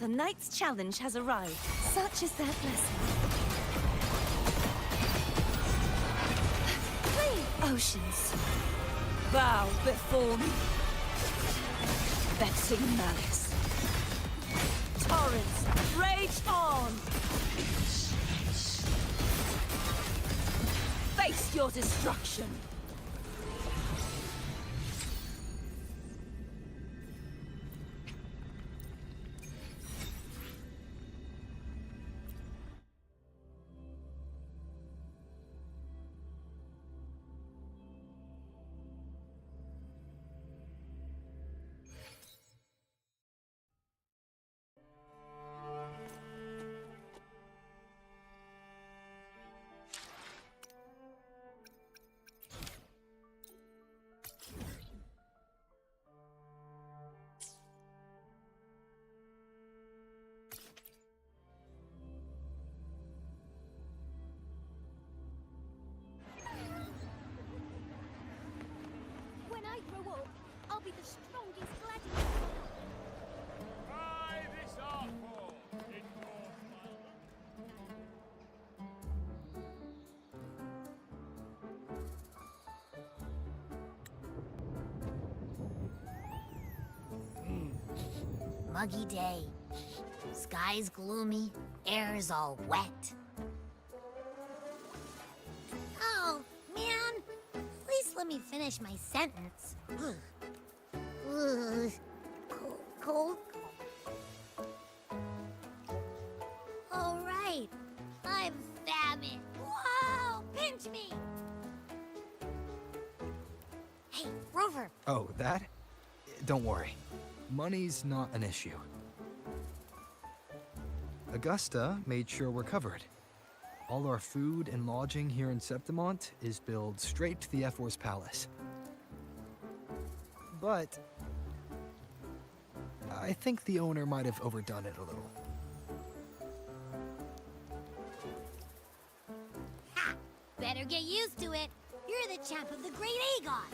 The knight's challenge has arrived. Such is their blessing. Three oceans bow before me. Vexing malice. Torrents rage on. Face your destruction. When I grow up, I'll be the strongest gladiator. Try this art form in your Muggy day. Sky's gloomy, air's all wet. Oh, man. Please let me finish my sentence. Ugh. Ugh. Cold. All right. I'm famished. Whoa! Pinch me! Hey, Rover. Oh, that? Don't worry. Money's not an issue. Augusta made sure we're covered. All our food and lodging here in Septimont is billed straight to the F4's palace. But I think the owner might have overdone it a little. Ha! Better get used to it. You're the champ of the Great Aegon.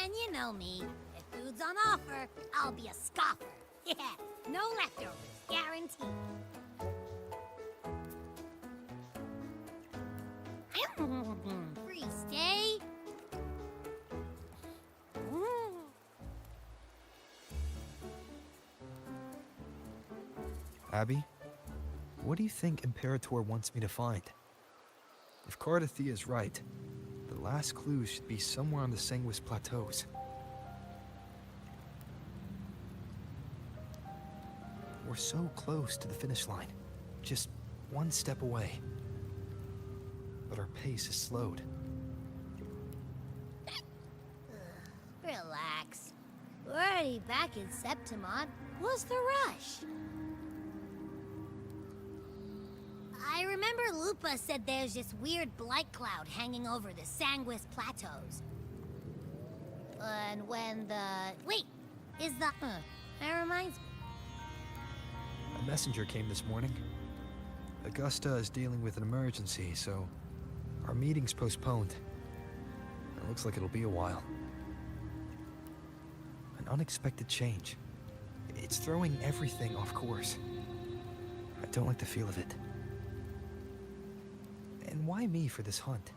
And you know me. If food's on offer, I'll be a scoffer. Yeah, no leftovers, guaranteed. Free stay. Abby, what do you think Imperator wants me to find? If Cardathia is right, the last clues should be somewhere on the Sanguis Plateaus. We're so close to the finish line, just one step away. But our pace is slowed. Relax. We're already back in Septimont. What's the rush? I remember Lupa said there's this weird blight cloud hanging over the Sanguis Plateaus. And when the... Wait! Is the... That reminds me. A messenger came this morning. Augusta is dealing with an emergency, so our meeting's postponed. It looks like it'll be a while. An unexpected change. It's throwing everything off course. I don't like the feel of it. And why me for this hunt?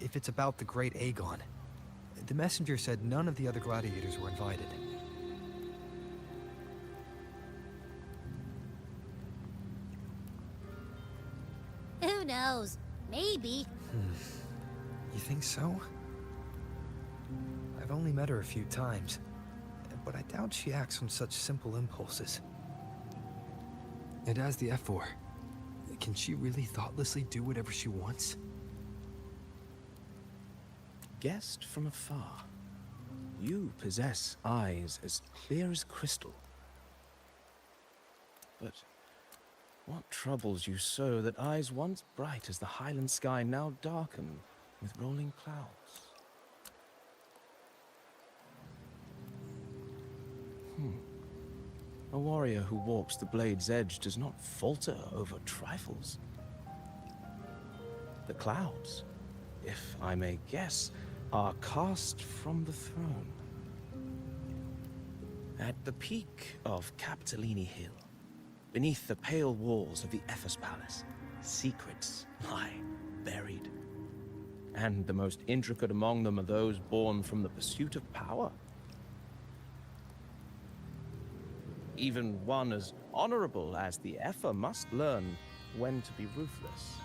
If it's about the Great Aegon, the messenger said none of the other gladiators were invited. Who knows? Maybe. You think so? I've only met her a few times, but I doubt she acts on such simple impulses. And as the F4, can she really thoughtlessly do whatever she wants? Guessed from afar, you possess eyes as clear as crystal. But what troubles you so that eyes once bright as the highland sky now darken with rolling clouds? A warrior who walks the blade's edge does not falter over trifles. The clouds, if I may guess, are cast from the throne. At the peak of Capitolini Hill, beneath the pale walls of the Ephes Palace, secrets lie buried. And the most intricate among them are those born from the pursuit of power. Even one as honorable as the Epher must learn when to be ruthless.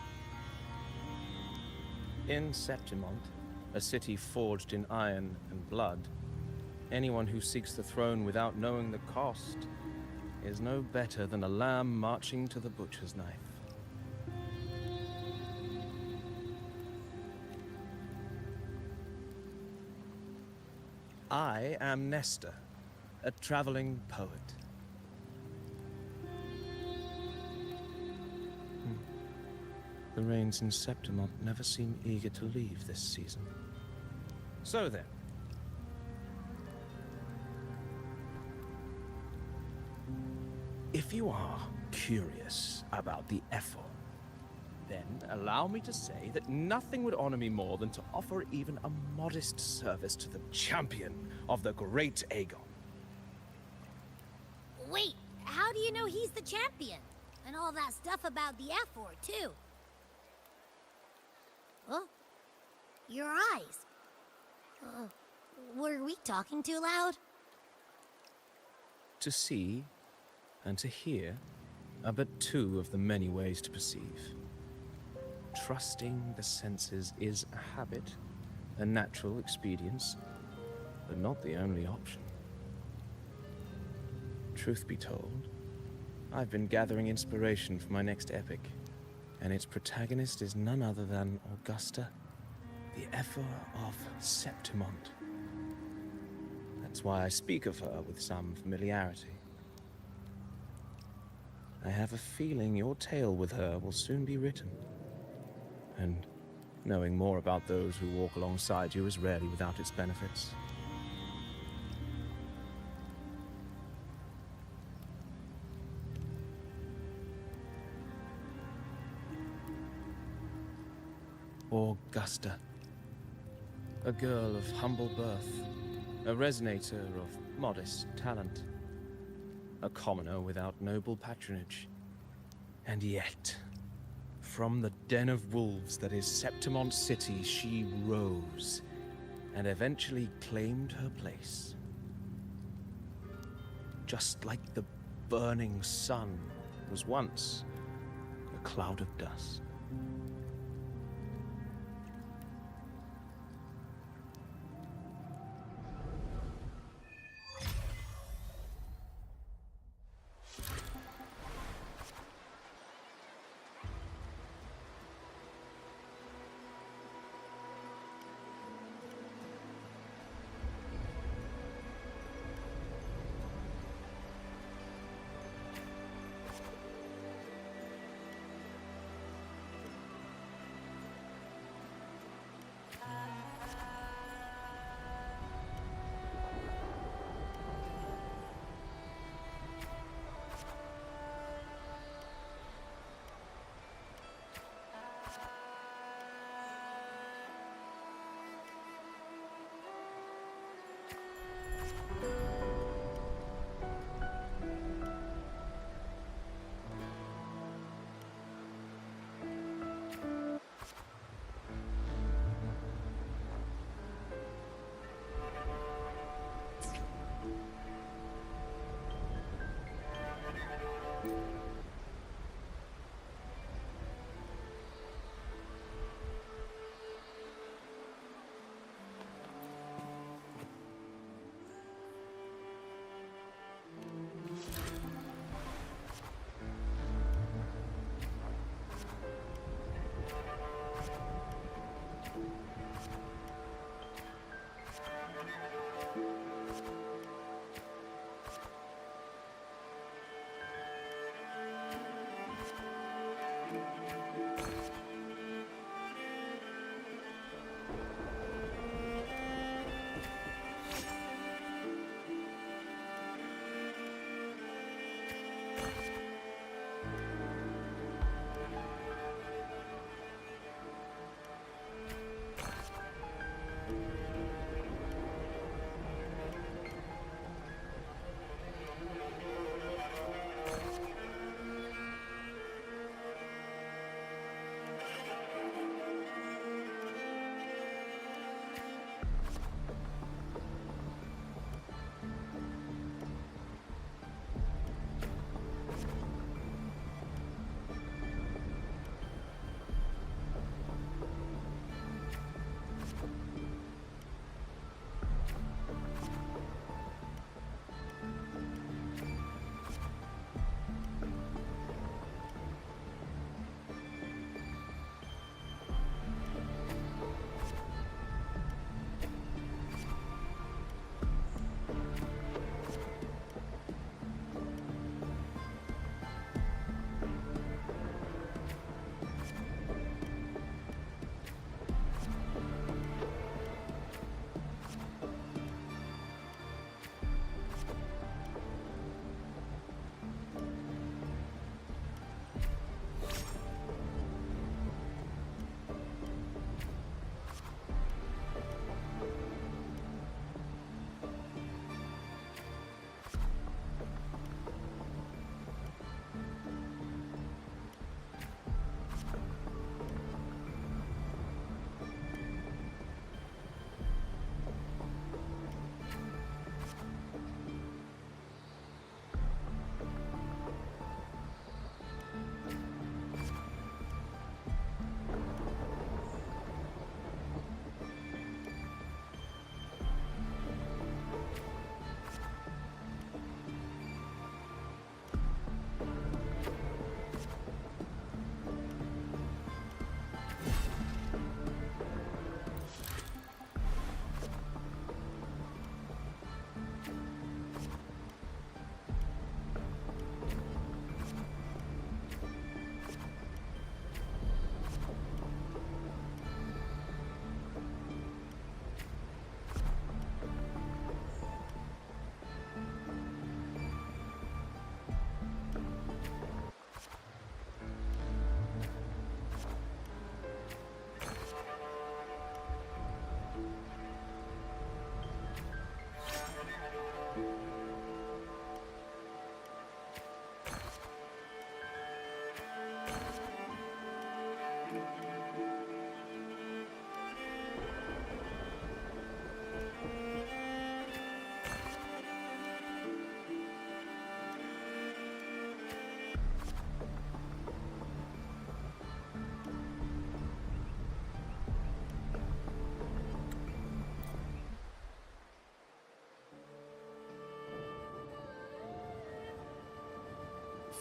In Septimont, a city forged in iron and blood, anyone who seeks the throne without knowing the cost is no better than a lamb marching to the butcher's knife. I am Nestor, a traveling poet. The rains in Septimont never seem eager to leave this season. So then, if you are curious about the Epher, then allow me to say that nothing would honor me more than to offer even a modest service to the champion of the great Aegon. Wait, how do you know he's the champion? And all that stuff about the F-word, too? Huh? Your eyes. Were we talking too loud? To see and to hear are but two of the many ways to perceive. Trusting the senses is a habit, a natural expedience, but not the only option. Truth be told, I've been gathering inspiration for my next epic, and its protagonist is none other than Augusta, the Epher of Septimont. That's why I speak of her with some familiarity. I have a feeling your tale with her will soon be written. And knowing more about those who walk alongside you is rarely without its benefits. Augusta, a girl of humble birth, a resonator of modest talent, a commoner without noble patronage, and yet, from the den of wolves that is Septimont City, she rose and eventually claimed her place. Just like the burning sun was once a cloud of dust.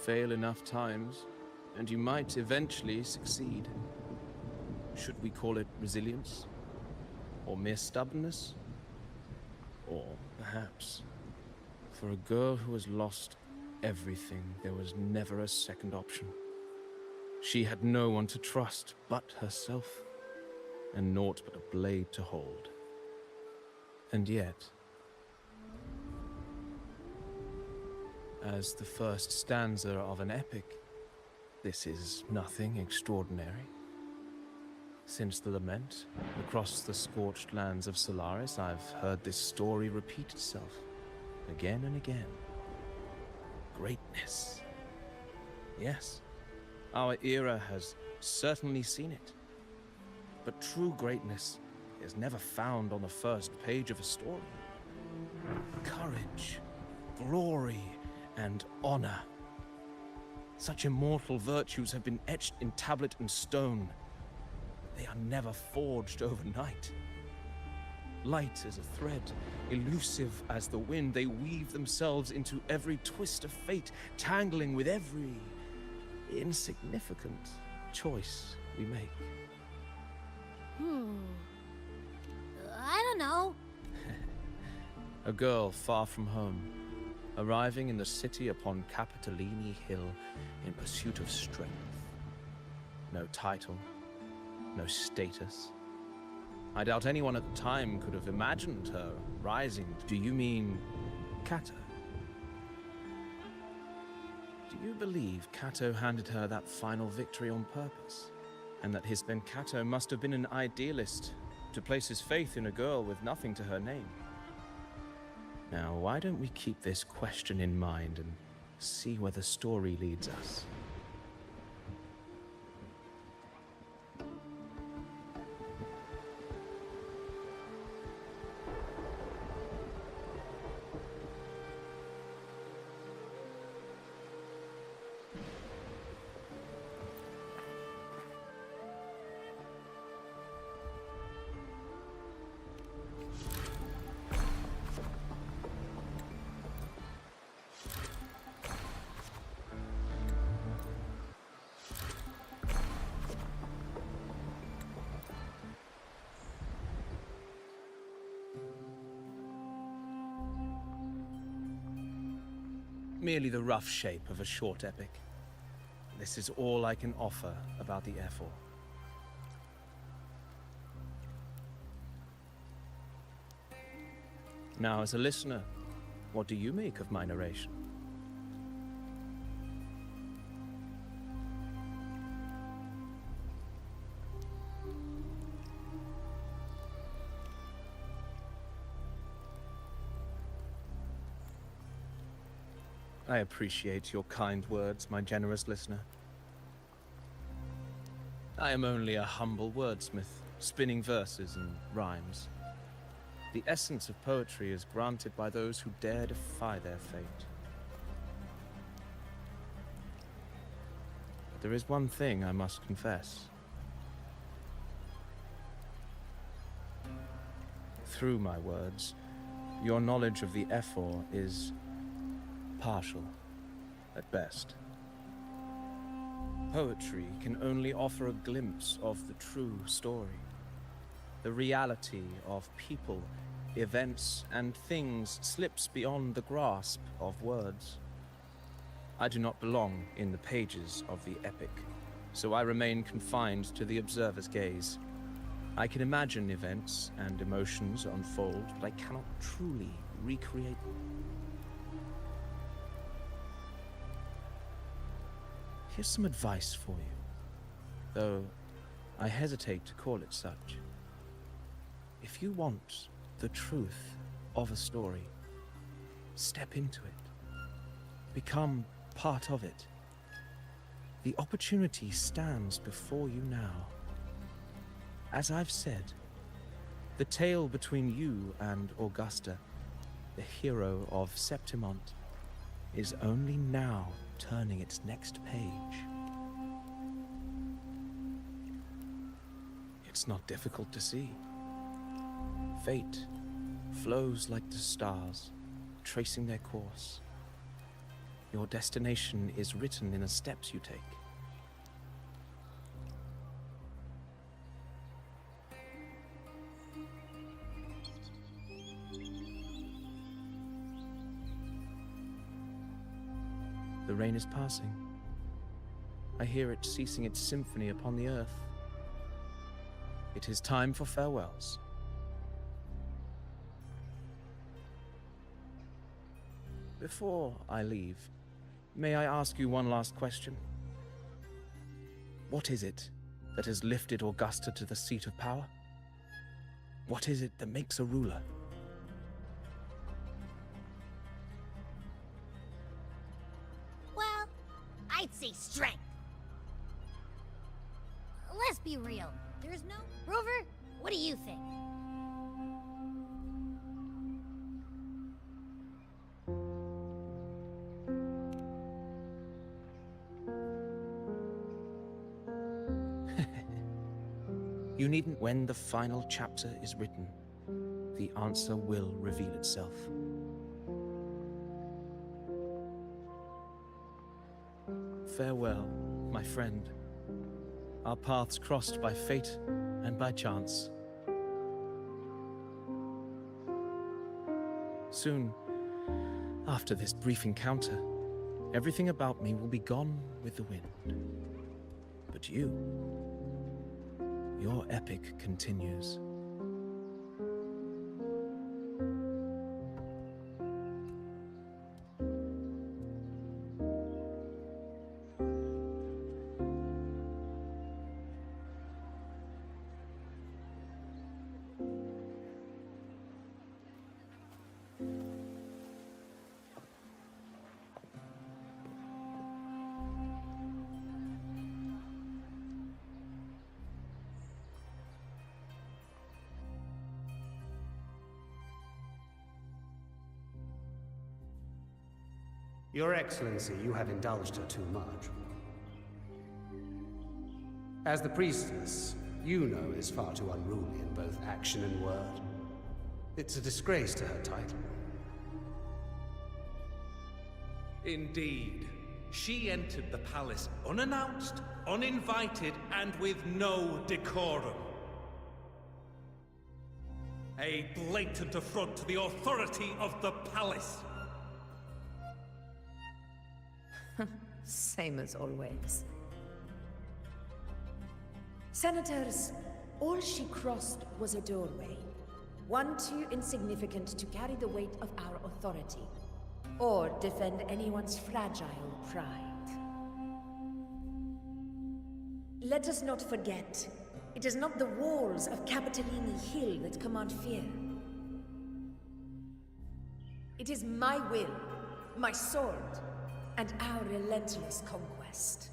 fail enough times, and you might eventually succeed. Should we call it resilience? Or mere stubbornness? Or perhaps, for a girl who has lost everything, there was never a second option. She had no one to trust but herself, and naught but a blade to hold. And yet, as the first stanza of an epic, this is nothing extraordinary. Since the lament, across the scorched lands of Solaris, I've heard this story repeat itself, again and again. Greatness. Yes, our era has certainly seen it. But true greatness is never found on the first page of a story. Courage, glory, and honor. Such immortal virtues have been etched in tablet and stone. They are never forged overnight. Light as a thread, elusive as the wind, they weave themselves into every twist of fate, tangling with every insignificant choice we make. I don't know. A girl far from home, arriving in the city upon Capitolini Hill in pursuit of strength. No title, no status. I doubt anyone at the time could have imagined her rising. Do you mean Cato? Do you believe Cato handed her that final victory on purpose? And that his then Cato must have been an idealist to place his faith in a girl with nothing to her name? Now, why don't we keep this question in mind and see where the story leads us? Merely the rough shape of a short epic. This is all I can offer about the F4. Now, as a listener, what do you make of my narration? I appreciate your kind words, my generous listener. I am only a humble wordsmith, spinning verses and rhymes. The essence of poetry is granted by those who dare defy their fate. But there is one thing I must confess. Through my words, your knowledge of the F4 is partial, at best. Poetry can only offer a glimpse of the true story, the reality of people, events, and things slips beyond the grasp of words. I do not belong in the pages of the epic, so I remain confined to the observer's gaze. I can imagine events and emotions unfold, but I cannot truly recreate them. Here's some advice for you, though I hesitate to call it such. If you want the truth of a story, step into it. Become part of it. The opportunity stands before you now. As I've said, the tale between you and Augusta, the hero of Septimont, is only now turning its next page. It's not difficult to see. Fate flows like the stars, tracing their course. Your destination is written in the steps you take. The rain is passing. I hear it ceasing its symphony upon the earth. It is time for farewells. Before I leave, may I ask you one last question? What is it that has lifted Augusta to the seat of power? What is it that makes a ruler? Well, I'd say strength. Let's be real. There's no... Rover, what do you think? You needn't. When the final chapter is written, the answer will reveal itself. Farewell, my friend. Our paths crossed by fate and by chance. Soon, after this brief encounter, everything about me will be gone with the wind. But you, your epic continues. Your Excellency, you have indulged her too much. As the priestess, you know is far too unruly in both action and word. It's a disgrace to her title. Indeed. She entered the palace unannounced, uninvited, and with no decorum. A blatant affront to the authority of the palace. Same as always. Senators, all she crossed was a doorway. One too insignificant to carry the weight of our authority, or defend anyone's fragile pride. Let us not forget, it is not the walls of Capitolini Hill that command fear. It is my will, my sword, and our relentless conquest.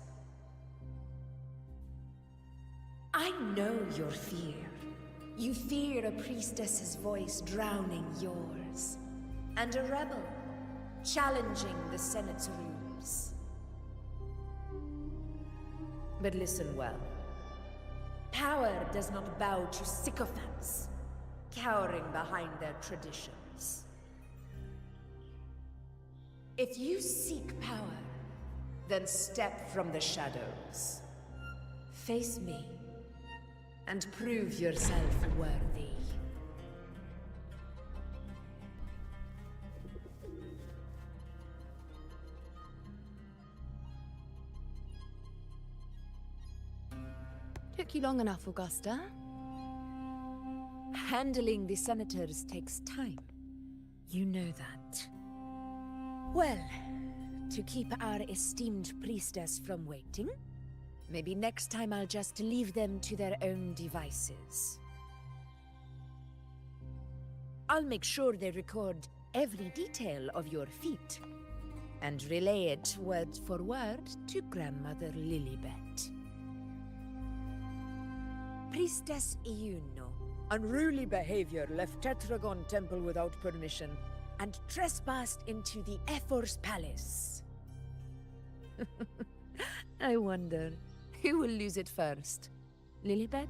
I know your fear. You fear a priestess's voice drowning yours, and a rebel challenging the Senate's rules. But listen well. Power does not bow to sycophants, cowering behind their traditions. If you seek power, then step from the shadows. Face me, and prove yourself worthy. Took you long enough, Augusta. Handling the senators takes time. You know that. Well, to keep our esteemed priestess from waiting, maybe next time I'll just leave them to their own devices. I'll make sure they record every detail of your feat, and relay it word for word to Grandmother Lilibet. Priestess Iuno. Unruly behavior left Tetragon Temple without permission, and trespassed into the Ephor's palace. I wonder, who will lose it first? Lilibet?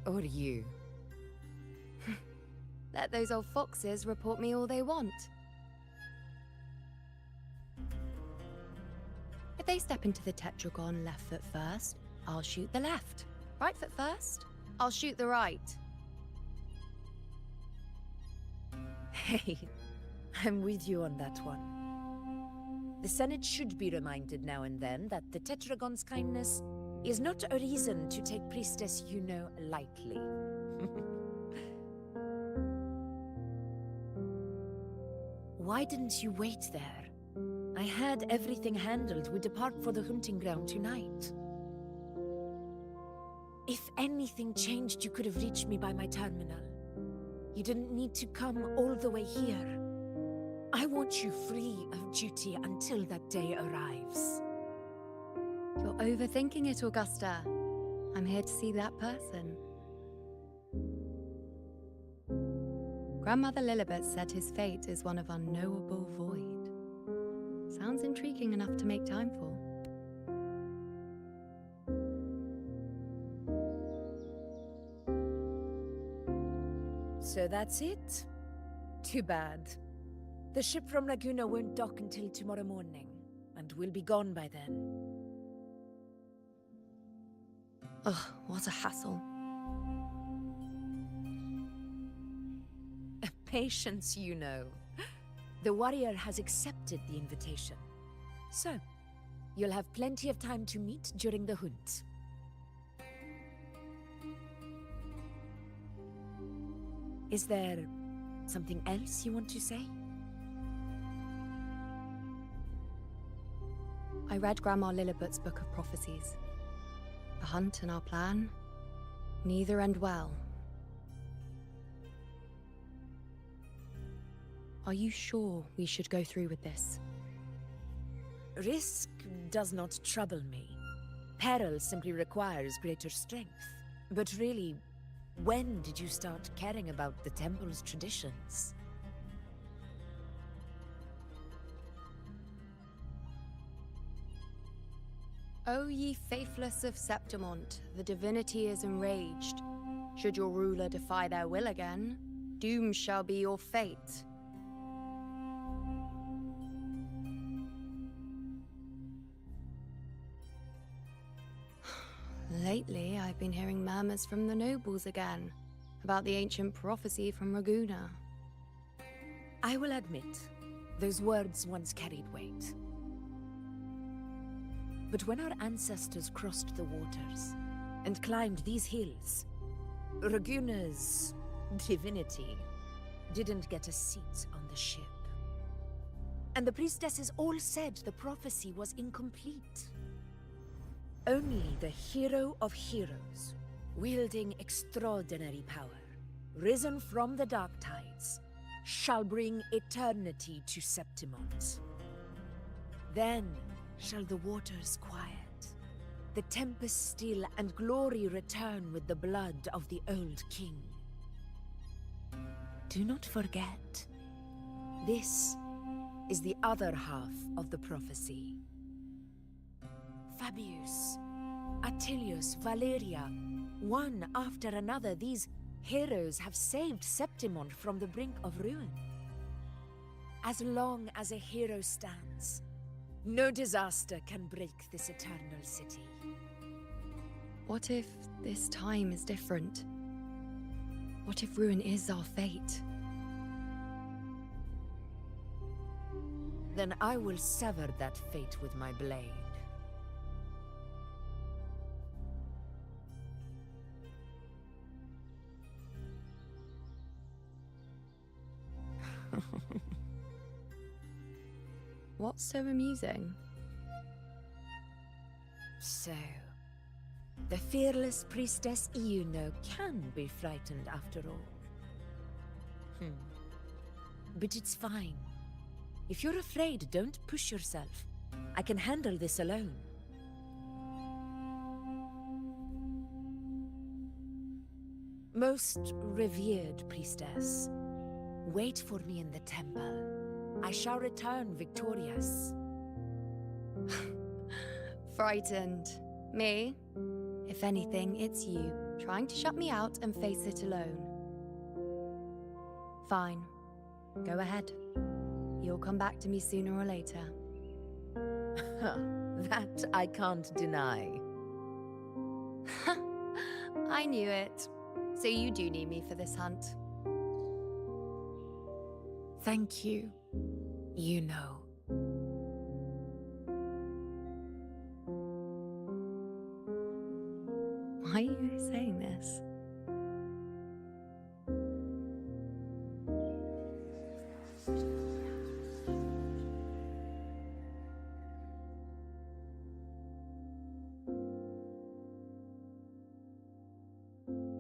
Or you? Let those old foxes report me all they want. If they step into the tetragon left foot first, I'll shoot the left. Right foot first, I'll shoot the right. Hey, I'm with you on that one. The Senate should be reminded now and then that the Tetragon's kindness is not a reason to take Priestess Yuno lightly. Why didn't you wait there? I had everything handled. We depart for the hunting ground tonight. If anything changed, you could have reached me by my terminal. You didn't need to come all the way here. I want you free of duty until that day arrives. You're overthinking it, Augusta. I'm here to see that person. Grandmother Lilibet said his fate is one of unknowable void. Sounds intriguing enough to make time for. So that's it? Too bad. The ship from Laguna won't dock until tomorrow morning, and we'll be gone by then. Ugh, what a hassle. Patience, you know. The warrior has accepted the invitation. So, you'll have plenty of time to meet during the hunt. Is there something else you want to say? I read Grandma Lilibet's Book of Prophecies. The hunt and our plan, neither end well. Are you sure we should go through with this? Risk does not trouble me. Peril simply requires greater strength. But really, when did you start caring about the temple's traditions? O ye faithless of Septimont, the divinity is enraged. Should your ruler defy their will again, doom shall be your fate. Lately, I've been hearing murmurs from the nobles again, about the ancient prophecy from Raguna. I will admit, those words once carried weight. But when our ancestors crossed the waters and climbed these hills, Raguna's divinity didn't get a seat on the ship. And the priestesses all said the prophecy was incomplete. Only the hero of heroes, wielding extraordinary power, risen from the dark tides, shall bring eternity to Septimont. Then shall the waters quiet, the tempest still, and glory return with the blood of the old king. Do not forget, this is the other half of the prophecy. Fabius, Attilius, Valeria, one after another, these heroes have saved Septimont from the brink of ruin. As long as a hero stands, no disaster can break this eternal city. What if this time is different? What if ruin is our fate? Then I will sever that fate with my blade. What's so amusing? So, the fearless priestess Yuno can be frightened after all. But it's fine. If you're afraid, don't push yourself. I can handle this alone. Most revered priestess, wait for me in the temple. I shall return victorious. Frightened. Me? If anything, it's you, trying to shut me out and face it alone. Fine. Go ahead. You'll come back to me sooner or later. That I can't deny. I knew it. So you do need me for this hunt. Thank you. You know. Why are you saying this?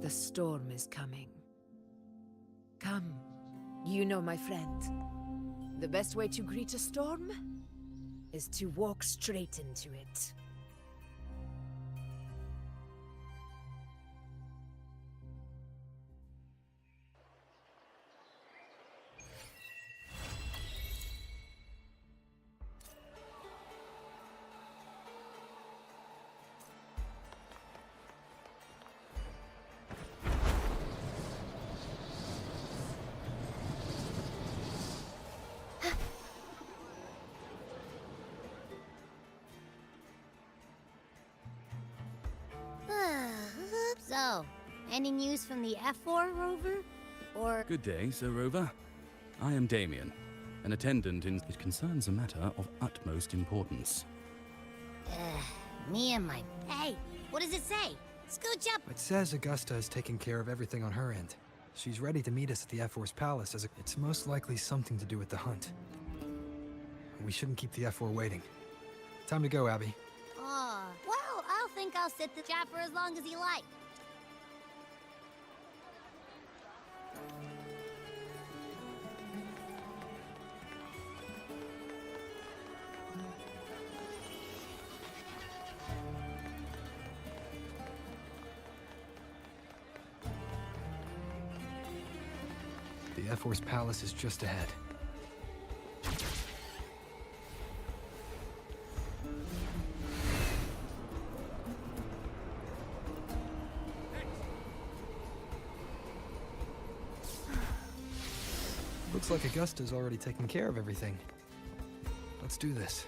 The storm is coming. Come. You know, my friend. The best way to greet a storm is to walk straight into it. So, any news from the F4 rover? Or... Good day, Sir Rover. I am Damien, an attendant in... It concerns a matter of utmost importance. Me and my... Hey, what does it say? Scooch up! It says Augusta is taking care of everything on her end. She's ready to meet us at the F4's palace as it's most likely something to do with the hunt. We shouldn't keep the F4 waiting. Time to go, Abby. Well, I'll think I'll sit the chat for as long as you like. The F4's palace is just ahead. Looks like Augusta's already taken care of everything. Let's do this.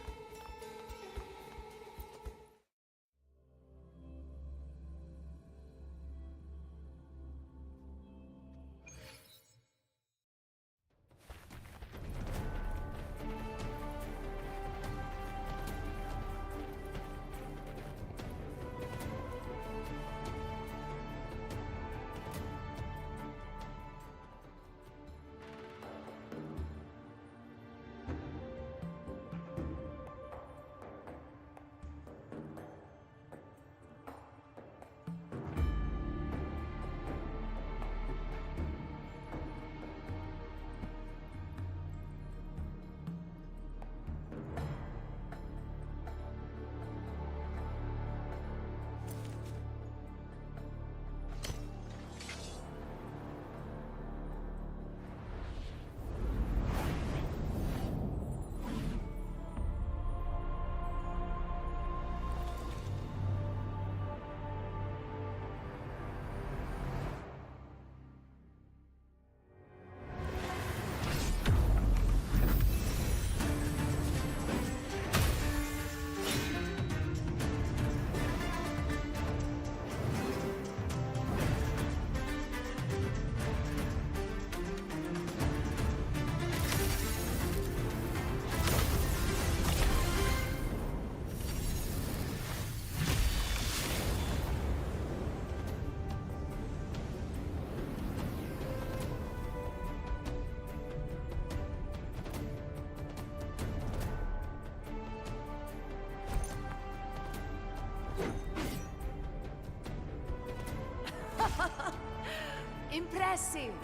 Impressive!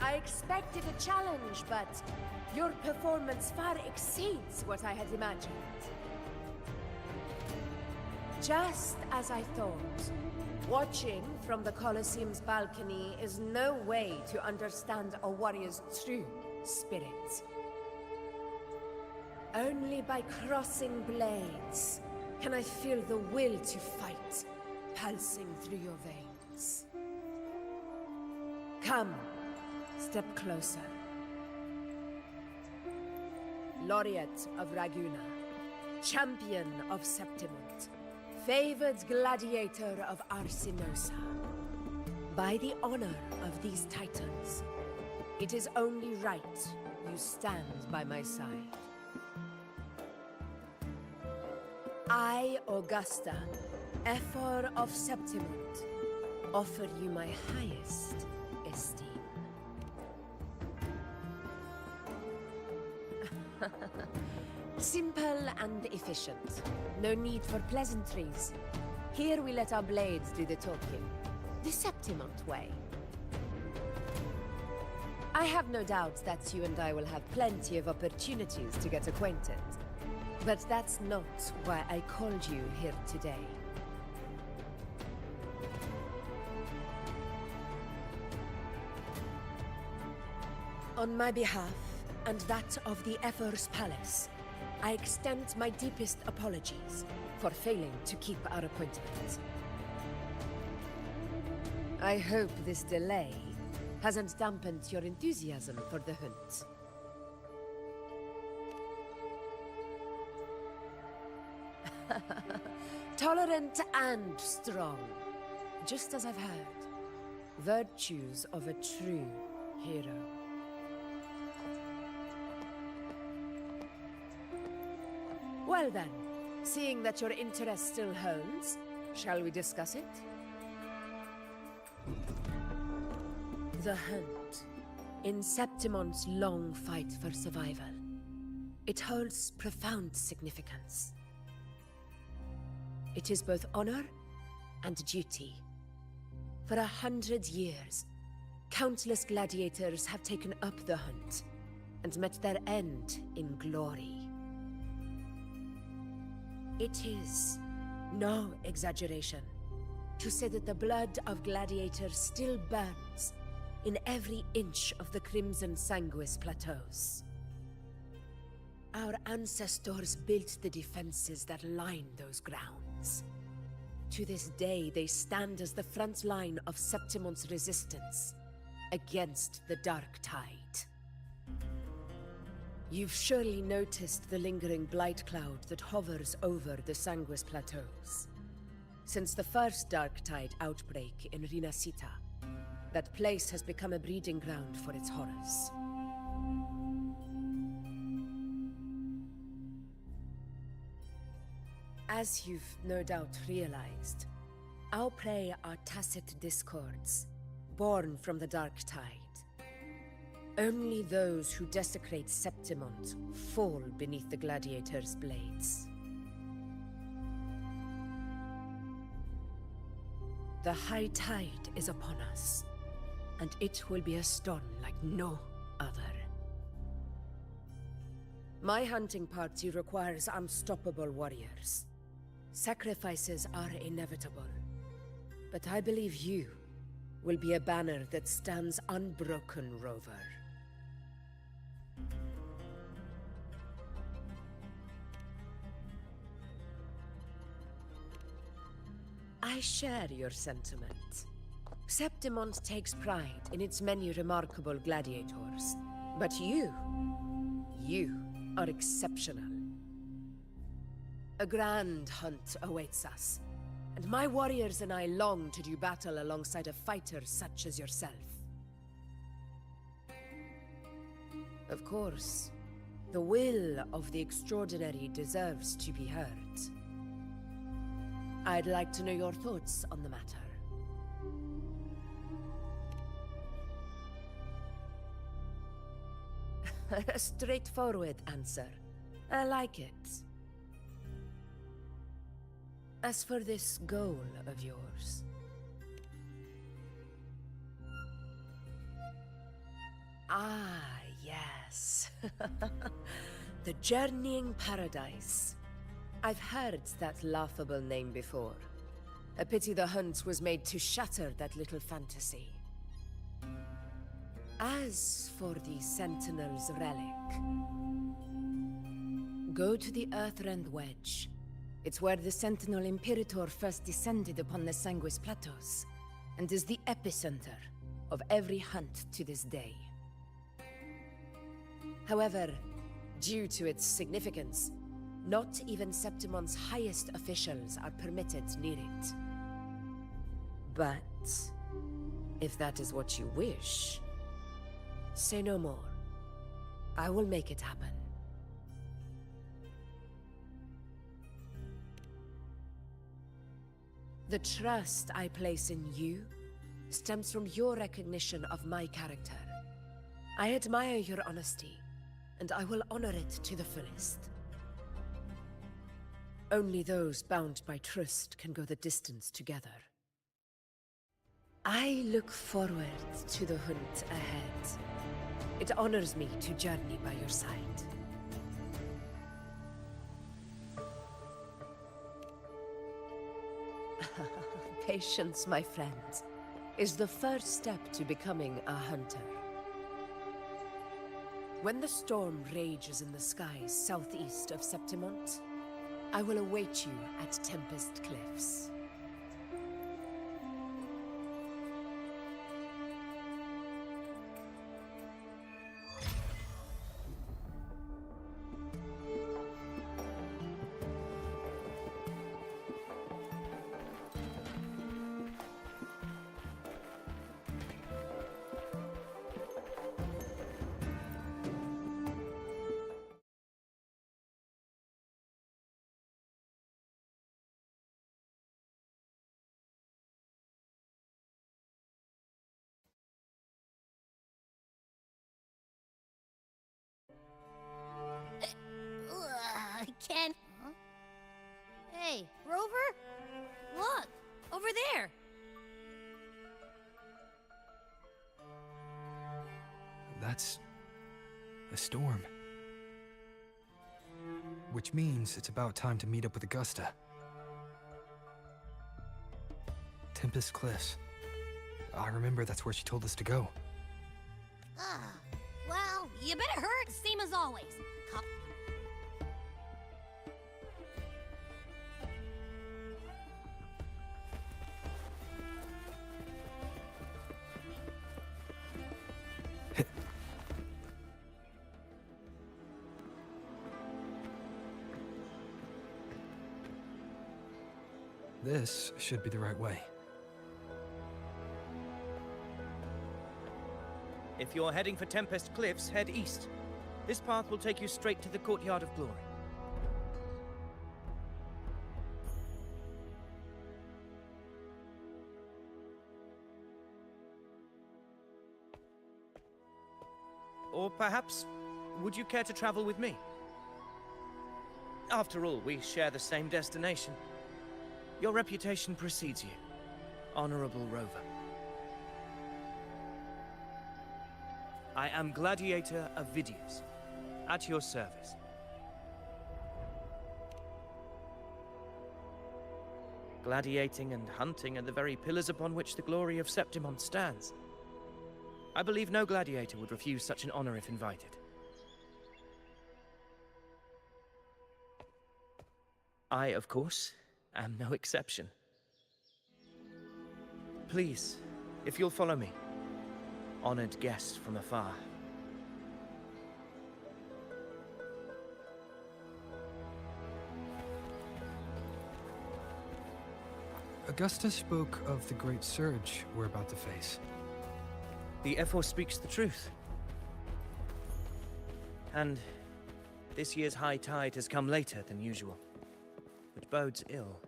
I expected a challenge, but your performance far exceeds what I had imagined. Just as I thought, watching from the Colosseum's balcony is no way to understand a warrior's true spirit. Only by crossing blades can I feel the will to fight pulsing through your veins. Come, step closer. Laureate of Raguna, champion of Septimont, favored gladiator of Arsinosa. By the honor of these titans, it is only right you stand by my side. I, Augusta, Ephor of Septimont, offer you my highest esteem. Simple and efficient. No need for pleasantries. Here we let our blades do the talking. The Septimont way. I have no doubt that you and I will have plenty of opportunities to get acquainted. But that's not why I called you here today. On my behalf, and that of the Ephor's Palace, I extend my deepest apologies for failing to keep our appointment. I hope this delay hasn't dampened your enthusiasm for the hunt. Tolerant and strong, just as I've heard. Virtues of a true hero. Well then, seeing that your interest still holds, shall we discuss it? The hunt. In Septimont's long fight for survival, it holds profound significance. It is both honor and duty. For 100 years, countless gladiators have taken up the hunt and met their end in glory. It is no exaggeration to say that the blood of gladiators still burns in every inch of the Crimson Sanguis plateaus. Our ancestors built the defenses that line those grounds. To this day, they stand as the front line of Septimont's resistance against the Dark Tide. You've surely noticed the lingering blight cloud that hovers over the Sanguis plateaus. Since the first Dark Tide outbreak in Rinasita, that place has become a breeding ground for its horrors. As you've no doubt realized, our prey are tacit discords, born from the Dark Tide. Only those who desecrate Septimont fall beneath the gladiators' blades. The high tide is upon us, and it will be a storm like no other. My hunting party requires unstoppable warriors. Sacrifices are inevitable, but I believe you will be a banner that stands unbroken, Rover. I share your sentiment. Septimont takes pride in its many remarkable gladiators, but you are exceptional. A grand hunt awaits us, and my warriors and I long to do battle alongside a fighter such as yourself. Of course, the will of the extraordinary deserves to be heard. I'd like to know your thoughts on the matter. A straightforward answer. I like it. As for this goal of yours... Ah, yes. The Journeying Paradise. I've heard that laughable name before. A pity the hunt was made to shatter that little fantasy. As for the Sentinel's relic, go to the Earthrend Wedge. It's where the Sentinel Imperator first descended upon the Sanguis Plateaus, and is the epicenter of every hunt to this day. However, Due to its significance, not even Septimon's highest officials are permitted near it. But if that is what you wish, say no more. I will make it happen. The trust I place in you stems from your recognition of my character. I admire your honesty, and I will honor it to the fullest. Only those bound by trust can go the distance together. I look forward to the hunt ahead. It honors me to journey by your side. Patience, my friend, is the first step to becoming a hunter. When the storm rages in the skies southeast of Septimont, I will await you at Tempest Cliffs. I can't... Huh? Hey, Rover? Look! Over there! That's a storm. Which means it's about time to meet up with Augusta. Tempest Cliffs. I remember that's where she told us to go. Well, you better hurry, same as always. Come. This should be the right way. If you're heading for Tempest Cliffs, head east. This path will take you straight to the Courtyard of Glory. Or perhaps, would you care to travel with me? After all, we share the same destination. Your reputation precedes you, Honorable Rover. I am Gladiator of Vidius, at your service. Gladiating and hunting are the very pillars upon which the glory of Septimont stands. I believe no gladiator would refuse such an honor if invited. I, of course, am no exception. Please, if you'll follow me, honored guest from afar. Augusta spoke of the great surge we're about to face. The Ephor speaks the truth. And this year's high tide has come later than usual, which bodes ill.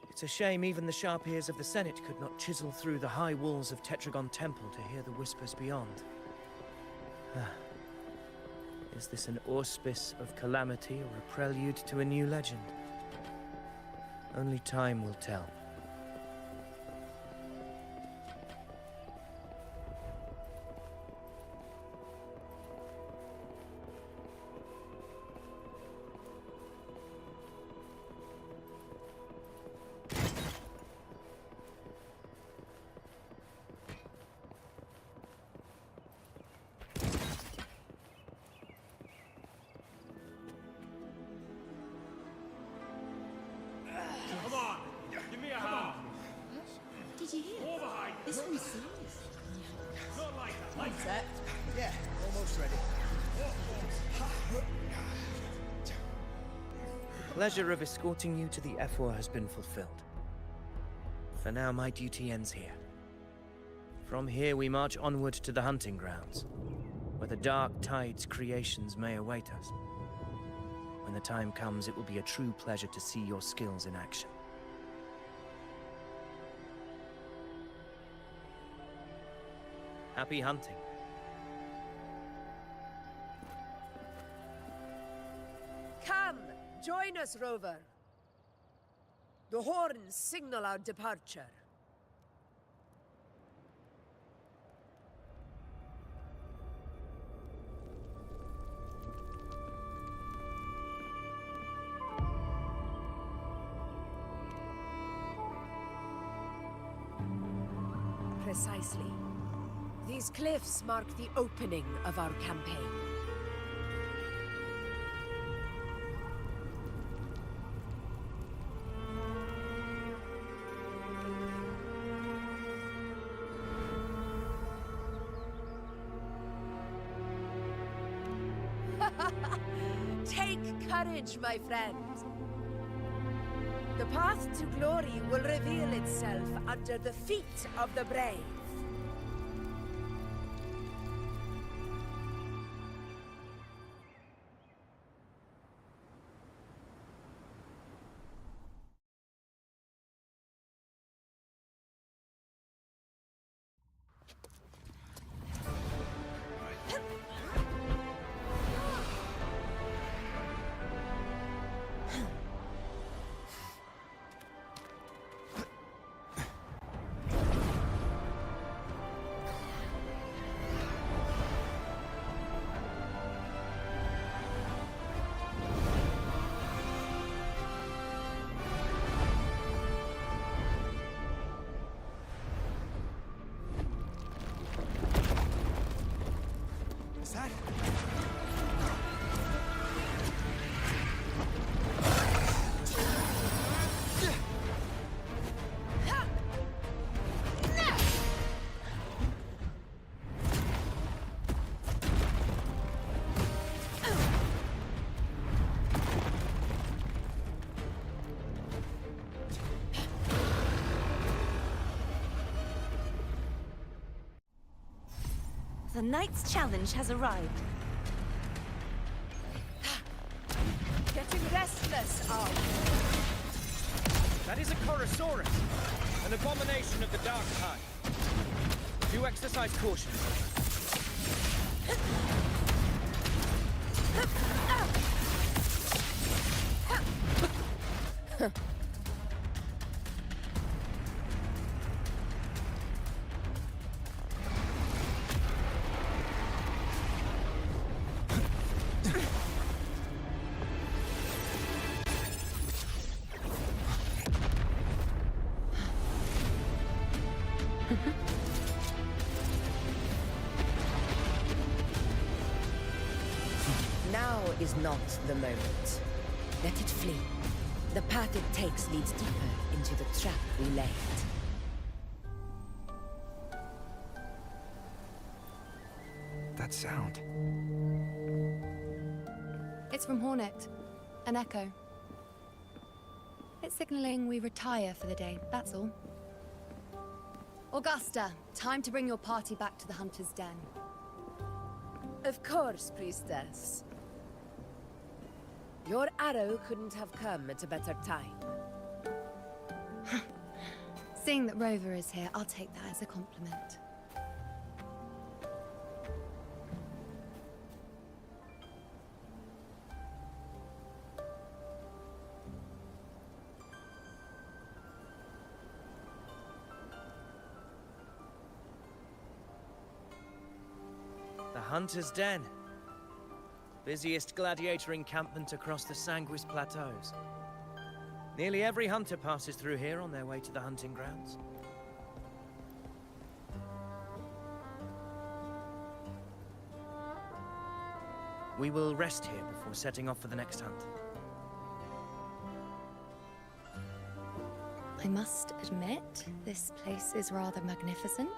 It's a shame even the sharp ears of the Senate could not chisel through the high walls of Tetragon Temple to hear the whispers beyond. Is this an auspice of calamity or a prelude to a new legend? Only time will tell. Come on, give me a hand. Did you hear? Over behind. This one's serious. Not like that. Like Set. Yeah, almost ready. pleasure of escorting you to the F4 has been fulfilled. For now, my duty ends here. From here, we march onward to the hunting grounds, where the Dark Tide's creations may await us. When the time comes, it will be a true pleasure to see your skills in action. Happy hunting. Come, join us, Rover. The horns signal our departure. Precisely. These cliffs mark the opening of our campaign. Take courage, my friend. The path to glory will reveal itself under the feet of the brave. The knight's challenge has arrived. Getting restless, are we? That is a Chorosaurus, an abomination of the Dark Tide. Do exercise caution. Now is not the moment. Let it flee. The path it takes leads deeper into the trap we laid. That sound. It's from Hornet. An echo. It's signaling we retire for the day, that's all. Augusta, time to bring your party back to the Hunter's Den. Of course, Priestess. Your arrow couldn't have come at a better time. Seeing that Rover is here, I'll take that as a compliment. The Hunter's Den. Busiest gladiator encampment across the Sanguis Plateaus. Nearly every hunter passes through here on their way to the hunting grounds. We will rest here before setting off for the next hunt. I must admit, this place is rather magnificent.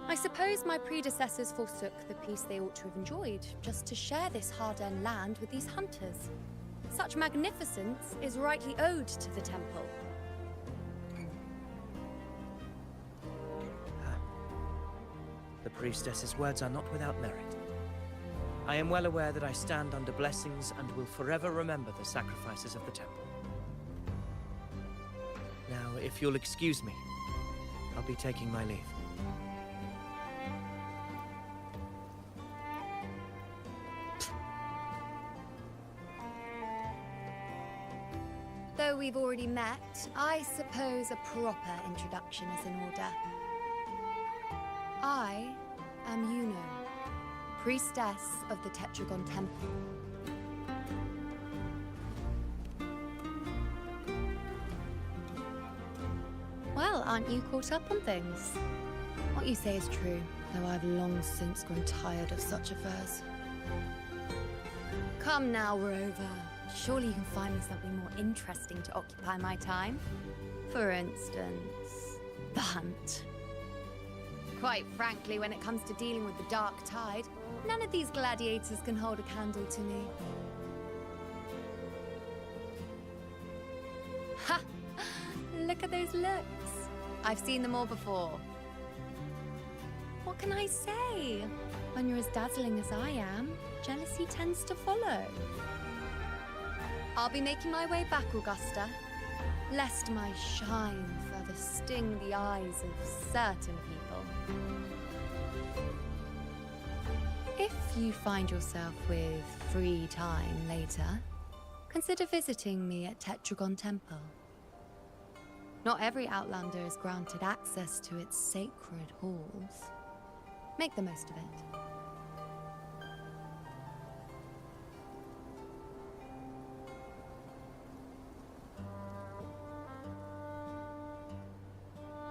I suppose my predecessors forsook the peace they ought to have enjoyed, just to share this hard-earned land with these hunters. Such magnificence is rightly owed to the temple. The priestess's words are not without merit. I am well aware that I stand under blessings and will forever remember the sacrifices of the temple. Now, if you'll excuse me, I'll be taking my leave. Though we've already met, I suppose a proper introduction is in order. I am Yuno, priestess of the Tetragon Temple. Well, aren't you caught up on things? What you say is true, though I've long since grown tired of such affairs. Come now, Rover. Surely you can find me something more interesting to occupy my time. For instance, the hunt. Quite frankly, when it comes to dealing with the Dark Tide, none of these gladiators can hold a candle to me. Ha! Look at those looks. I've seen them all before. What can I say? When you're as dazzling as I am, jealousy tends to follow. I'll be making my way back, Augusta, lest my shine further sting the eyes of certain people. If you find yourself with free time later, consider visiting me at Tetragon Temple. Not every Outlander is granted access to its sacred halls. Make the most of it.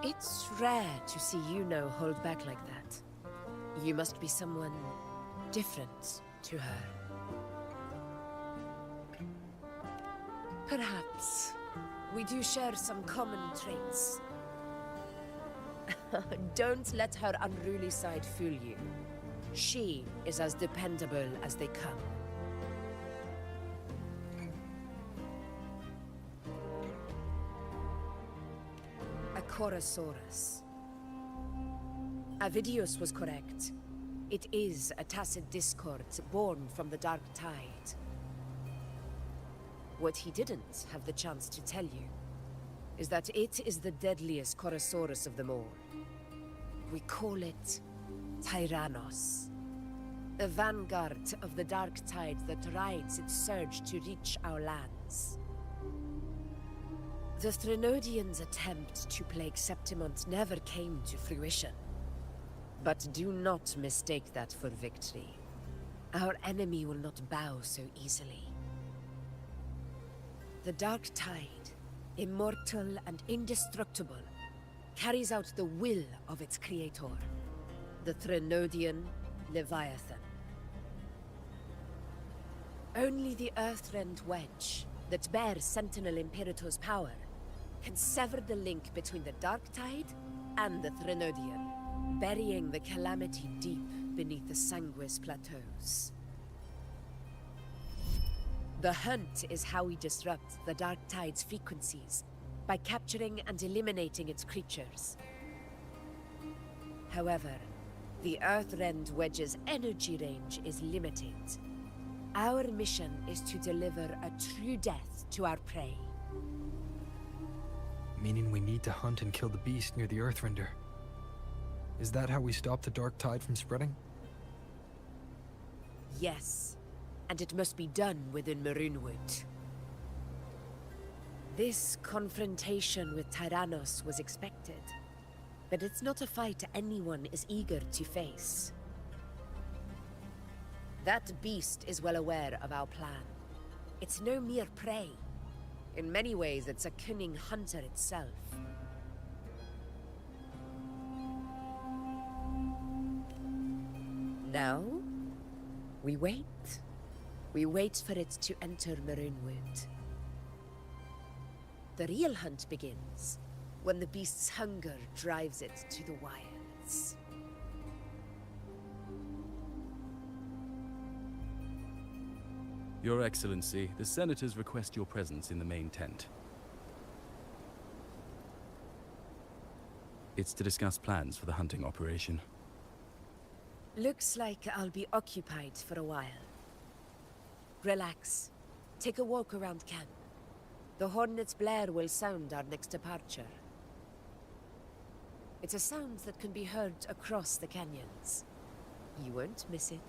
It's rare to see Yuno hold back like that. You must be someone different to her. Perhaps we do share some common traits. Don't let her unruly side fool you. She is as dependable as they come. A Chorosaurus. Avidius was correct. It is a tacit discord born from the Dark Tide. What he didn't have the chance to tell you is that it is the deadliest Chorosaurus of them all. We call it Tyrannos. A vanguard of the Dark Tide that rides its surge to reach our lands. The Threnodians' attempt to plague Septimont never came to fruition. But do not mistake that for victory. Our enemy will not bow so easily. The Dark Tide, immortal and indestructible, carries out the will of its creator, the Threnodian Leviathan. Only the Earthrend Wedge, that bears Sentinel Imperator's power, can sever the link between the Dark Tide and the Threnodian, burying the calamity deep beneath the Sanguis Plateaus. The hunt is how we disrupt the Dark Tide's frequencies, by capturing and eliminating its creatures. However, the Earthrend Wedge's energy range is limited. Our mission is to deliver a true death to our prey. Meaning we need to hunt and kill the beast near the Earthrender. Is that how we stop the Dark Tide from spreading? Yes, and it must be done within Maroonwood. This confrontation with Tyrannos was expected, but it's not a fight anyone is eager to face. That beast is well aware of our plan. It's no mere prey. In many ways, it's a cunning hunter itself. Now, we wait. We wait for it to enter Maroonwood. The real hunt begins when the beast's hunger drives it to the wilds. Your Excellency, the senators request your presence in the main tent. It's to discuss plans for the hunting operation. Looks like I'll be occupied for a while. Relax. Take a walk around camp. The hornet's blare will sound our next departure. It's a sound that can be heard across the canyons. You won't miss it.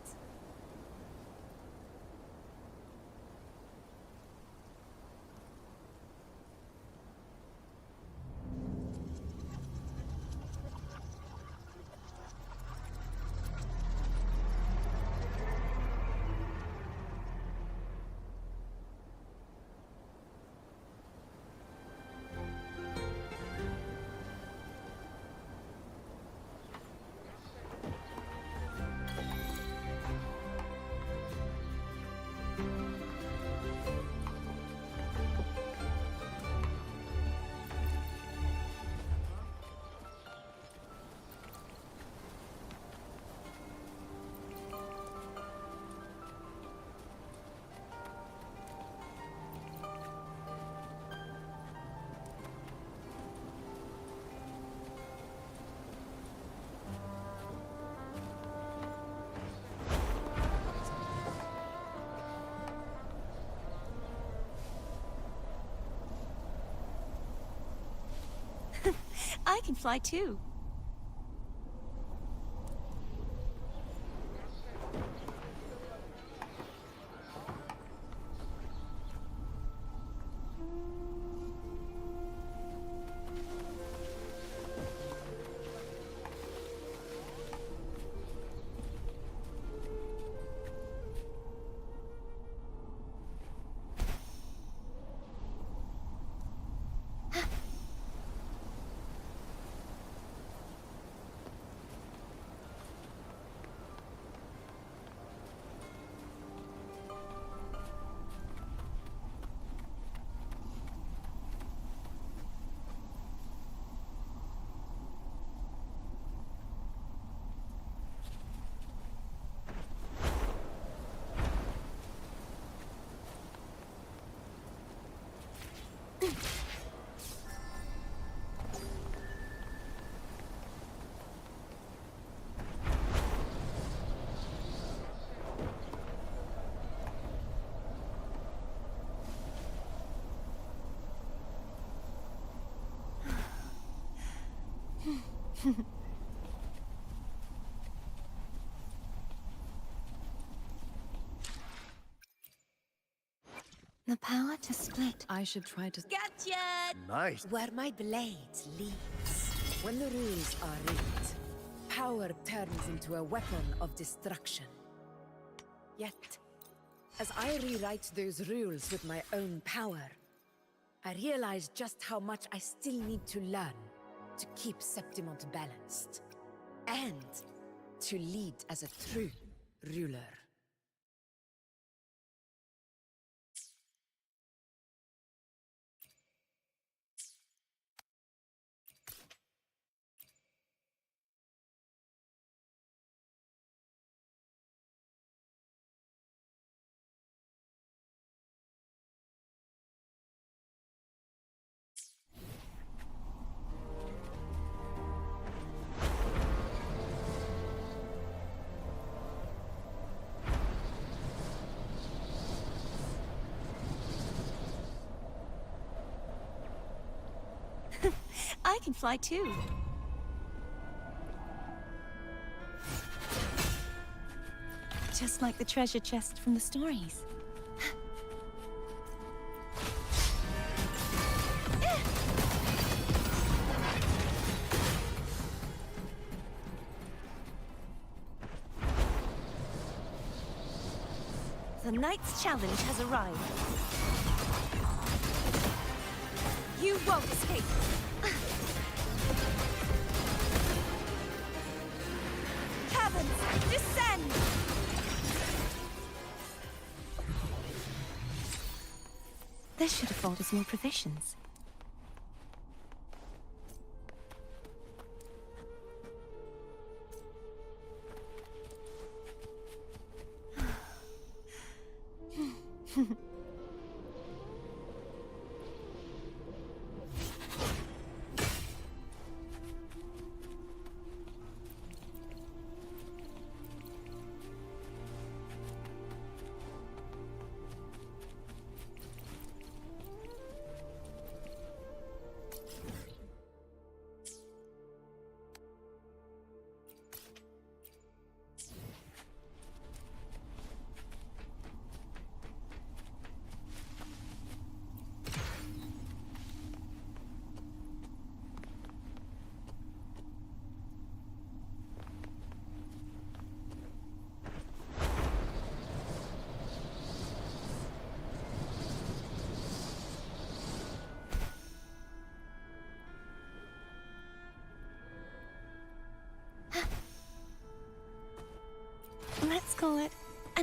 I can fly too. The power to split. I should try to... Gotcha! Nice. Where my blade leads. When the rules are rigged, power turns into a weapon of destruction. Yet, as I rewrite those rules with my own power, I realize just how much I still need to learn to keep Septimont balanced, and to lead as a true ruler. I can fly too. Just like the treasure chest from the stories. The knight's challenge has arrived. You won't escape. Caverns, descend! This should afford us more provisions.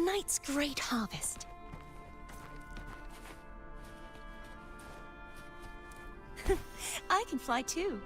night's great harvest. I can fly too.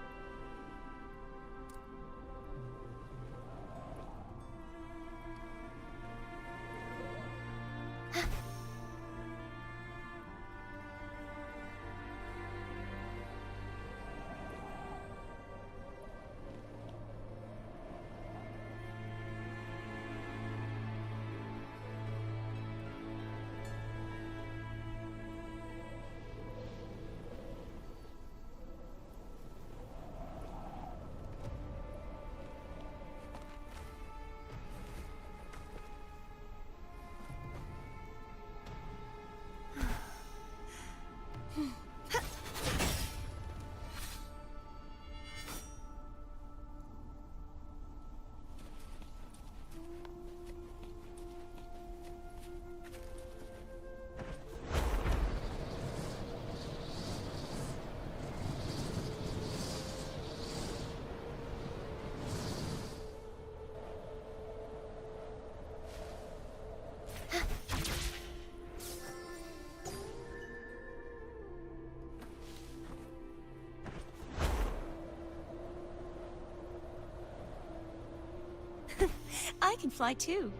I can fly too.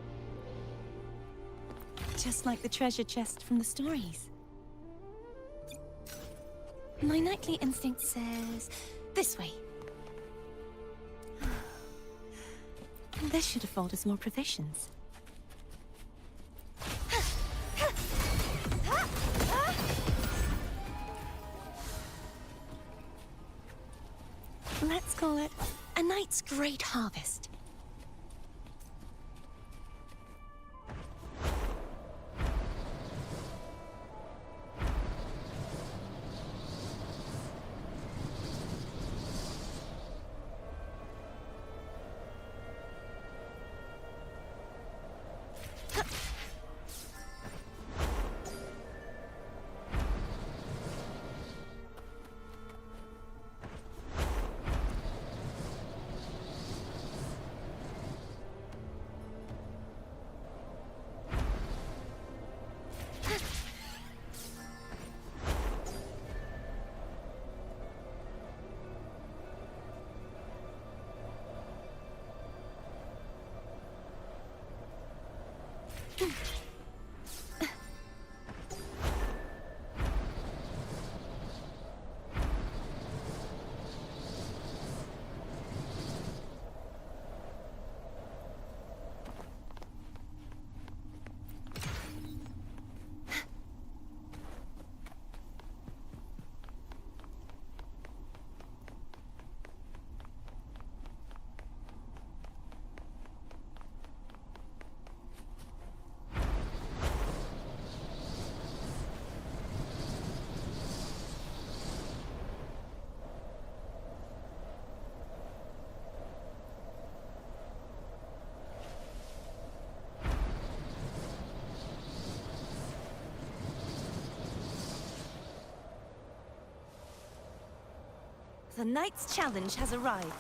Just like the treasure chest from the stories. My nightly instinct says this way. This should afford us more provisions. Let's call it a night's great harvest. The night's challenge has arrived.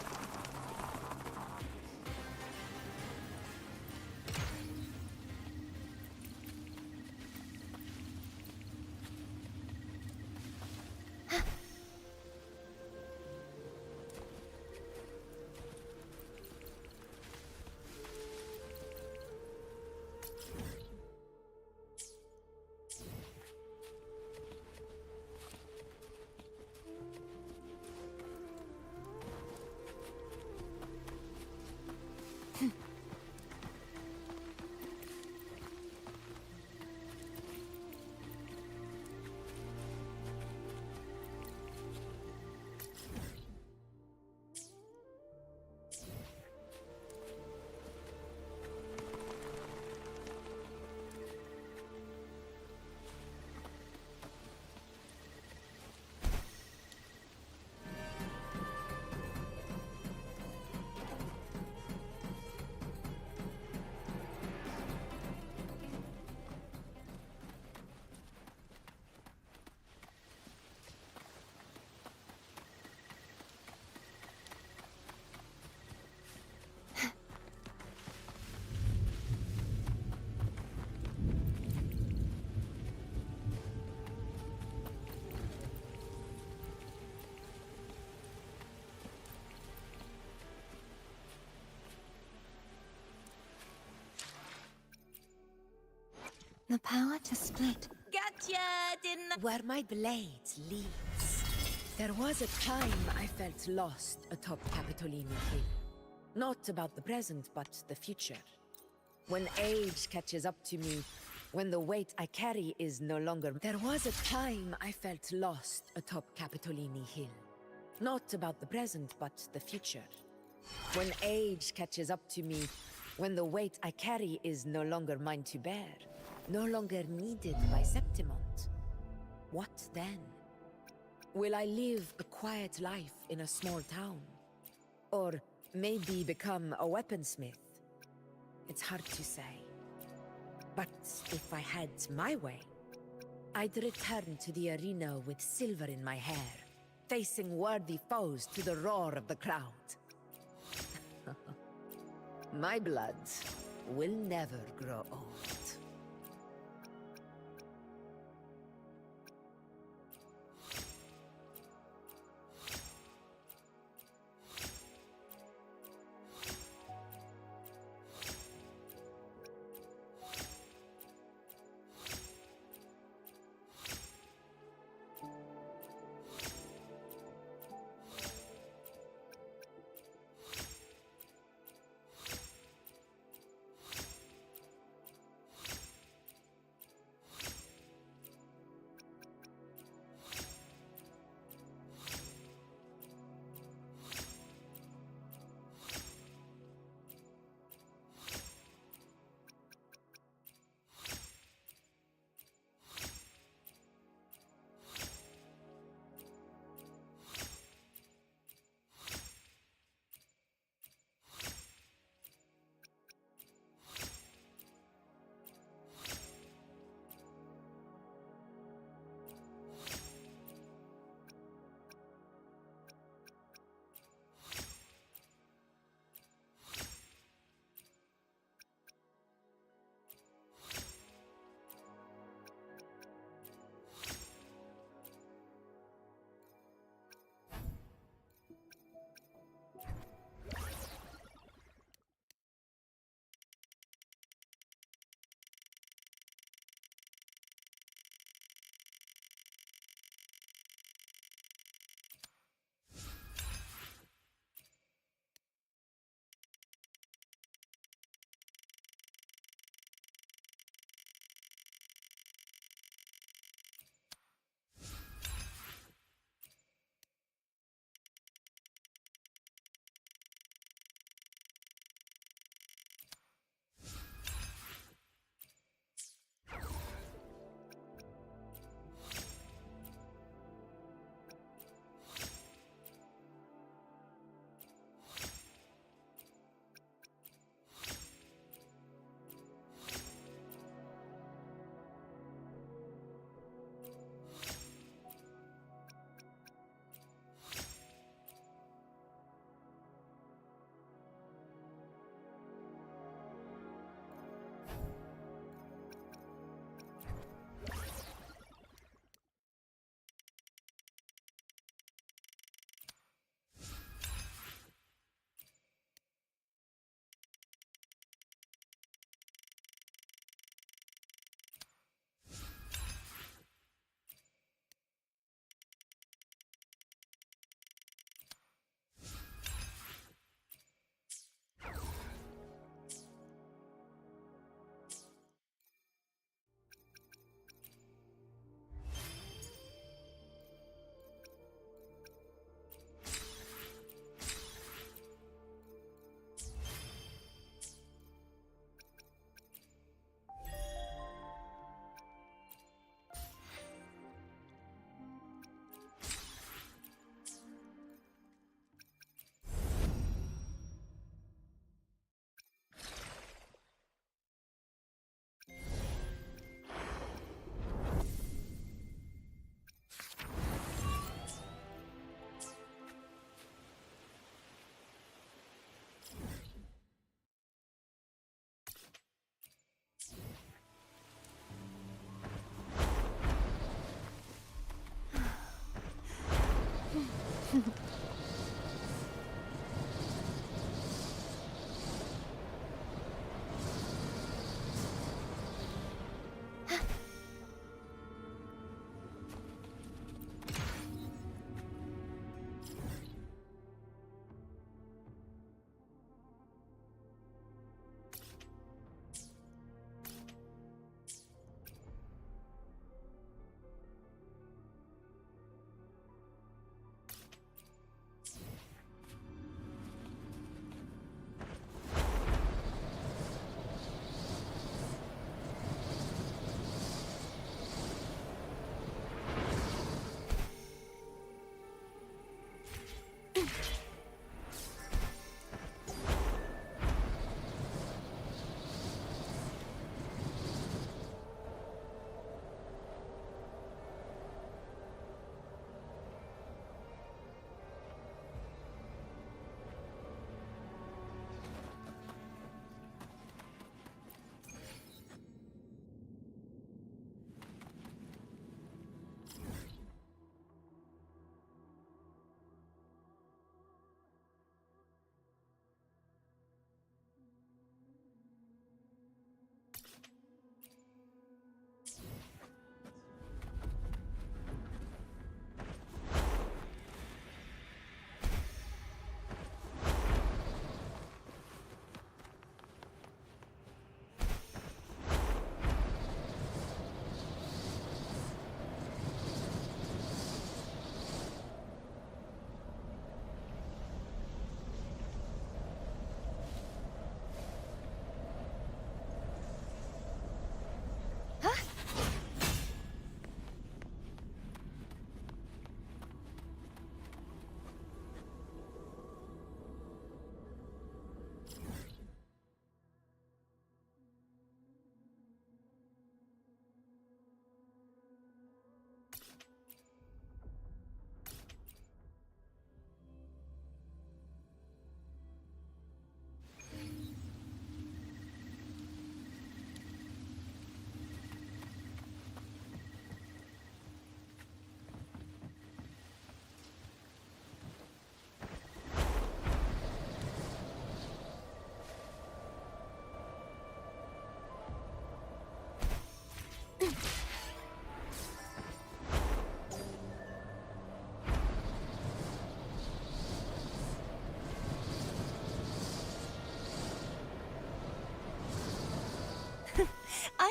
The power to split. Gotcha! Didn't I? Where my blade leads. There was a time I felt lost atop Capitolini Hill. Not about the present, but the future. When age catches up to me, when the weight I carry is no longer... There was a time I felt lost atop Capitolini Hill. Not about the present, but the future. When age catches up to me, when the weight I carry is no longer mine to bear, no longer needed by Septimont, what then? Will I live a quiet life in a small town? Or maybe become a weaponsmith? It's hard to say. But if I had my way, I'd return to the arena with silver in my hair, facing worthy foes to the roar of the crowd. My blood will never grow old.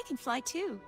I can fly too.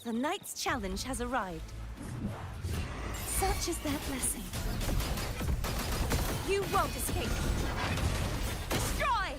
The knight's challenge has arrived. Such is their blessing. You won't escape. Destroy!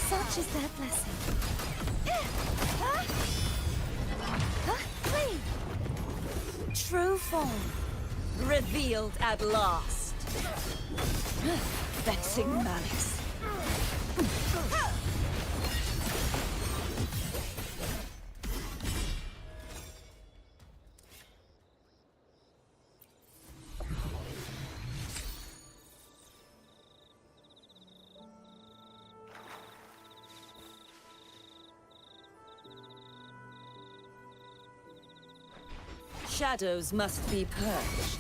Such is their blessing. Flee! True form, revealed at last. Vexing malice. Shadows must be purged.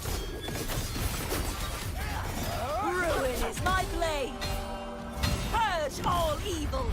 Ruin is my blade! Purge all evil!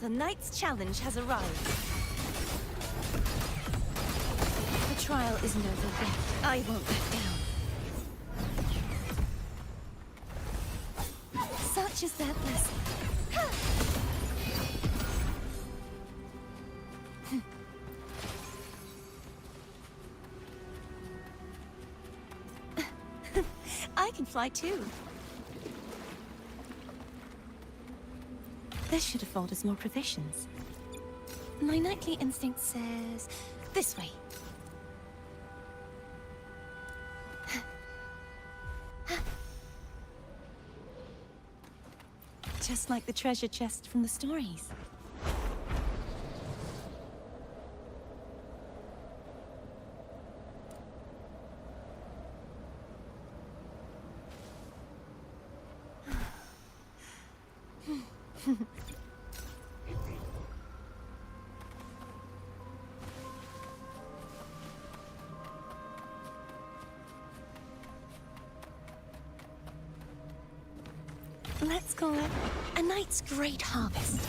The knight's challenge has arrived. The trial isn't over yet. I won't back down. Such is their blessing. I can fly too. This should afford us more provisions. My knightly instinct says... this way. Just like the treasure chest from the stories. Let's call it a night's great harvest.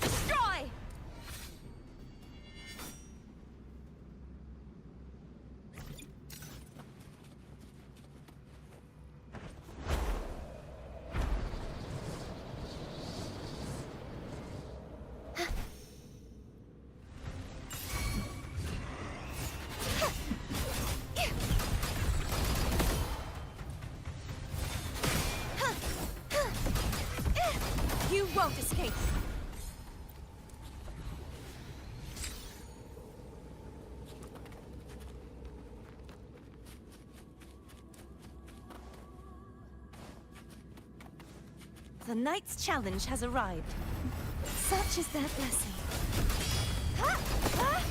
Destroy! You won't escape! The Knight's challenge has arrived. Such is their blessing. Ha! Ha!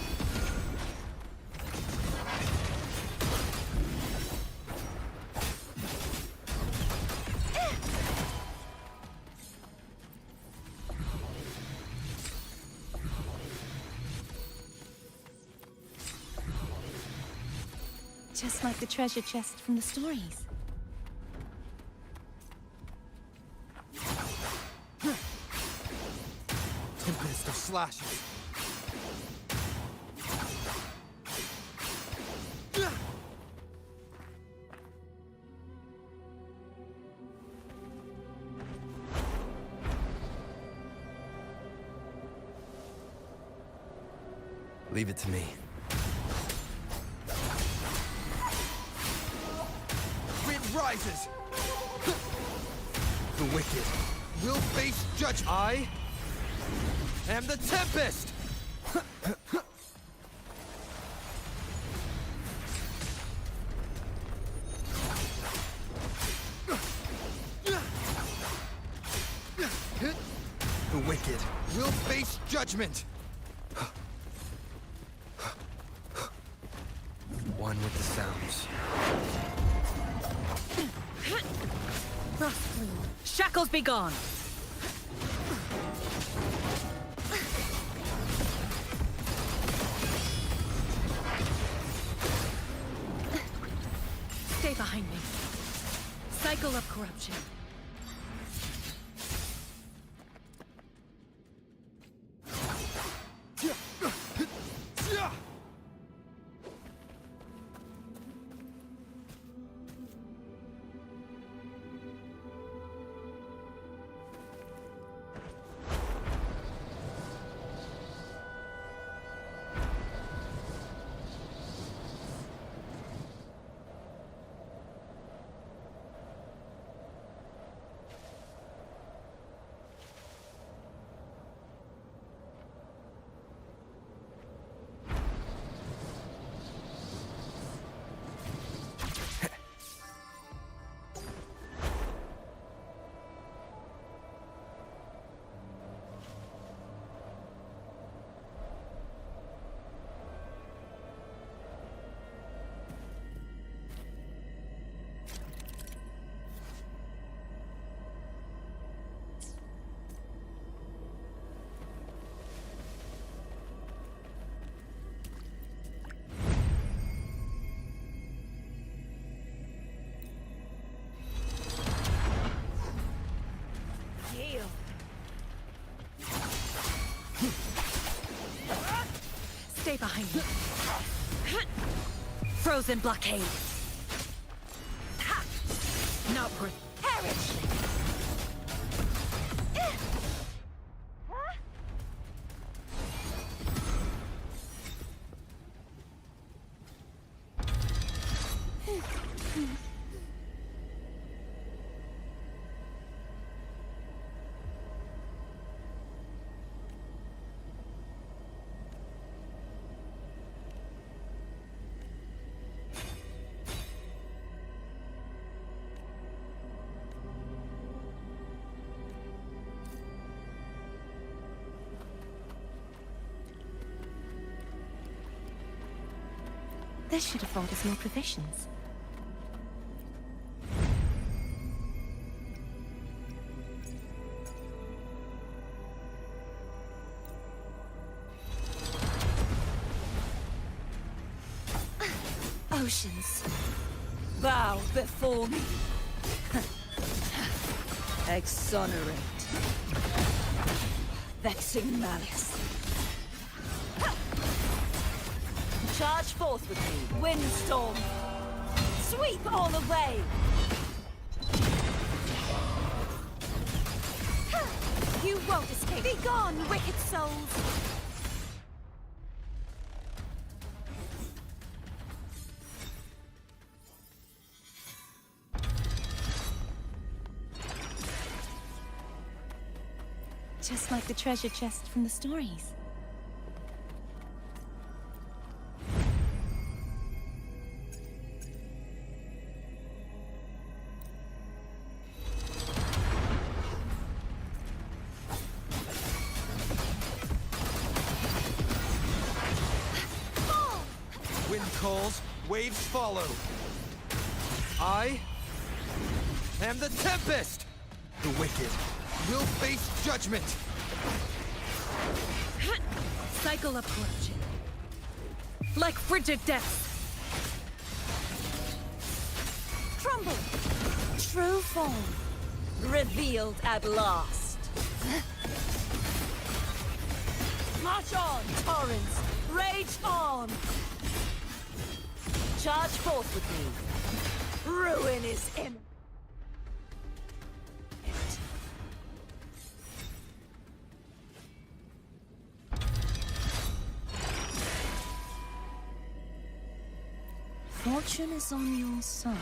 Just like the treasure chest from the stories. Tempest of slashes. Leave it to me. Rises. The wicked will face judgment. I am the Tempest. The wicked will face judgment. One with the sounds. Shackles be gone! Stay behind me. Cycle of corruption. Stay behind me. Frozen blockade. Ha! Not worth perish. This should afford us more provisions. Oceans, bow before me. Exonerate. Vexing malice. Charge forth with me, windstorm. Sweep all away. You won't escape. Be gone, wicked souls. Just like the treasure chest from the stories. Wind calls, waves follow. I am the Tempest! The wicked will face judgment! Cycle approaching. Like frigid death. Crumble! True form. Revealed at last. March on, torrents! Rage on! Charge forth with me. Ruin is imminent. Fortune is on your side.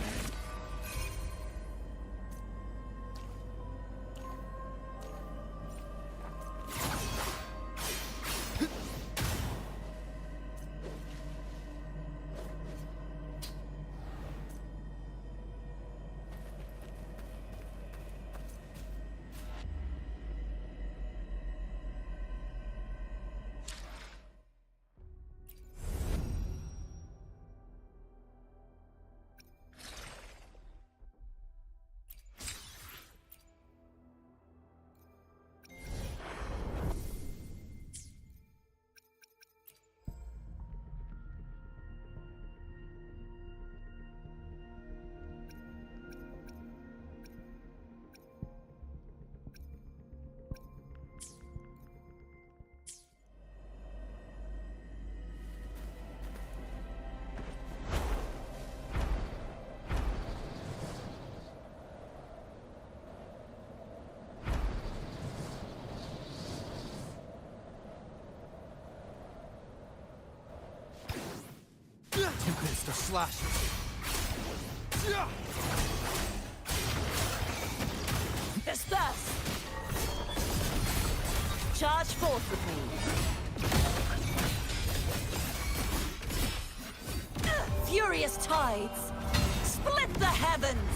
Tempest of slashes. Disperse! Charge forth with me. Furious tides! Split the heavens!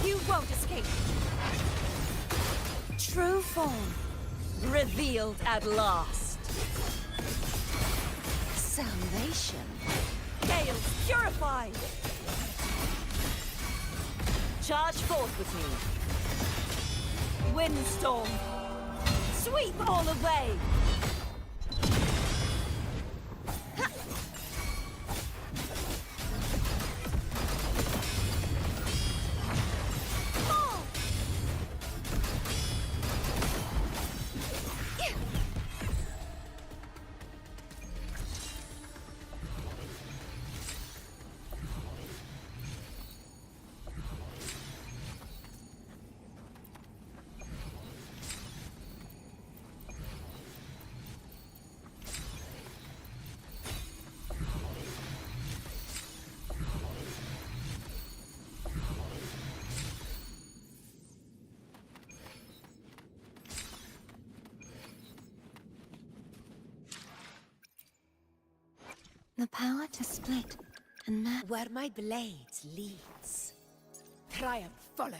You won't escape. True form, revealed at last. Salvation. Gales, purify! Charge forth with me. Windstorm, sweep all away! The power to split and match. Where my blade leads, triumph follows.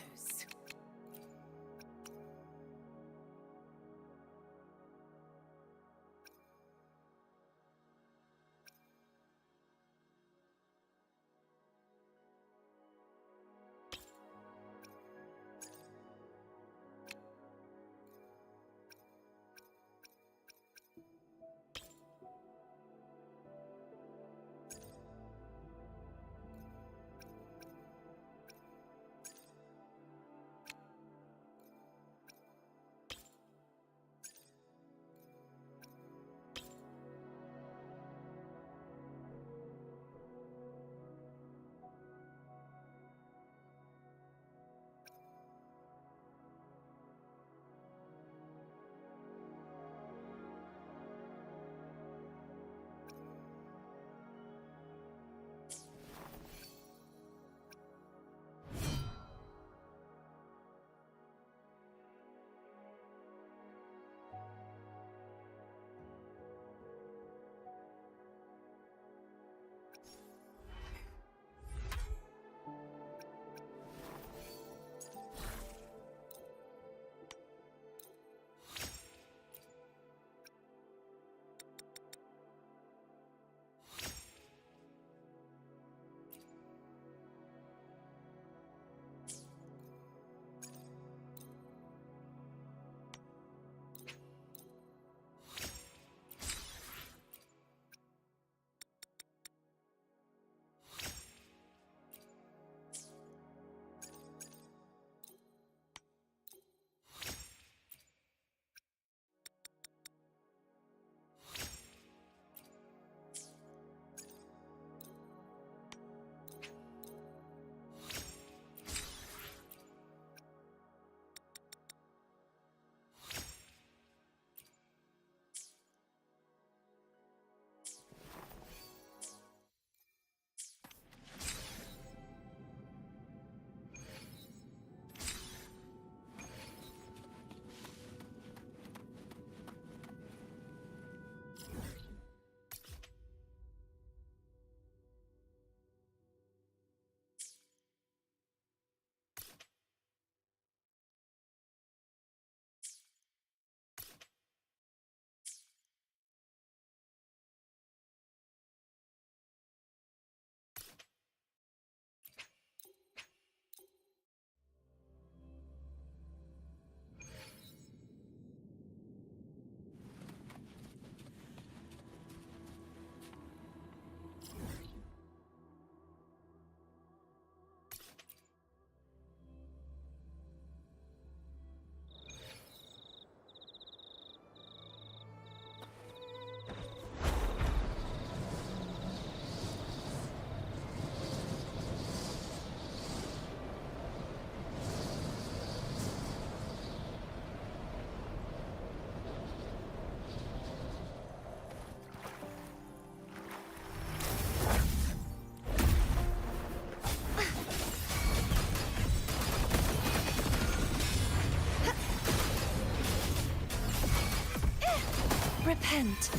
Repent,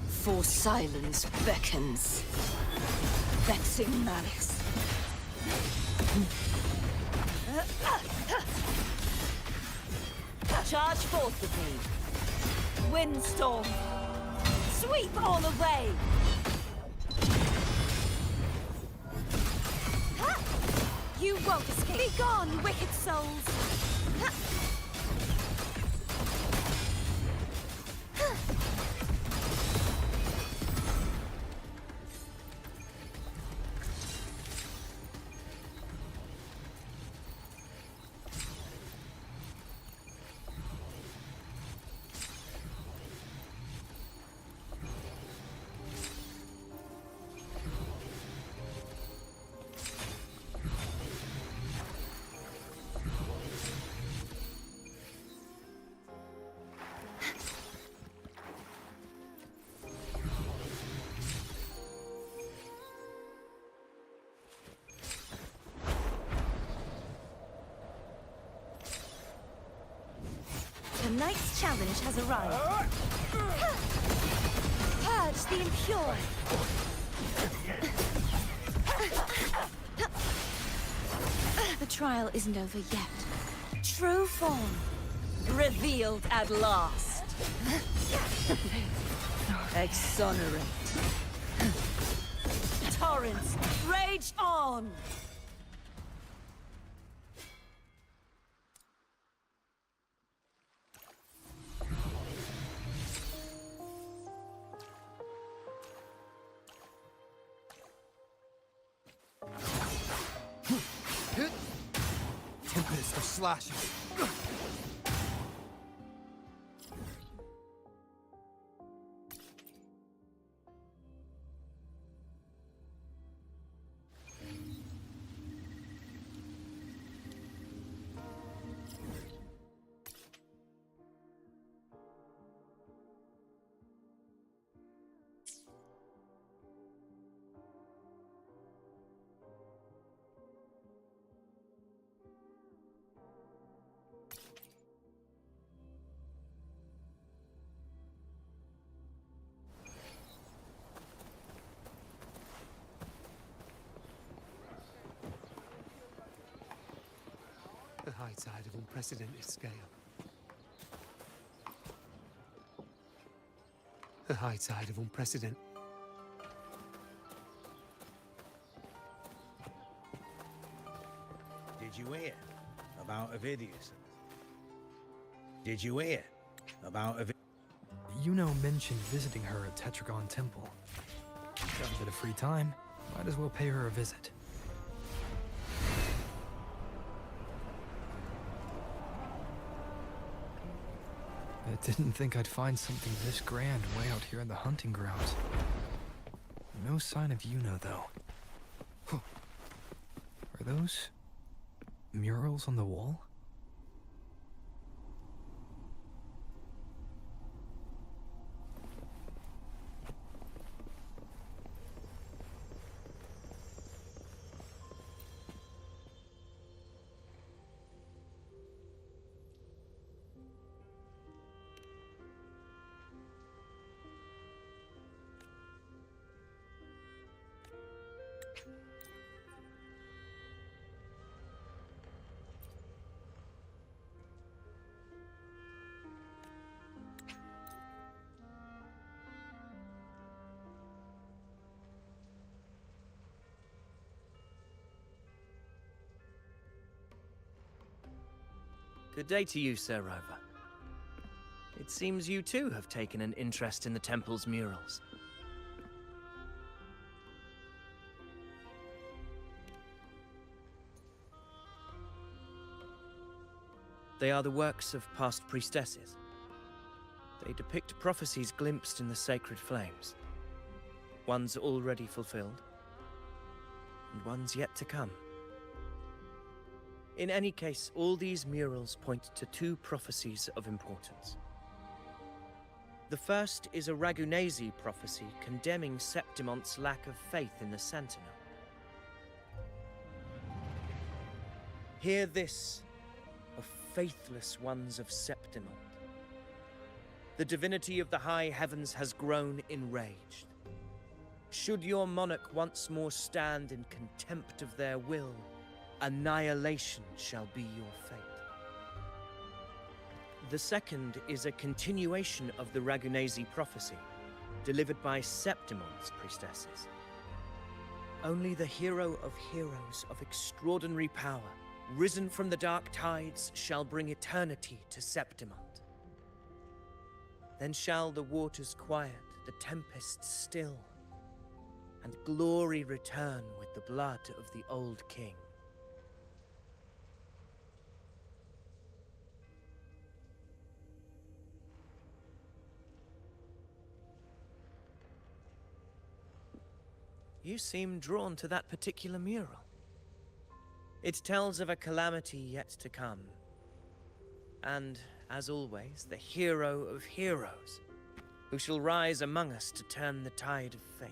for silence beckons, vexing malice. Charge forth with me. Windstorm, sweep all away. You won't escape! Be gone, wicked souls! Tonight's challenge has arrived. Purge the impure. The trial isn't over yet. True form revealed at last. Exonerate. Torrents, rage on! Tempest of slashes. The high tide of unprecedented scale. The high tide of unprecedented... Did you hear about Ovidius? Did you hear about Ovidius? Yuno mentioned visiting her at Tetragon Temple. Got a bit of free time, might as well pay her a visit. I didn't think I'd find something this grand way out here in the hunting grounds. No sign of Yuno, though. Are those murals on the wall? Good day to you, Sir Rover. It seems you too have taken an interest in the temple's murals. They are the works of past priestesses. They depict prophecies glimpsed in the sacred flames. Ones already fulfilled, and ones yet to come. In any case, all these murals point to two prophecies of importance. The first is a Ragunasi prophecy condemning Septimonte's lack of faith in the Sentinel. Hear this, O faithless ones of Septimont. The divinity of the high heavens has grown enraged. Should your monarch once more stand in contempt of their will, annihilation shall be your fate. The second is a continuation of the Ragunasi prophecy, delivered by Septimonte's priestesses. Only the hero of heroes of extraordinary power, risen from the dark tides, shall bring eternity to Septimont. Then shall the waters quiet, the tempest still, and glory return with the blood of the old king. You seem drawn to that particular mural. It tells of a calamity yet to come. And, as always, the hero of heroes, who shall rise among us to turn the tide of fate.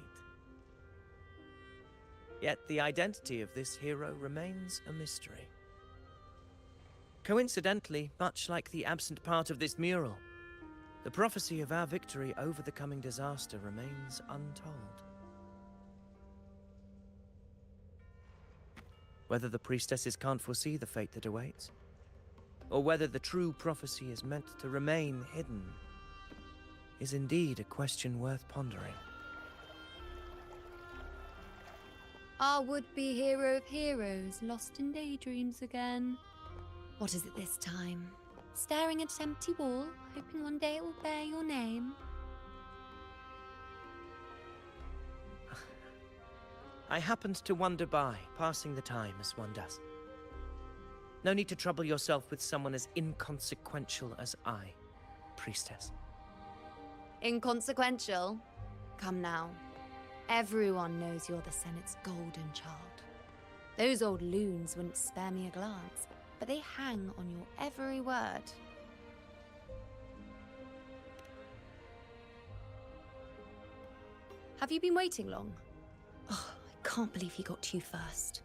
Yet the identity of this hero remains a mystery. Coincidentally, much like the absent part of this mural, the prophecy of our victory over the coming disaster remains untold. Whether the priestesses can't foresee the fate that awaits, or whether the true prophecy is meant to remain hidden, is indeed a question worth pondering. Our would-be hero of heroes, lost in daydreams again. What is it this time? Staring at an empty wall, hoping one day it will bear your name? I happened to wander by, passing the time as one does. No need to trouble yourself with someone as inconsequential as I, priestess. Inconsequential? Come now. Everyone knows you're the Senate's golden child. Those old loons wouldn't spare me a glance, but they hang on your every word. Have you been waiting long? Oh, I can't believe he got to you first.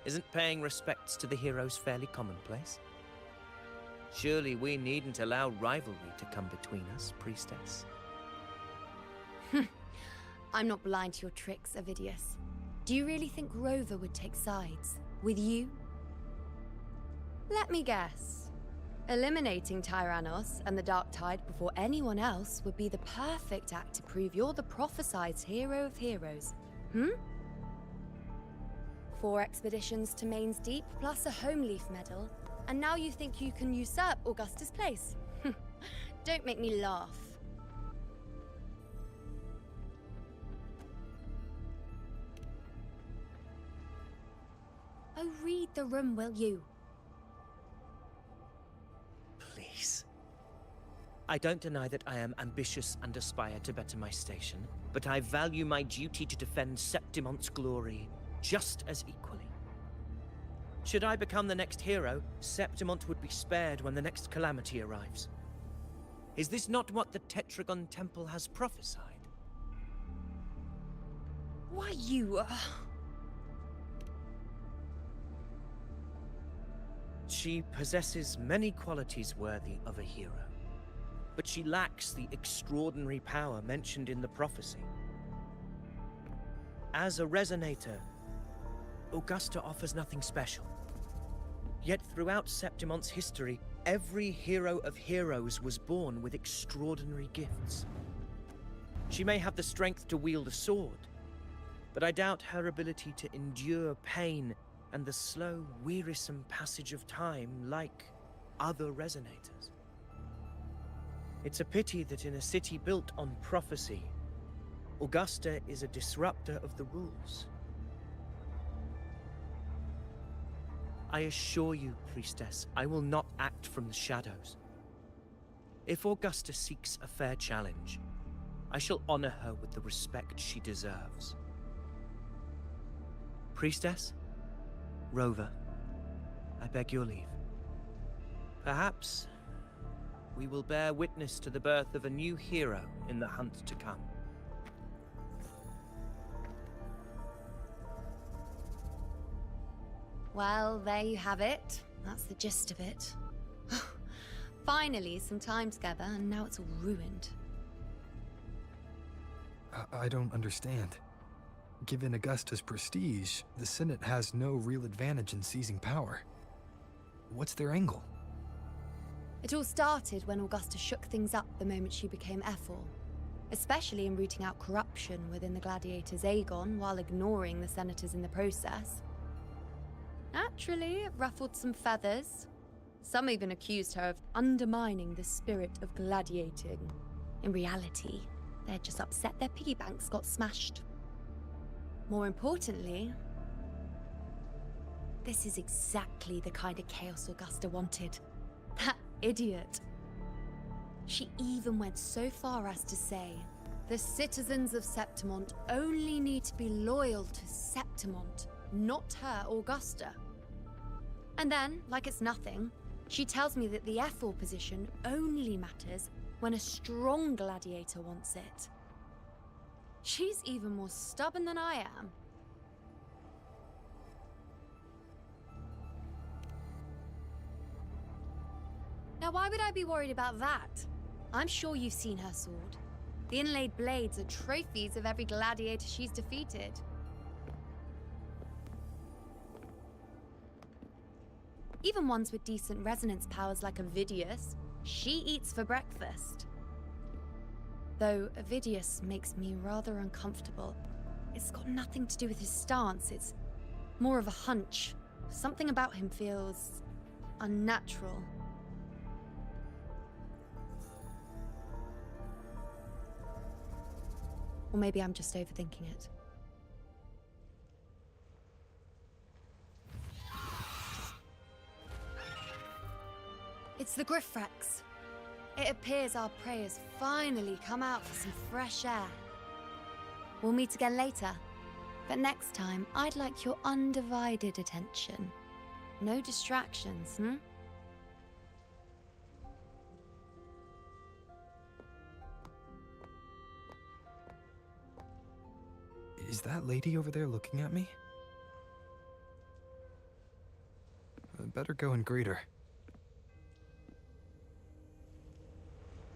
Isn't paying respects to the heroes fairly commonplace? Surely we needn't allow rivalry to come between us, priestess. I'm not blind to your tricks, Avidius. Do you really think Rover would take sides? With you? Let me guess. Eliminating Tyrannos and the Dark Tide before anyone else would be the perfect act to prove you're the prophesied hero of heroes. 4 expeditions to Main's Deep, plus a Home Leaf medal, and now you think you can usurp Augustus' place? Don't make me laugh. Oh, read the room, will you? Please. I don't deny that I am ambitious and aspire to better my station, but I value my duty to defend Septimont's glory just as equally. Should I become the next hero, Septimont would be spared when the next calamity arrives. Is this not what the Tetragon Temple has prophesied? Why, you... She possesses many qualities worthy of a hero, but she lacks the extraordinary power mentioned in the prophecy. As a resonator, Augusta offers nothing special. Yet throughout Septimont's history, every hero of heroes was born with extraordinary gifts. She may have the strength to wield a sword, but I doubt her ability to endure pain and the slow, wearisome passage of time like other resonators. It's a pity that in a city built on prophecy, Augusta is a disruptor of the rules. I assure you, priestess, I will not act from the shadows. If Augusta seeks a fair challenge, I shall honor her with the respect she deserves. Priestess? Rover, I beg your leave. Perhaps we will bear witness to the birth of a new hero in the hunt to come. Well, there you have it. That's the gist of it. Finally, some time together, and now it's all ruined. I don't understand. Given Augusta's prestige, the Senate has no real advantage in seizing power. What's their angle? It all started when Augusta shook things up the moment she became Ephor. especially in rooting out corruption within the gladiators' Aegon while ignoring the senators in the process. Naturally, it ruffled some feathers. Some even accused her of undermining the spirit of gladiating. In reality, they're just upset their piggy banks got smashed. More importantly, this is exactly the kind of chaos Augusta wanted. That idiot. She even went so far as to say, the citizens of Septimont only need to be loyal to Septimont, not her, Augusta. And then, like it's nothing, she tells me that the F4 position only matters when a strong gladiator wants it. She's even more stubborn than I am. Now, why would I be worried about that? I'm sure you've seen her sword. The inlaid blades are trophies of every gladiator she's defeated. Even ones with decent resonance powers like Ovidius, she eats for breakfast. Though Ovidius makes me rather uncomfortable. It's got nothing to do with his stance, it's more of a hunch. Something about him feels unnatural. Or maybe I'm just overthinking it. It's the Griffrex. It appears our prey has finally come out for some fresh air. We'll meet again later, but next time I'd like your undivided attention. No distractions, hmm? Is that lady over there looking at me? I'd better go and greet her.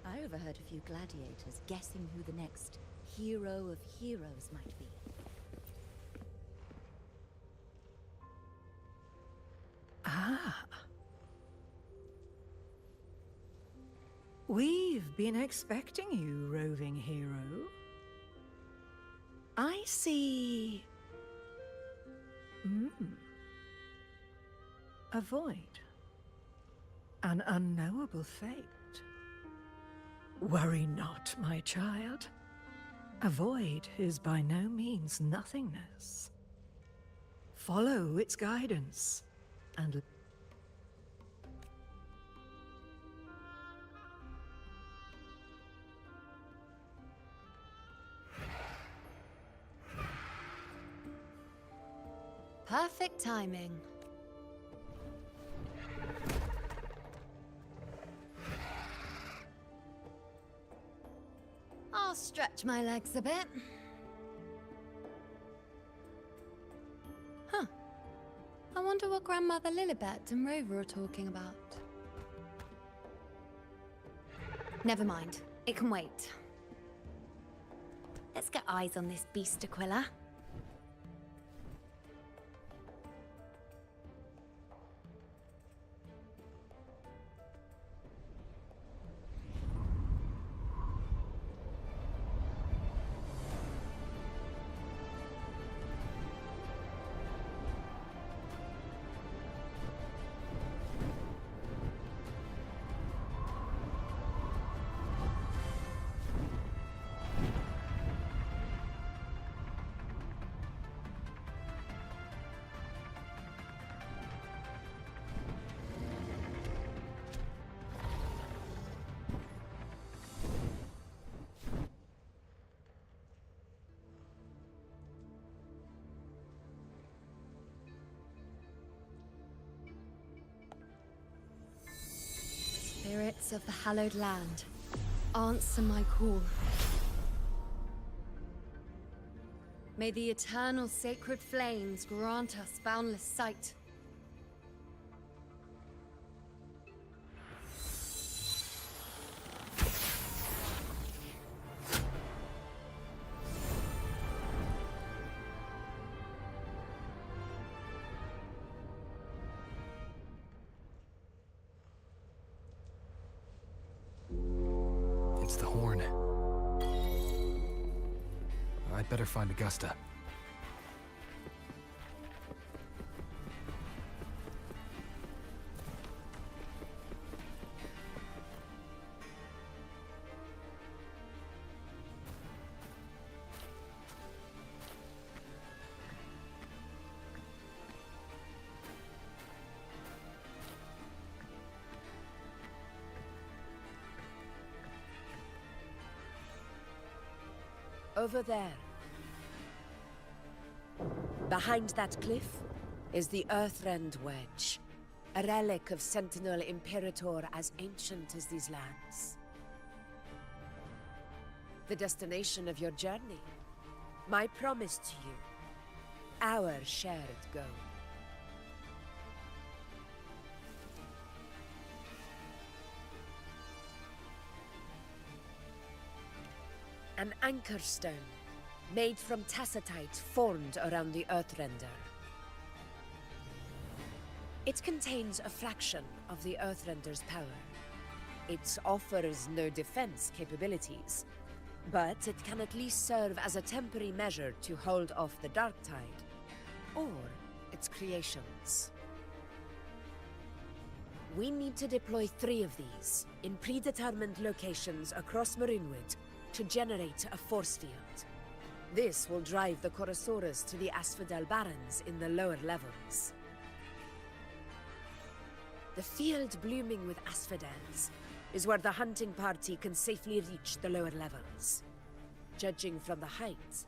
I overheard a few gladiators guessing who the next hero of heroes might be. Ah. We've been expecting you, roving hero. I see... A void. An unknowable fate. Worry not, my child. A void is by no means nothingness. Follow its guidance, and... Perfect timing. I'll stretch my legs a bit. Huh. I wonder what Grandmother Lilibet and Rover are talking about. Never mind. It can wait. Let's get eyes on this beast, Aquila. Spirits of the hallowed land, answer my call. May the eternal sacred flames grant us boundless sight. It's the horn. Better find Augusta. Over there. Behind that cliff is the Earthrend Wedge, a relic of Sentinel Imperator as ancient as these lands. The destination of your journey, my promise to you, our shared goal. An anchor stone, made from tacitite formed around the Earthrender. It contains a fraction of the Earthrender's power. It offers no defense capabilities, but it can at least serve as a temporary measure to hold off the dark tide, or its creations. We need to deploy 3 of these in predetermined locations across Marinwood to generate a force field. This will drive the Chorosaurus to the Asphodel Barrens in the lower levels. The field blooming with asphodels is where the hunting party can safely reach the lower levels. Judging from the height,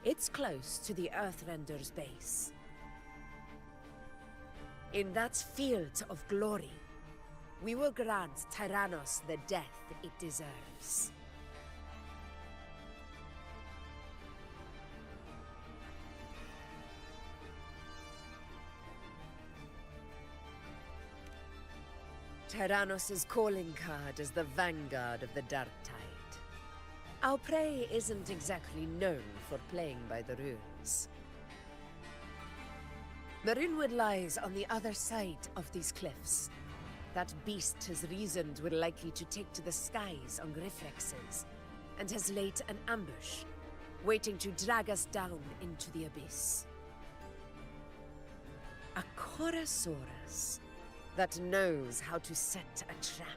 it's close to the Earthrender's base. In that field of glory, we will grant Tyrannos the death it deserves. Tyrannos' calling card is the vanguard of the Dark Tide. Our prey isn't exactly known for playing by the rules. Marinwood lies on the other side of these cliffs. That beast has reasoned we're likely to take to the skies on reflexes, and has laid an ambush, waiting to drag us down into the abyss. A Chorosaurus that knows how to set a trap,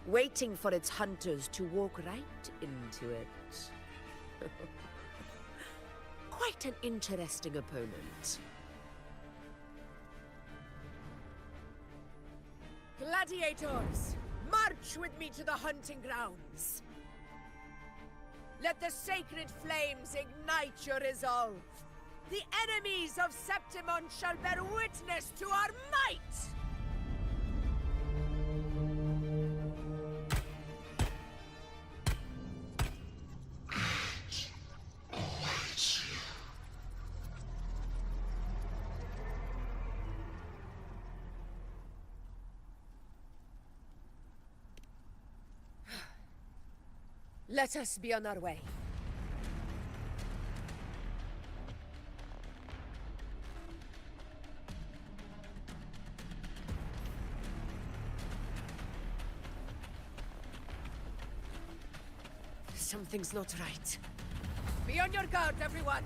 waiting for its hunters to walk right into it. Quite an interesting opponent. Gladiators, march with me to the hunting grounds. Let the sacred flames ignite your resolve. The enemies of Septimon shall bear witness to our might! Let us be on our way. Something's not right. Be on your guard, everyone!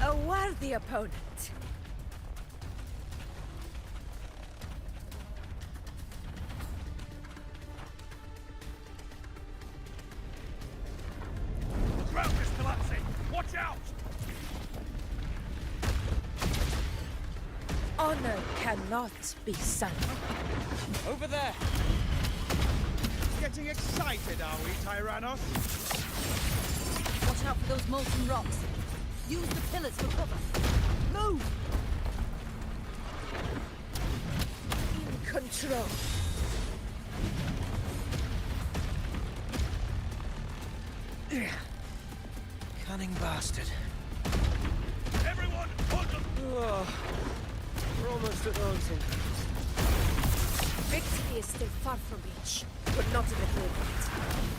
A worthy opponent. Watch out! Honor cannot be sunk. Over there! Getting excited, are we, Tyrannos? Watch out for those molten rocks. Use the pillars for cover. Move! In control. Cunning bastard. Everyone, hold them! Oh, we're almost at Olsen. Victory is still far from reach, but not in the moment.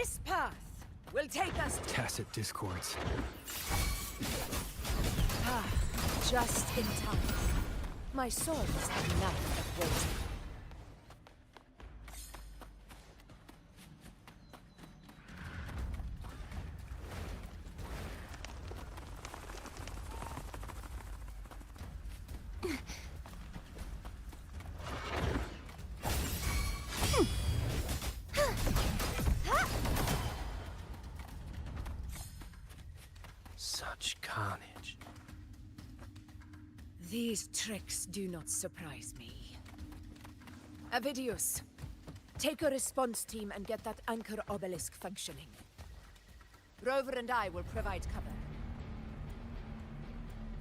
This path will take us to... Tacit discords. Ah, just in time. My swords have enough of waiting. Such carnage. These tricks do not surprise me. Avidius, take a response team and get that anchor obelisk functioning. Rover and I will provide cover.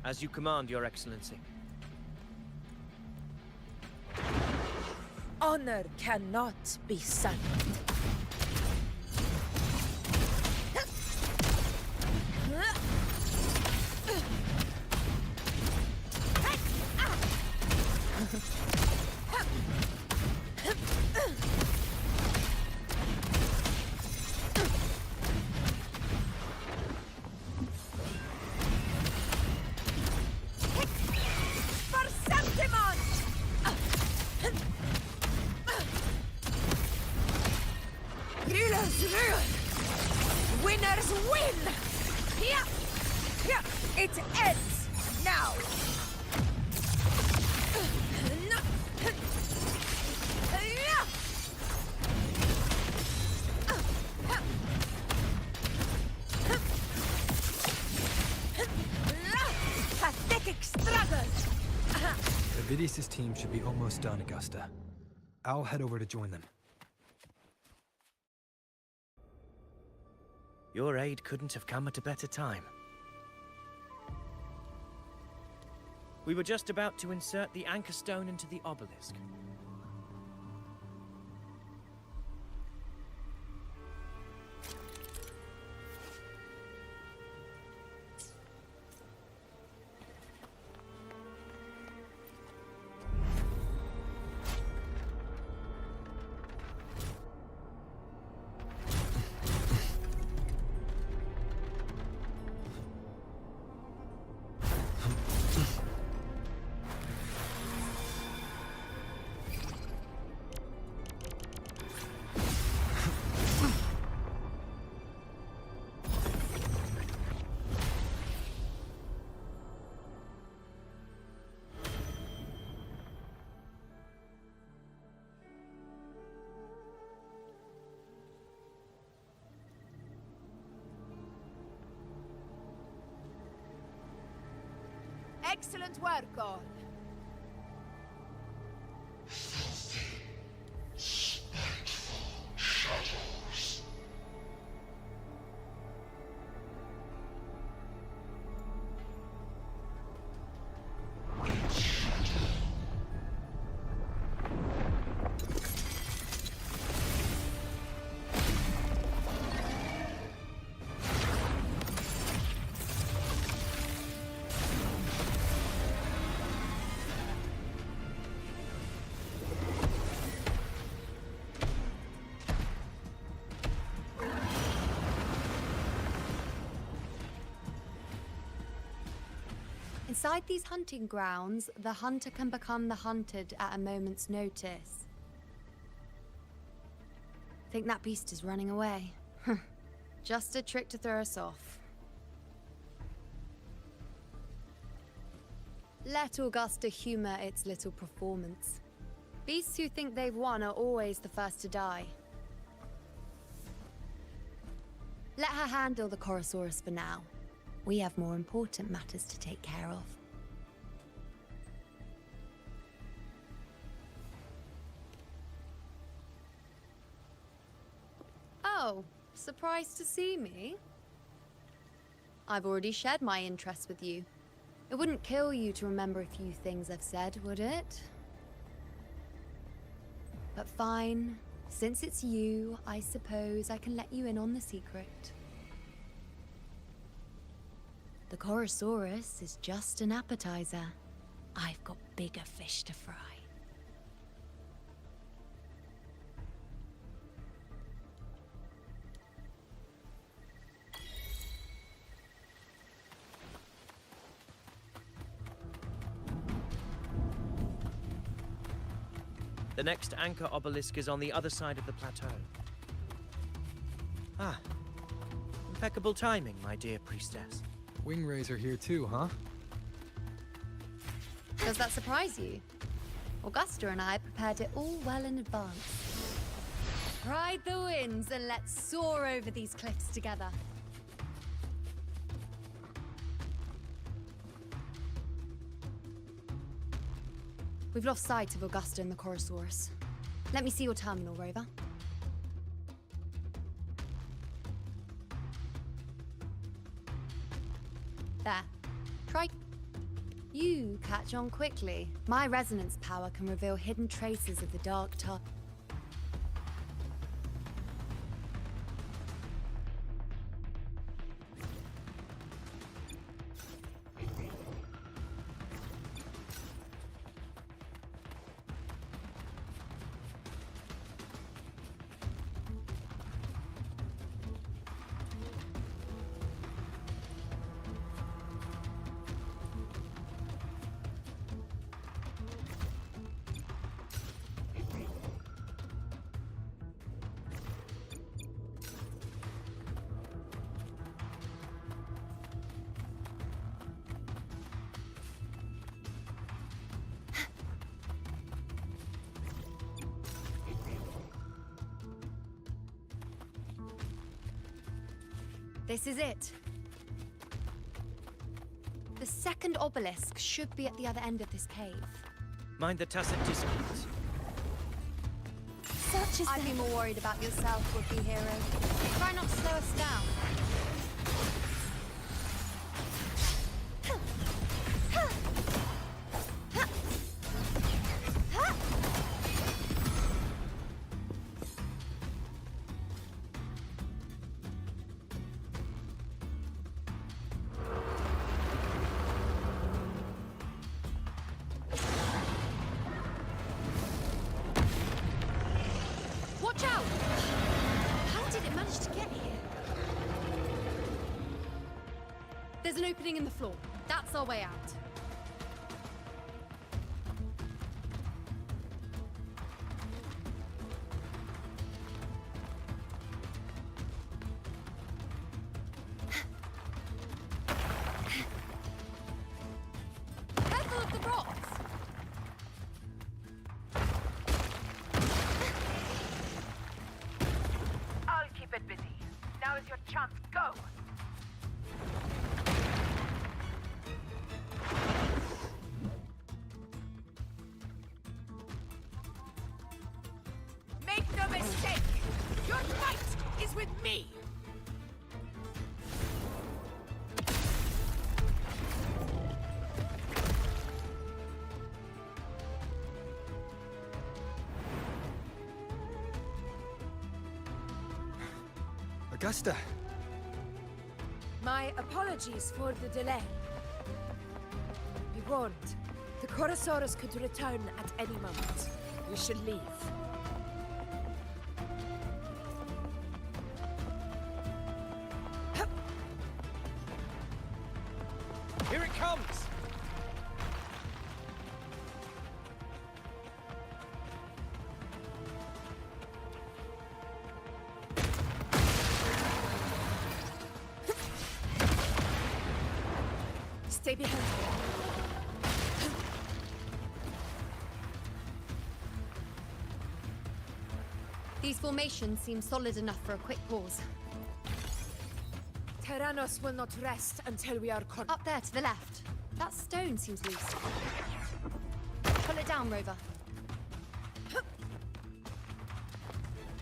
As you command, Your Excellency. Honor cannot be sullied. Winners win! It ends now! Pathetic struggle! Avidius' team should be almost done, Augusta. I'll head over to join them. Your aid couldn't have come at a better time. We were just about to insert the anchor stone into the obelisk. Excellent work, all. Inside these hunting grounds, the hunter can become the hunted at a moment's notice. Think that beast is running away? Just a trick to throw us off. Let Augusta humor its little performance. Beasts who think they've won are always the first to die. Let her handle the Chorosaurus for now. We have more important matters to take care of. Oh, surprised to see me? I've already shared my interest with you. It wouldn't kill you to remember a few things I've said, would it? But fine. Since it's you, I suppose I can let you in on the secret. The Chorosaurus is just an appetizer. I've got bigger fish to fry. The next anchor obelisk is on the other side of the plateau. Ah. Impeccable timing, my dear priestess. Wing are here too, huh? Does that surprise you? Augusta and I prepared it all well in advance. Ride the winds and let's soar over these cliffs together. We've lost sight of Augusta and the Chorosaurus. Let me see your terminal, Rover. There. Try. You catch on quickly. My resonance power can reveal hidden traces of the dark tusk. This is it. The second obelisk should be at the other end of this cave. Mind the tacit disputes. Such is I'd be more worried about yourself, would-be hero. Try not to slow us down. Watch out! How did it manage to get here? There's an opening in the floor. That's our way out. Careful of the rocks! I'll keep it busy. Now is your chance. Go! Make no mistake! Your fight is with me! Augusta! My apologies for the delay. Be warned, the Chorosaurus could return at any moment. We should leave. Here it comes! Stay behind. These formations seem solid enough for a quick pause. Tyrannos will not rest until we are cornered. Up there to the left. That stone seems loose. Pull it down, Rover.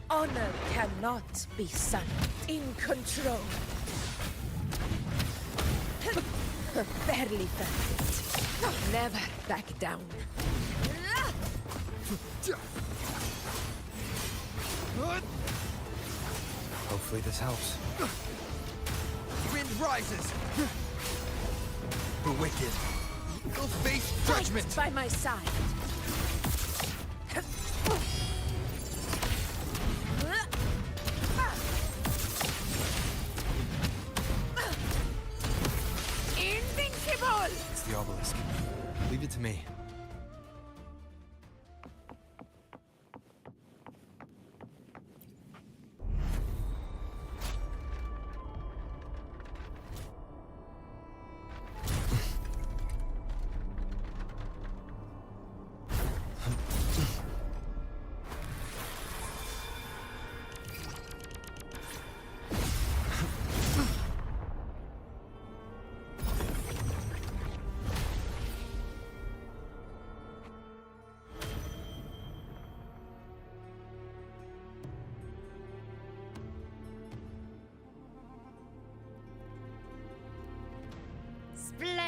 Honor cannot be sunk. In control. Barely felt it. Never back down. Hopefully this helps. Wind rises! The wicked will face judgment! Fight by my side. Invincible! It's the obelisk. Leave it to me.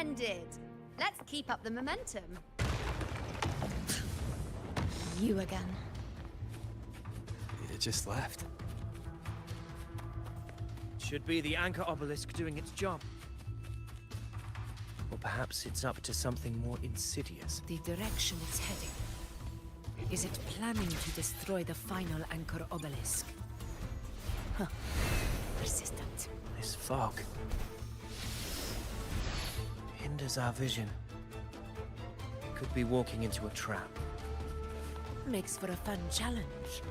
Splendid. Let's keep up the momentum. You again. It just left. Should be the anchor obelisk doing its job. Or perhaps it's up to something more insidious. The direction it's heading. Is it planning to destroy the final anchor obelisk? Huh. Persistent. This fog hinders our vision. Could be walking into a trap. Makes for a fun challenge.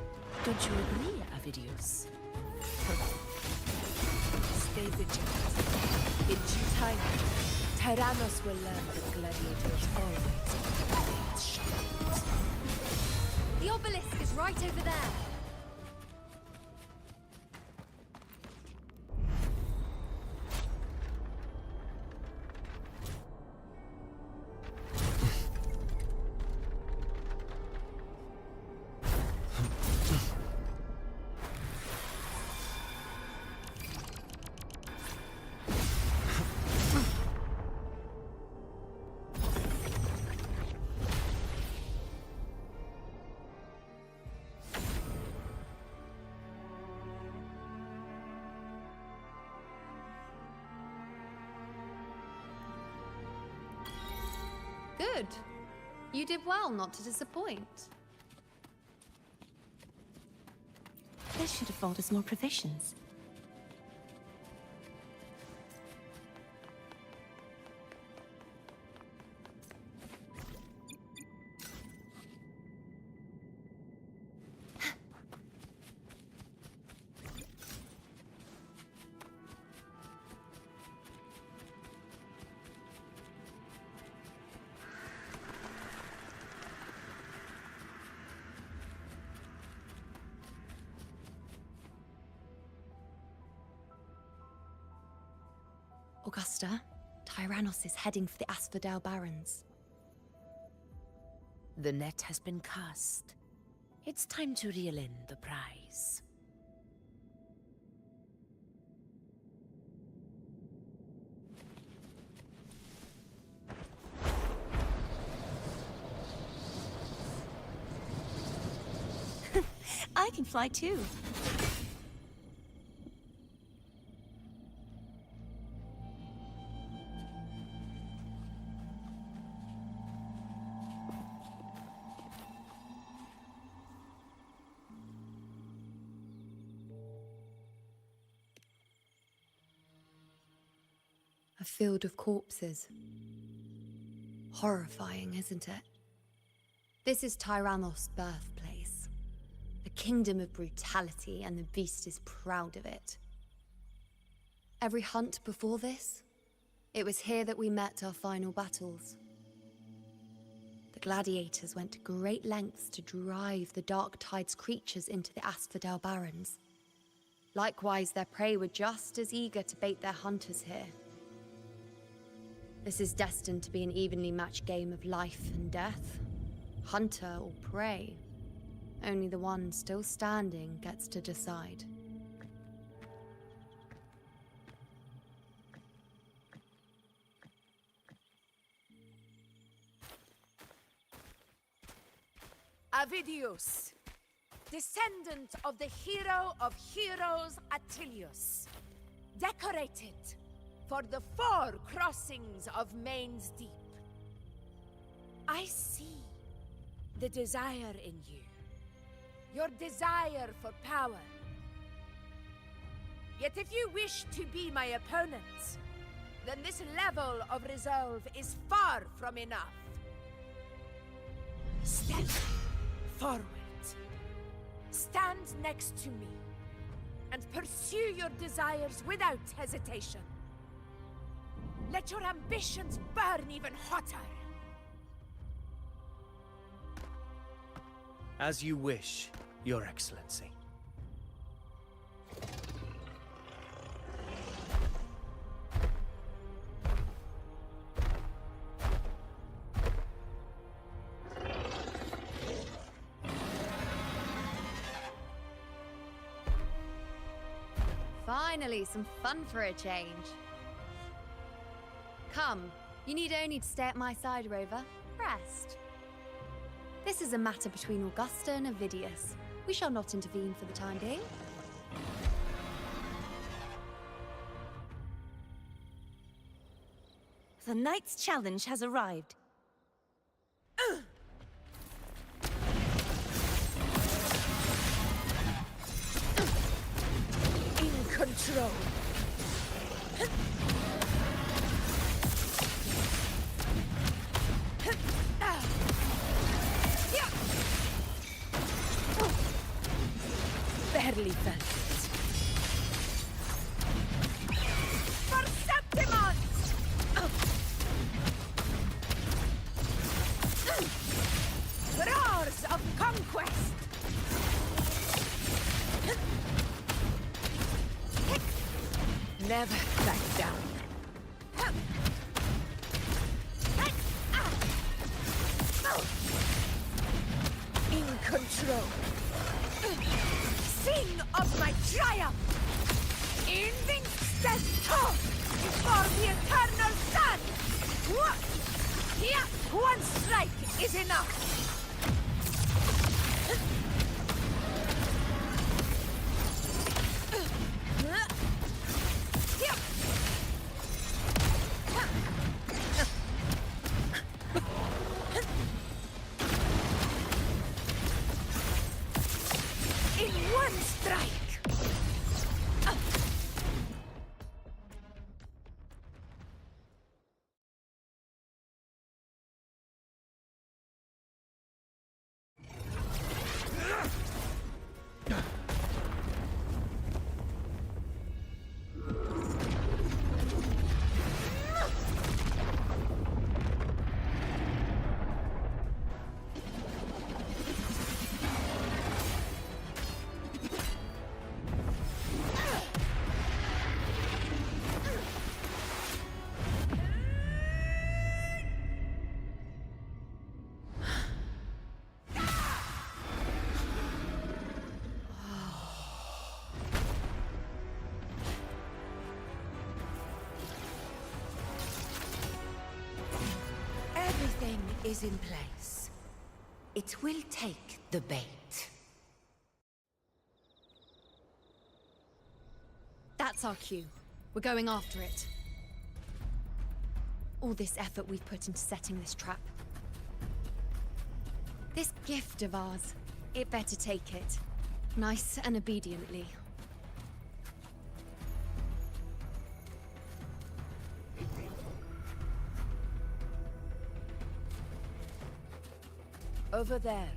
Don't you agree, Avidius? Stay vigilant. In due time, Tyrannos will learn that gladiators always create shadows. The obelisk is right over there. Good. You did well not to disappoint. They should afford us more provisions. Augusta, Tyrannos is heading for the Asphodel Barrens. The net has been cast. It's time to reel in the prize. I can fly too. A field of corpses. Horrifying, isn't it? This is Tyrannos' birthplace. A kingdom of brutality, and the beast is proud of it. Every hunt before this, it was here that we met our final battles. The gladiators went to great lengths to drive the Dark Tide's creatures into the Asphodel Barrens. Likewise, their prey were just as eager to bait their hunters here. This is destined to be an evenly matched game of life and death. Hunter or prey. Only the one still standing gets to decide. Avidius, descendant of the hero of heroes Attilius, decorated for the 4 crossings of Main's Deep. I see the desire in you. Your desire for power. Yet if you wish to be my opponent, then this level of resolve is far from enough. Step forward. Stand next to me and pursue your desires without hesitation. Let your ambitions burn even hotter. As you wish, Your Excellency. Finally, some fun for a change. Come, You need only to stay at my side, Rover. Rest. This is a matter between Augusta and Avidius. We shall not intervene for the time being. The knight's challenge has arrived. In control. Barely felt it. For Septimons! Roars of conquest! Never back down. In control. Sing of my triumph! Invinctus Tongue before the eternal sun! What? Here, one strike is enough! In one strike. Everything is in place. It will take the bait. That's our cue. We're going after it. All this effort we've put into setting this trap. This gift of ours, it better take it. Nice and obediently. Over there.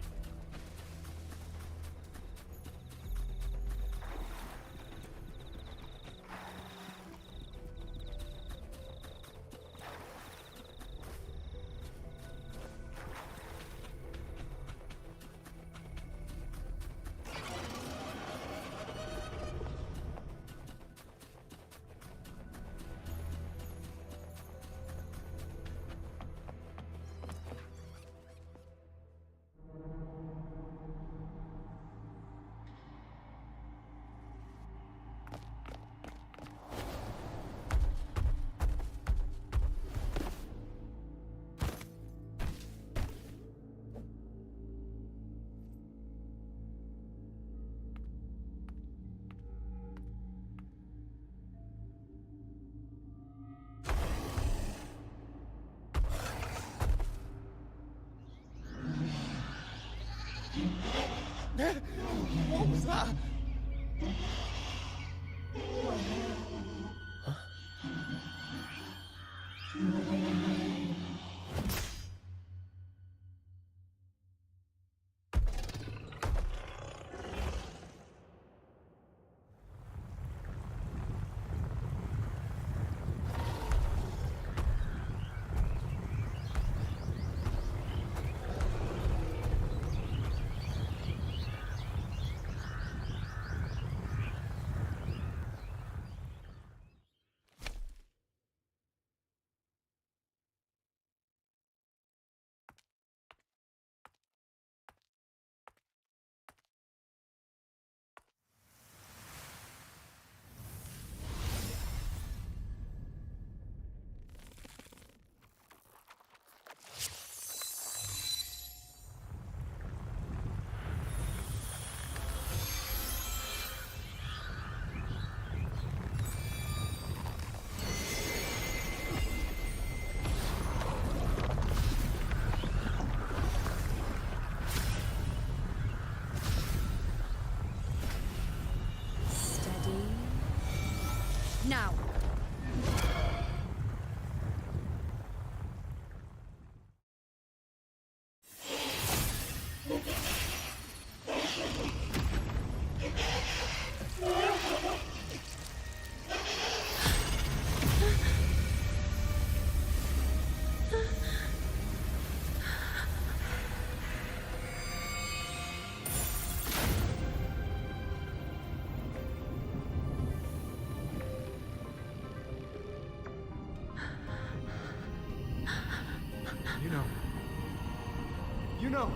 What was that? Now! You know.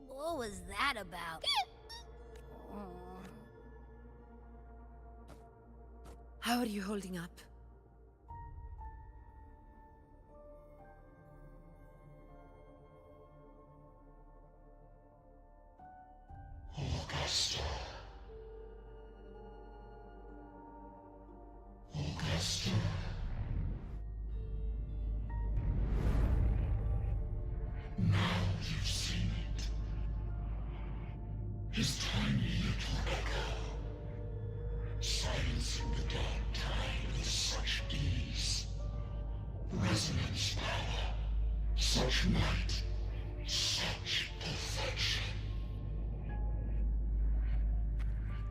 What was that about? How are you holding up? Augusta. Augusta. Now you've seen it. His tiny little echo, silencing the dark tide with such ease. Resonance power, such might, such perfection.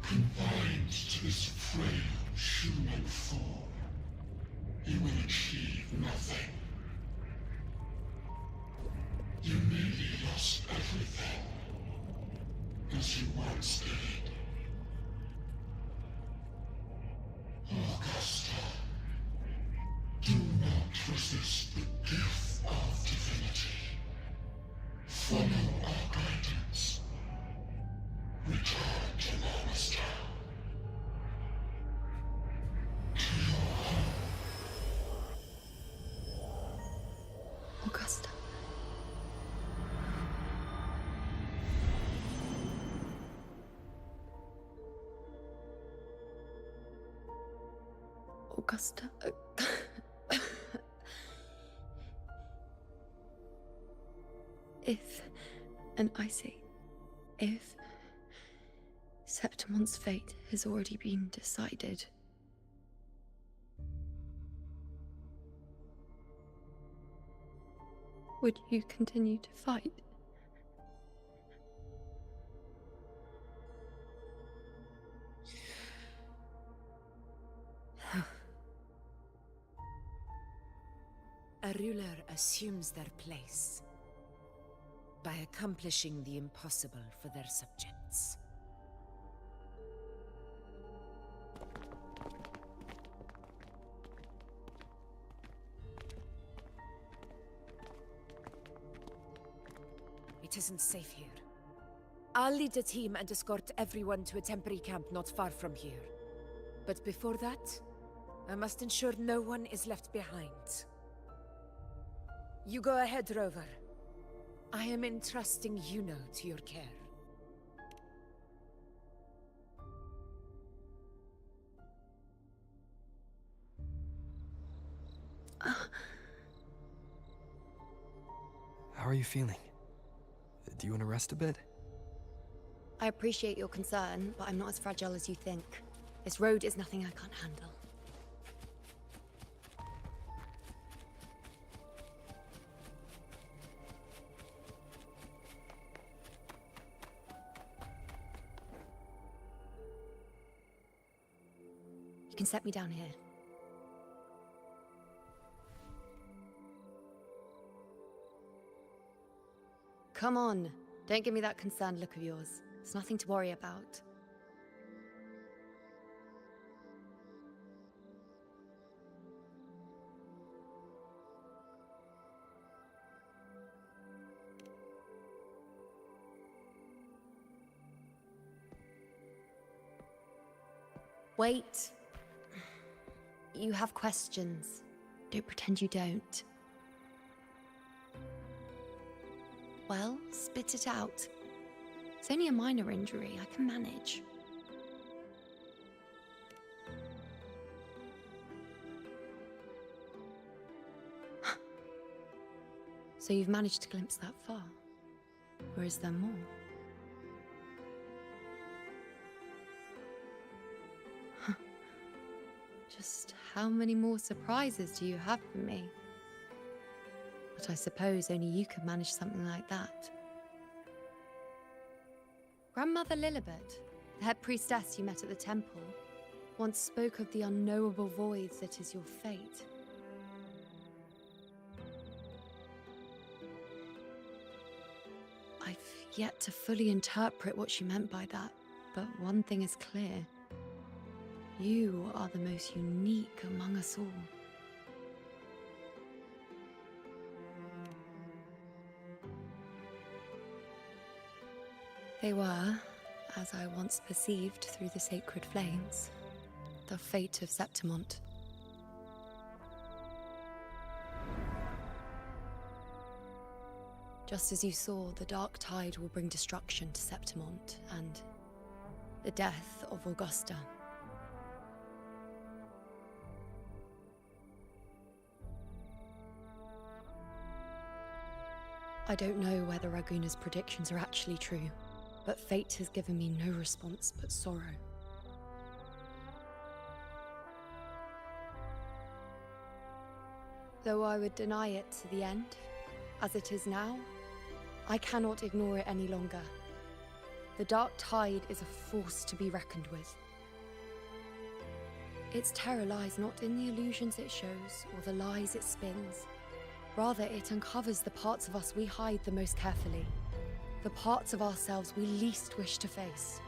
Confined to this frail human form, he will achieve nothing. You nearly lost everything, as you once did. Augusta, do not resist the gift of divinity. Follow our guidance. Return to Augusta. To your home. Augusta. Augusta. If, and I say, if Septimon's fate has already been decided, would you continue to fight? A ruler assumes their place by accomplishing the impossible for their subjects. It isn't safe here. I'll lead a team and escort everyone to a temporary camp not far from here. But before that, I must ensure no one is left behind. You go ahead, Rover. I am entrusting Yuno to your care. How are you feeling? Do you want to rest a bit? I appreciate your concern, but I'm not as fragile as you think. This road is nothing I can't handle. You can set me down here. Come on, don't give me that concerned look of yours. It's nothing to worry about. Wait. You have questions. Don't pretend you don't. Well, spit it out. It's only a minor injury. I can manage. So you've managed to glimpse that far? Or is there more? Just how many more surprises do you have for me? But I suppose only you could manage something like that. Grandmother Lilibet, the head priestess you met at the temple, once spoke of the unknowable void that is your fate. I've yet to fully interpret what she meant by that, but one thing is clear. You are the most unique among us all. They were, as I once perceived through the sacred flames, the fate of Septimont. Just as you saw, the dark tide will bring destruction to Septimont and the death of Augusta. I don't know whether Raguna's predictions are actually true, but fate has given me no response but sorrow. Though I would deny it to the end, as it is now, I cannot ignore it any longer. The dark tide is a force to be reckoned with. Its terror lies not in the illusions it shows or the lies it spins. Rather, it uncovers the parts of us we hide the most carefully, the parts of ourselves we least wish to face.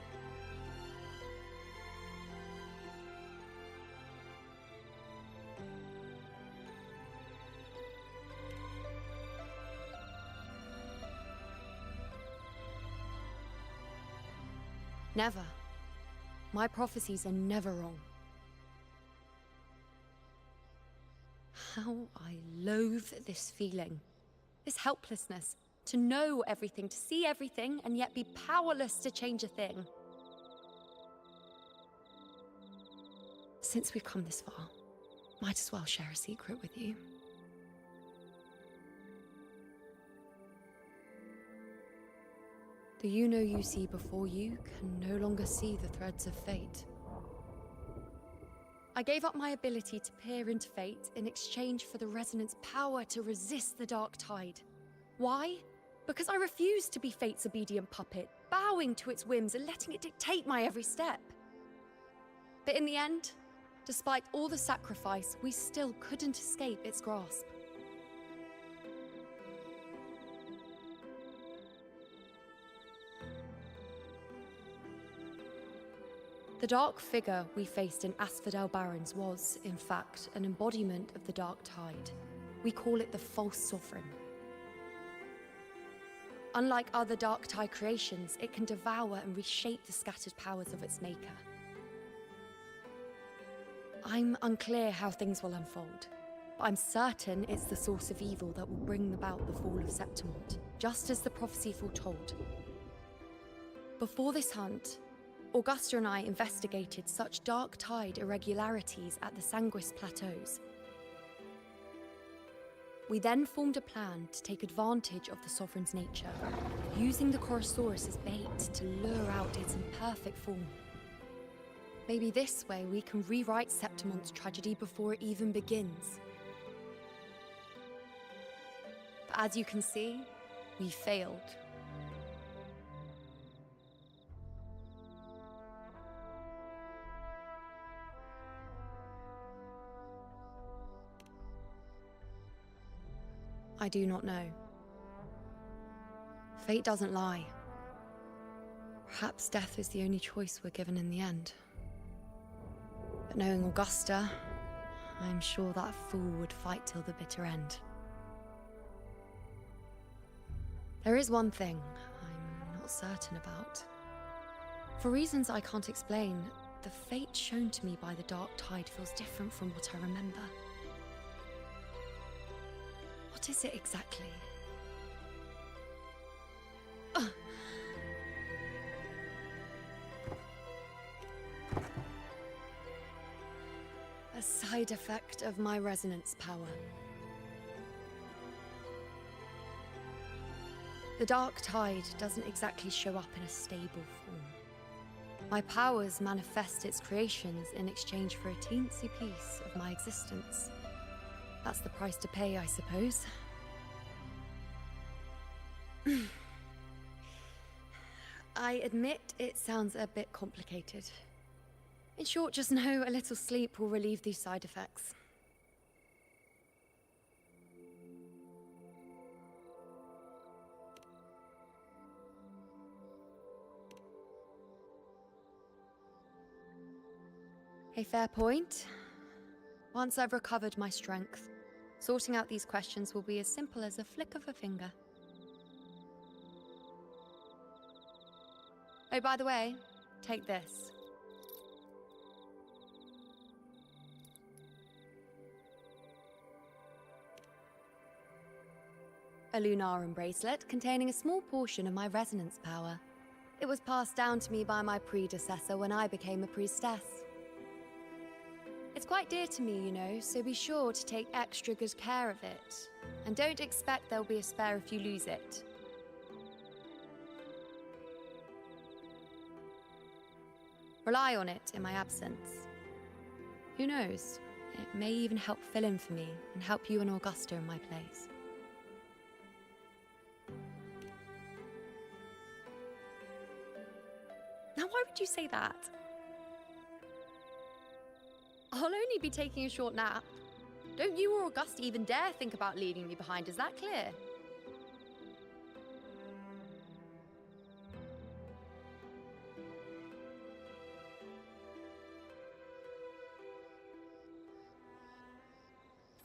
Never. My prophecies are never wrong. How I loathe this feeling, this helplessness, to know everything, to see everything, and yet be powerless to change a thing. Since we've come this far, might as well share a secret with you. The you see before you can no longer see the threads of fate. I gave up my ability to peer into fate in exchange for the resonance power to resist the dark tide. Why? Because I refused to be fate's obedient puppet, bowing to its whims and letting it dictate my every step. But in the end, despite all the sacrifice, we still couldn't escape its grasp. The dark figure we faced in Asphodel Barrens was, in fact, an embodiment of the dark tide. We call it the false sovereign. Unlike other dark tide creations, it can devour and reshape the scattered powers of its maker. I'm unclear how things will unfold, but I'm certain it's the source of evil that will bring about the fall of Septimont, just as the prophecy foretold. Before this hunt, Augusta and I investigated such dark tide irregularities at the Sanguis Plateaus. We then formed a plan to take advantage of the Sovereign's nature, using the Chorosaurus as bait to lure out its imperfect form. Maybe this way we can rewrite Septimont's tragedy before it even begins. But as you can see, we failed. I do not know. Fate doesn't lie. Perhaps death is the only choice we're given in the end. But knowing Augusta, I'm sure that fool would fight till the bitter end. There is one thing I'm not certain about. For reasons I can't explain, the fate shown to me by the Dark Tide feels different from what I remember. What is it exactly? Ugh. A side effect of my resonance power. The Dark Tide doesn't exactly show up in a stable form. My powers manifest its creations in exchange for a teensy piece of my existence. That's the price to pay, I suppose. I admit it sounds a bit complicated. In short, just know a little sleep will relieve these side effects. A fair point. Once I've recovered my strength, sorting out these questions will be as simple as a flick of a finger. Oh, by the way, take this. A Lunarum bracelet containing a small portion of my resonance power. It was passed down to me by my predecessor when I became a priestess. It's quite dear to me, you know, so be sure to take extra good care of it. And don't expect there'll be a spare if you lose it. Rely on it in my absence. Who knows? It may even help fill in for me and help you and Augusta in my place. Now, why would you say that? I'll only be taking a short nap. Don't you or Augusta even dare think about leaving me behind, is that clear?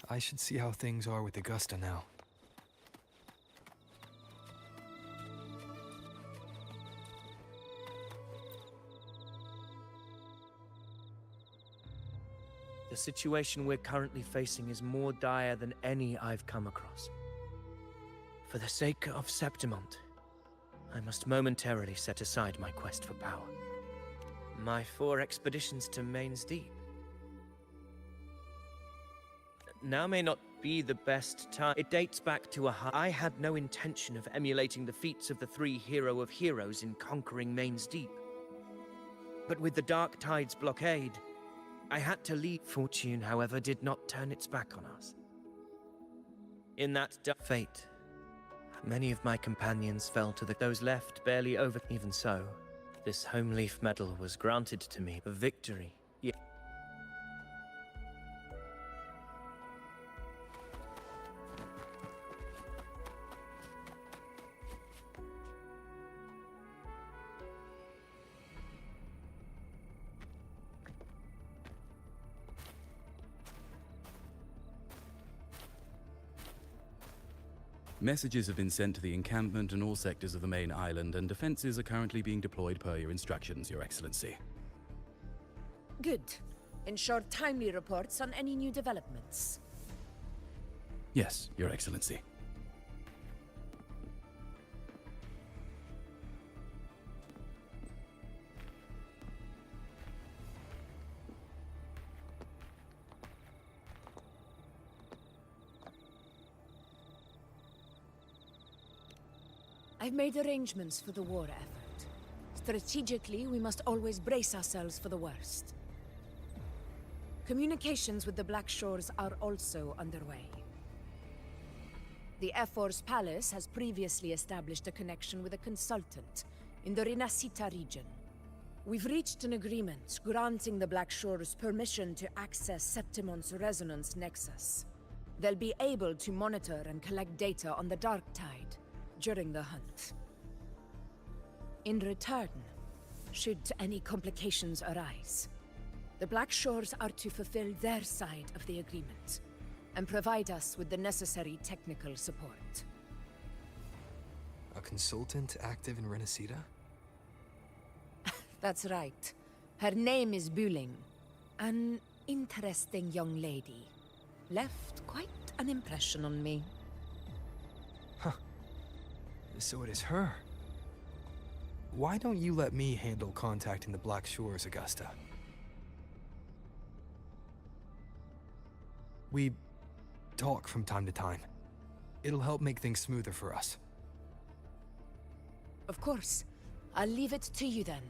I should see how things are with Augusta now. The situation we're currently facing is more dire than any I've come across. For the sake of Septimont, I must momentarily set aside my quest for power. My 4 expeditions to Main's Deep. Now may not be the best time. It dates back to I had no intention of emulating the feats of the 3 hero of heroes in conquering Main's Deep. But with the Dark Tide's blockade, I had to leave. Fortune, however, did not turn its back on us. In that fate, many of my companions fell to those left barely over. Even so, this home leaf medal was granted to me, a victory. Messages have been sent to the encampment and all sectors of the main island, and defenses are currently being deployed per your instructions, Your Excellency. Good. Ensure timely reports on any new developments. Yes, Your Excellency. I've made arrangements for the war effort. Strategically, we must always brace ourselves for the worst. Communications with the Black Shores are also underway. The Ephor's Palace has previously established a connection with a consultant in the Rinascita region. We've reached an agreement granting the Black Shores permission to access Septimont's resonance nexus. They'll be able to monitor and collect data on the Dark Tide during the hunt. In return, should any complications arise, the Black Shores are to fulfill their side of the agreement and provide us with the necessary technical support. A consultant active in Rinascita? That's right. Her name is Buling. An interesting young lady. Left quite an impression on me. So it is her. Why don't you let me handle contacting the Black Shores, Augusta? We talk from time to time. It'll help make things smoother for us. Of course. I'll leave it to you then.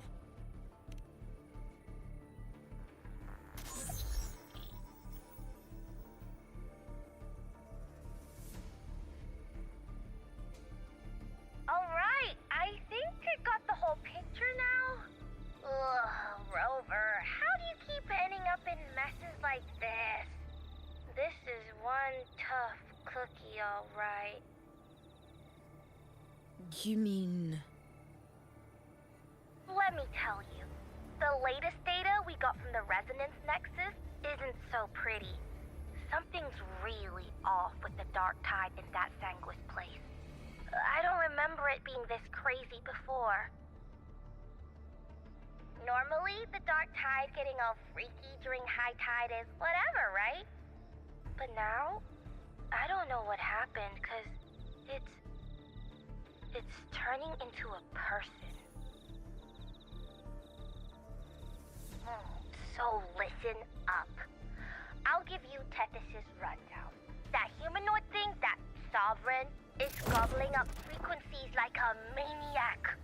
Alright, I think I got the whole picture now. Ugh, Rover, how do you keep ending up in messes like this? This is one tough cookie, alright. You mean... Let me tell you, the latest data we got from the Resonance Nexus isn't so pretty. Something's really off with the Dark Tide in that Sanguis place. I don't remember it being this crazy before. Normally, the Dark Tide getting all freaky during high tide is whatever, right? But now, I don't know what happened, cause it's turning into a person. So listen up. I'll give you Tethys' rundown. That humanoid thing, that Sovereign, is gobbling up frequencies like a maniac.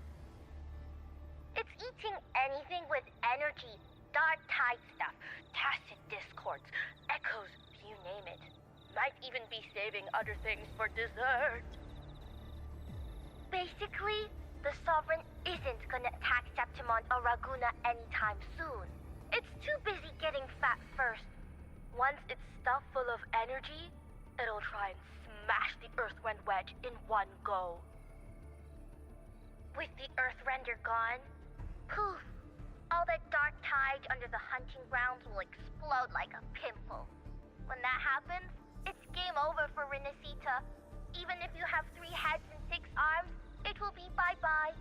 It's eating anything with energy, dark tide stuff, tacit discords, echoes, you name it. Might even be saving other things for dessert. Basically, the Sovereign isn't gonna attack Septimon or Raguna anytime soon. It's too busy getting fat first. Once it's stuffed full of energy, it'll try and smash the Earthrend wedge in one go. With the Earthrender gone, poof, all that dark tide under the hunting grounds will explode like a pimple. When that happens, it's game over for Renacita. Even if you have 3 heads and 6 arms, it will be bye-bye.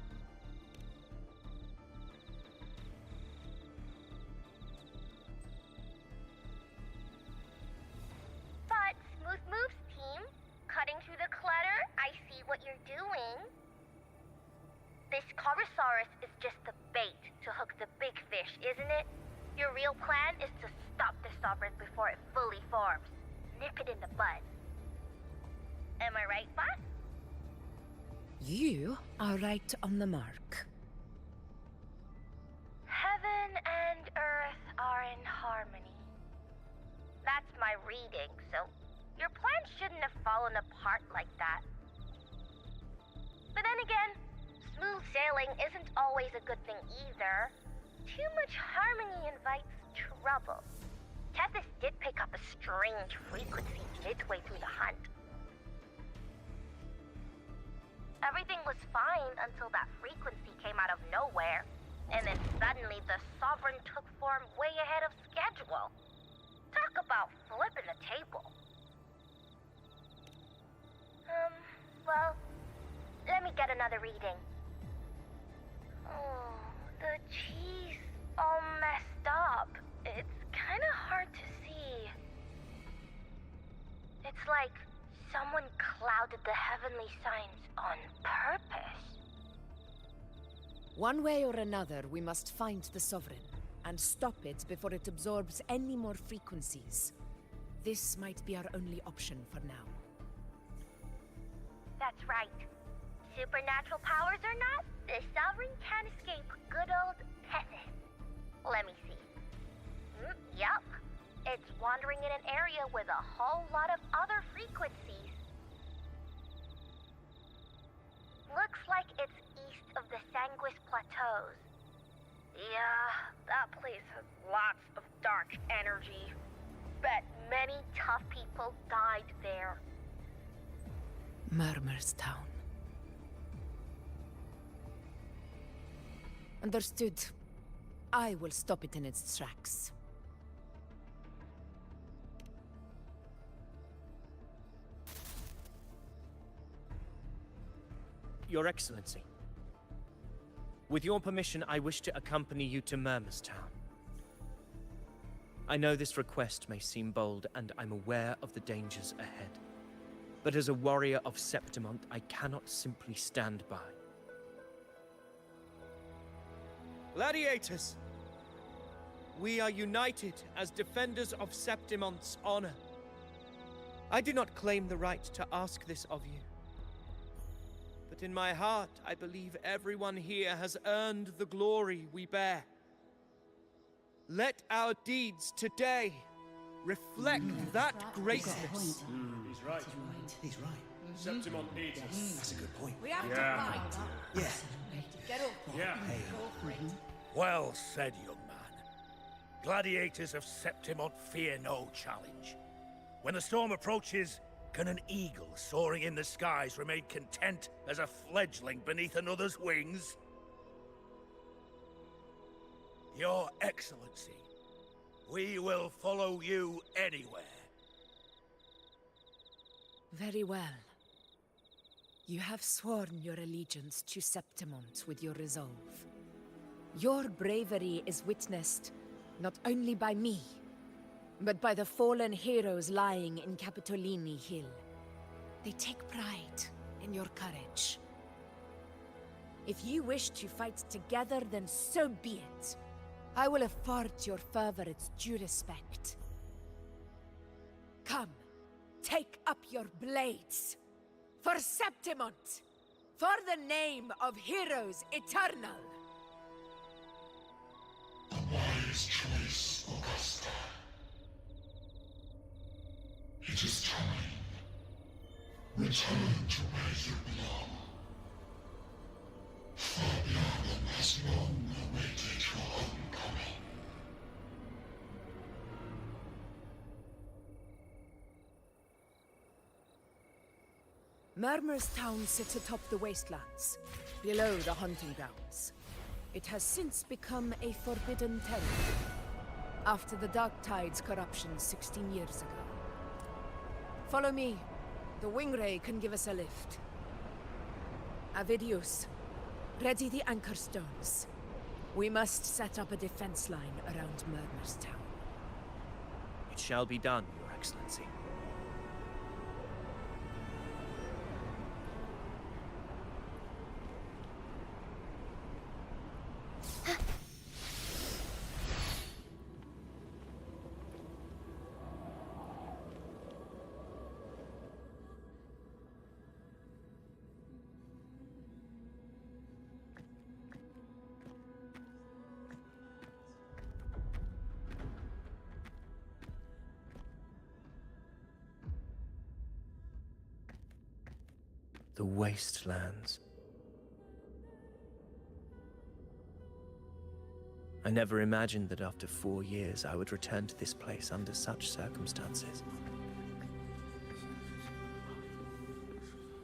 But, Smooth Moves team, cutting through the clutter, I see what you're doing. This Corosaurus is just the bait to hook the big fish, isn't it? Your real plan is to stop the Sovereign before it fully forms. Nip it in the bud. Am I right, boss? You are right on the mark. Heaven and Earth are in harmony. That's my reading, so your plan shouldn't have fallen apart like that. But then again, smooth sailing isn't always a good thing either. Too much harmony invites trouble. Tethys did pick up a strange frequency midway through the hunt. Everything was fine until that frequency came out of nowhere, and then suddenly the Sovereign took form way ahead of schedule. Talk about flipping the table. Well, let me get another reading. Oh, the cheese all messed up. It's kinda hard to see. It's like someone clouded the heavenly signs on purpose. One way or another, we must find the Sovereign and stop it before it absorbs any more frequencies. This might be our only option for now. That's right. Supernatural powers or not, the Sovereign can't escape good old Tethys. Let me see. Yup. It's wandering in an area with a whole lot of other frequencies. Looks like it's east of the Sanguis Plateaus. Yeah, that place has lots of dark energy. Bet many tough people died there. Murmur's Town. Understood. I will stop it in its tracks. Your Excellency, with your permission, I wish to accompany you to Murmur's Town. I know this request may seem bold, and I'm aware of the dangers ahead. But as a warrior of Septimont, I cannot simply stand by. Gladiators! We are united as defenders of Septimont's honor. I do not claim the right to ask this of you. But in my heart, I believe everyone here has earned the glory we bear. Let our deeds today reflect that greatness. He's right. He's right. Septimont needs us. That's a good point. We have to Yeah. fight. Yeah. Get up. Yeah. Go for it. Well said, young man. Gladiators of Septimont fear no challenge. When the storm approaches, can an eagle soaring in the skies remain content as a fledgling beneath another's wings? Your Excellency, we will follow you anywhere. Very well. You have sworn your allegiance to Septimont with your resolve. Your bravery is witnessed not only by me, but by the fallen heroes lying in Capitolini Hill. They take pride in your courage. If you wish to fight together, then so be it. I will afford your fervor its due respect. Come, take up your blades. For Septimont! For the name of heroes eternal! A wise choice, Augusta. It is time. Return to where you belong. Fabiano has long awaited your homecoming. Murmur's town sits atop the wastelands, below the hunting grounds. It has since become a forbidden territory, after the Dark Tide's corruption 16 years ago. Follow me. The Wingray can give us a lift. Avidius, ready the anchor stones. We must set up a defense line around Murmur's town. It shall be done, Your Excellency. The wastelands. I never imagined that after 4 years I would return to this place under such circumstances.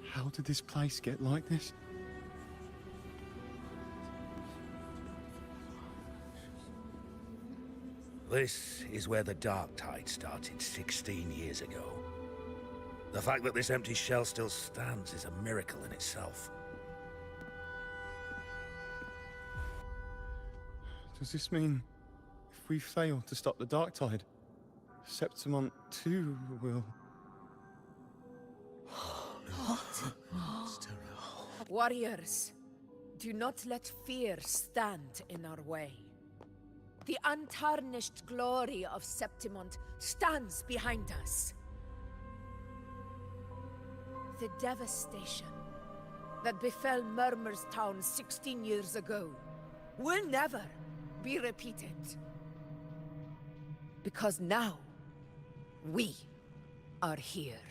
How did this place get like this? This is where the Dark Tide started 16 years ago. The fact that this empty shell still stands is a miracle in itself. Does this mean if we fail to stop the Dark Tide, Septimont too will... Warriors, do not let fear stand in our way. The untarnished glory of Septimont stands behind us. The devastation that befell Murmur's town 16 years ago will never be repeated. Because now, we are here.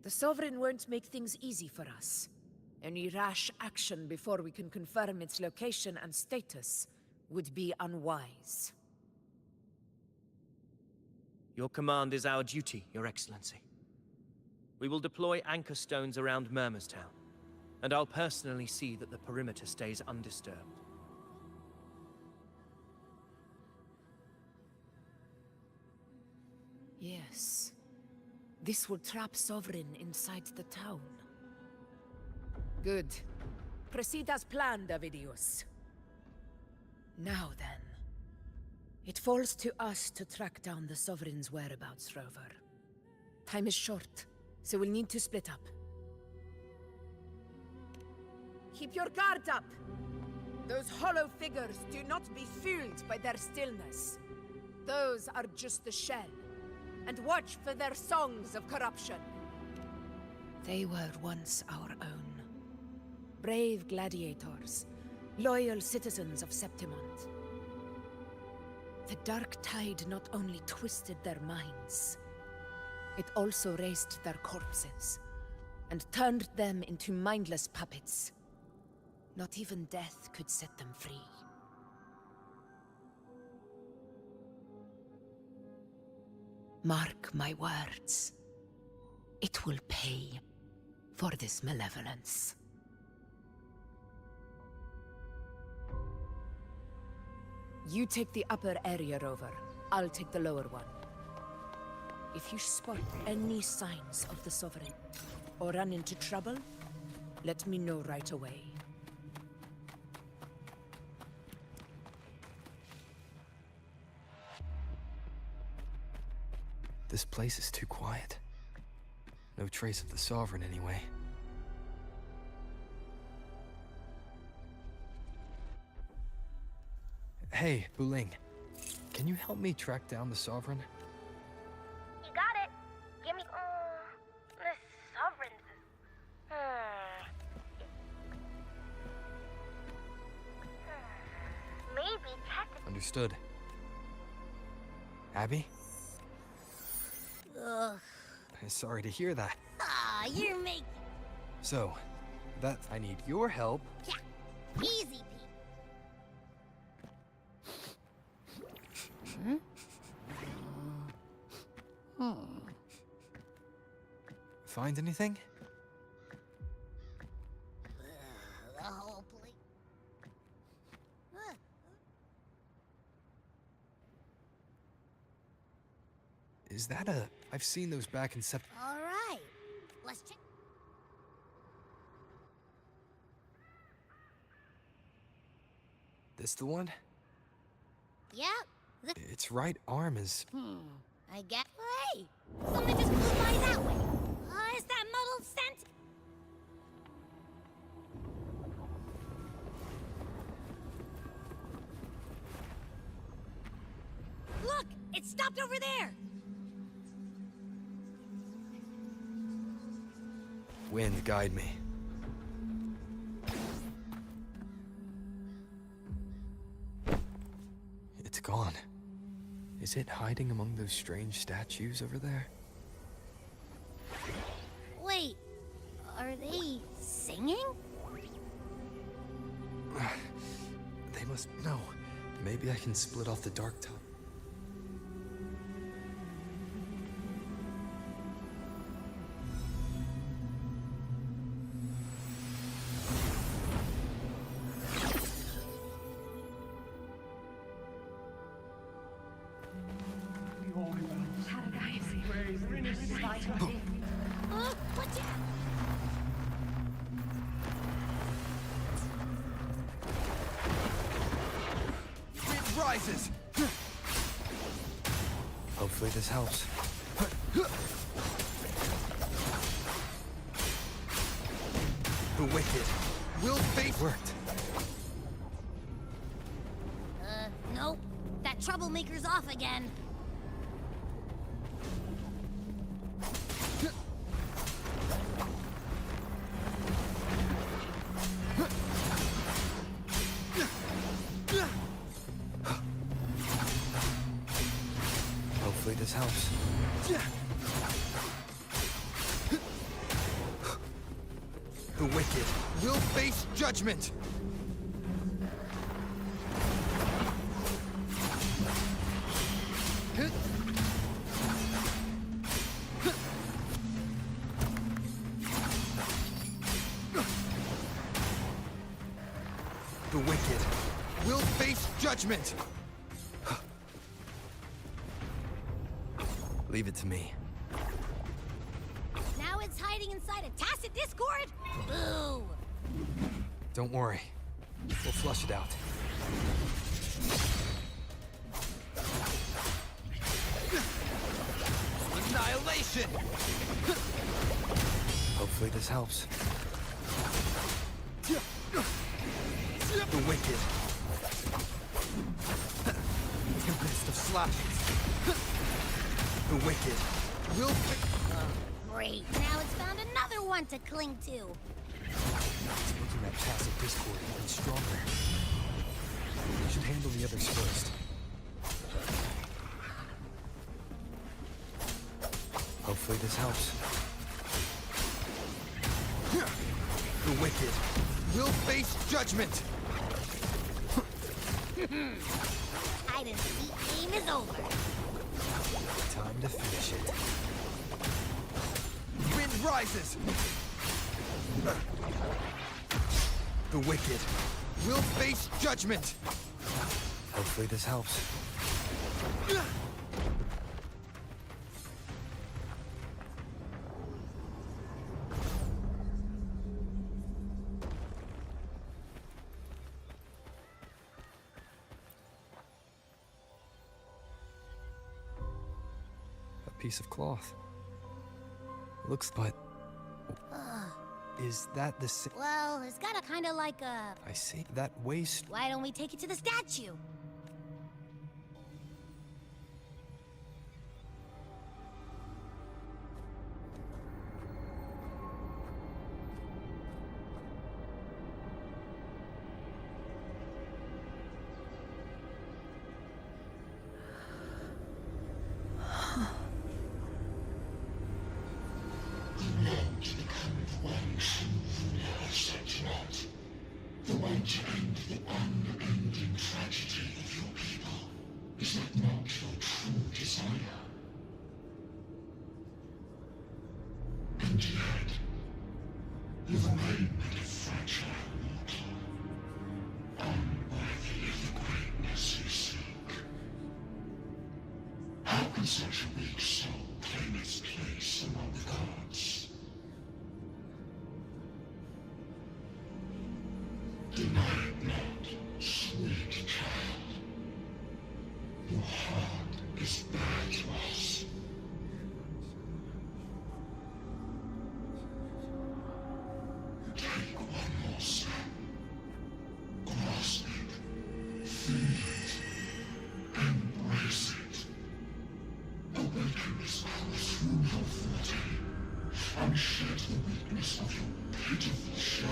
The Sovereign won't make things easy for us. Any rash action before we can confirm its location and status would be unwise. Your command is our duty, Your Excellency. We will deploy anchor stones around Murmur's town, and I'll personally see that the perimeter stays undisturbed. Yes. This will trap Sovereign inside the town. Good. Proceed as planned, Avidius. Now then. It falls to us to track down the Sovereign's whereabouts, Rover. Time is short, so we'll need to split up. Keep your guard up! Those hollow figures do not be fooled by their stillness. Those are just the shell. And watch for their songs of corruption. They were once our own. Brave gladiators, loyal citizens of Septimont. The dark tide not only twisted their minds, it also raised their corpses and turned them into mindless puppets. Not even death could set them free. Mark my words. It will pay for this malevolence. You take the upper area, Rover. I'll take the lower one. If you spot any signs of the Sovereign, or run into trouble, let me know right away. This place is too quiet. No trace of the Sovereign, anyway. Hey, Buling. Can you help me track down the Sovereign? You got it. Give me, the Sovereign's. Maybe technically. Understood. Abby? Ugh. Sorry to hear that. Ah, you're making... So, I need your help. Yeah, easy, Pete. Find anything? The whole place... Is that a... I've seen those back in All right, let's check... This the one? Yeah, Its right arm is... I get... Hey! Something just flew by that way! Is that muddled scent? Look! It stopped over there! Wind, guide me. It's gone. Is it hiding among those strange statues over there? Wait, are they singing? They must know. Maybe I can split off the dark tide. Watch out! Wind rises! Hopefully this helps. The wicked will face... Worked. Nope. That troublemaker's off again. Hopefully this helps. The wicked will face judgment! The wicked will face judgment! Leave it to me. Now it's hiding inside a tacit discord? Boo! Don't worry. We'll flush it out. Annihilation! Hopefully this helps. The wicked. Tempest of slashes. The wicked will Great. Now it's found another one to cling to. It's making that passive discord even stronger. We should handle the others first. Hopefully this helps. The wicked will face judgment! Hide and seek game is over. Time to finish it. Wind rises! The wicked will face judgment! Hopefully this helps. A piece of cloth. Looks like... Is that the same? Well, it's got a kind of like a... I see. That waist... Why don't we take it to the statue? The way to end the unending tragedy of your people. Is that not your true desire? And yet, you remain but a fragile mortal, unworthy of the greatness you seek. How can such a weak soul claim its place among the gods? Deny it not, sweet child. Your heart is bare to us. Take one more step. Grasp it. Feel it. Embrace it. Awaken this power through your forte, and shed the weakness of your pitiful shell.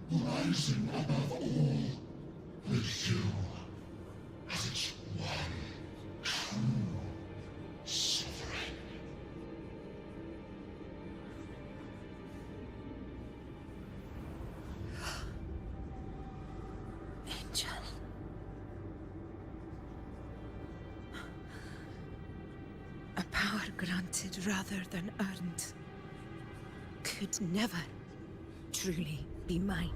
Rising above all, with you as its one true sovereign. Angel. A power granted rather than earned could never truly be mine.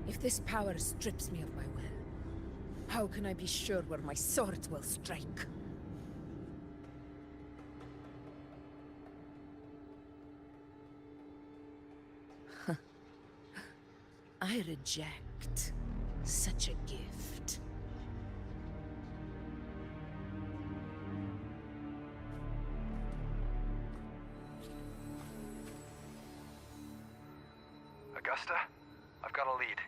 If this power strips me of my will, how can I be sure where my sword will strike? I reject such a gift. Augusta, I've got a lead.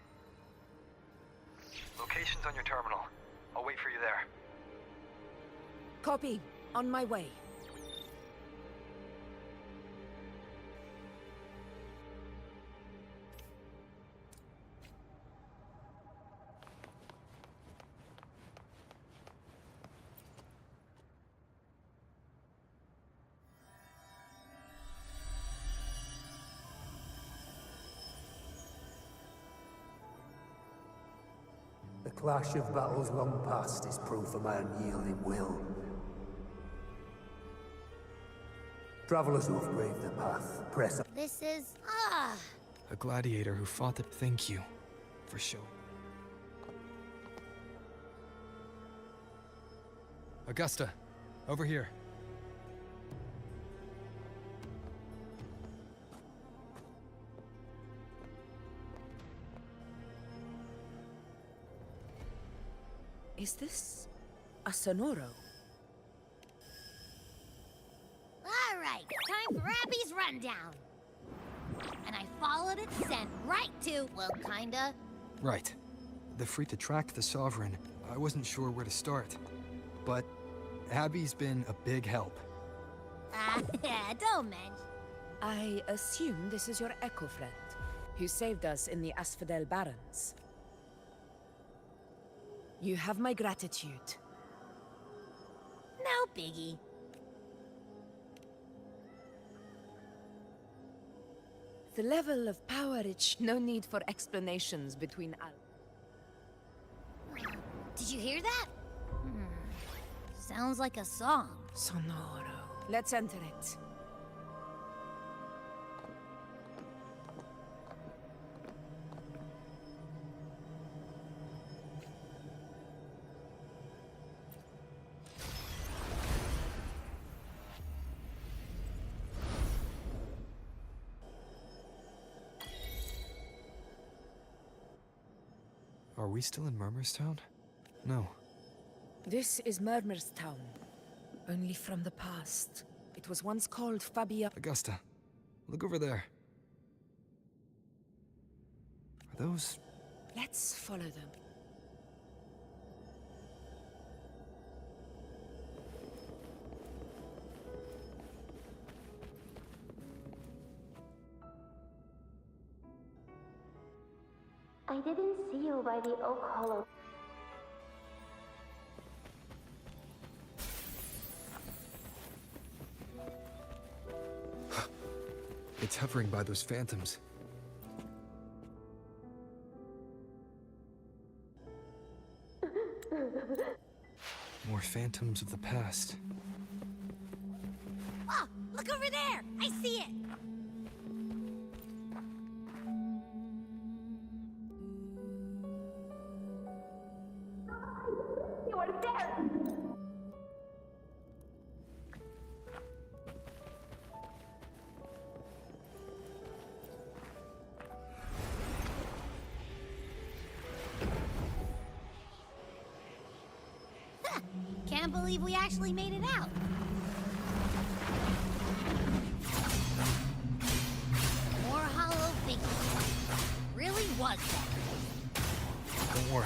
Location's on your terminal. I'll wait for you there. Copy. On my way. The clash of battles long past is proof of my unyielding will. Travelers who have braved the path, press on. This is... A gladiator who fought the... Thank you for showing. Augusta, over here. Is this a Sonoro? All right, time for Abby's rundown. And I followed its scent right to, well, kinda. Right. The free to track the Sovereign. I wasn't sure where to start. But Abby's been a big help. Yeah, don't mention. I assume this is your Echo friend, who saved us in the Asphodel Barrens. You have my gratitude. No biggie. The level of power, it's no need for explanations between Did you hear that? Sounds like a song. Sonoro. Let's enter it. Are we still in Murmurstown? No. This is Murmurstown, only from the past. It was once called Fabia... Augusta, look over there. Are those... Let's follow them. I didn't see you by the Oak Hollow. It's hovering by those phantoms. More phantoms of the past. Oh, look over there! I see it! You are there! Can't believe we actually made it out. More hollow figures. Really was that. Don't worry.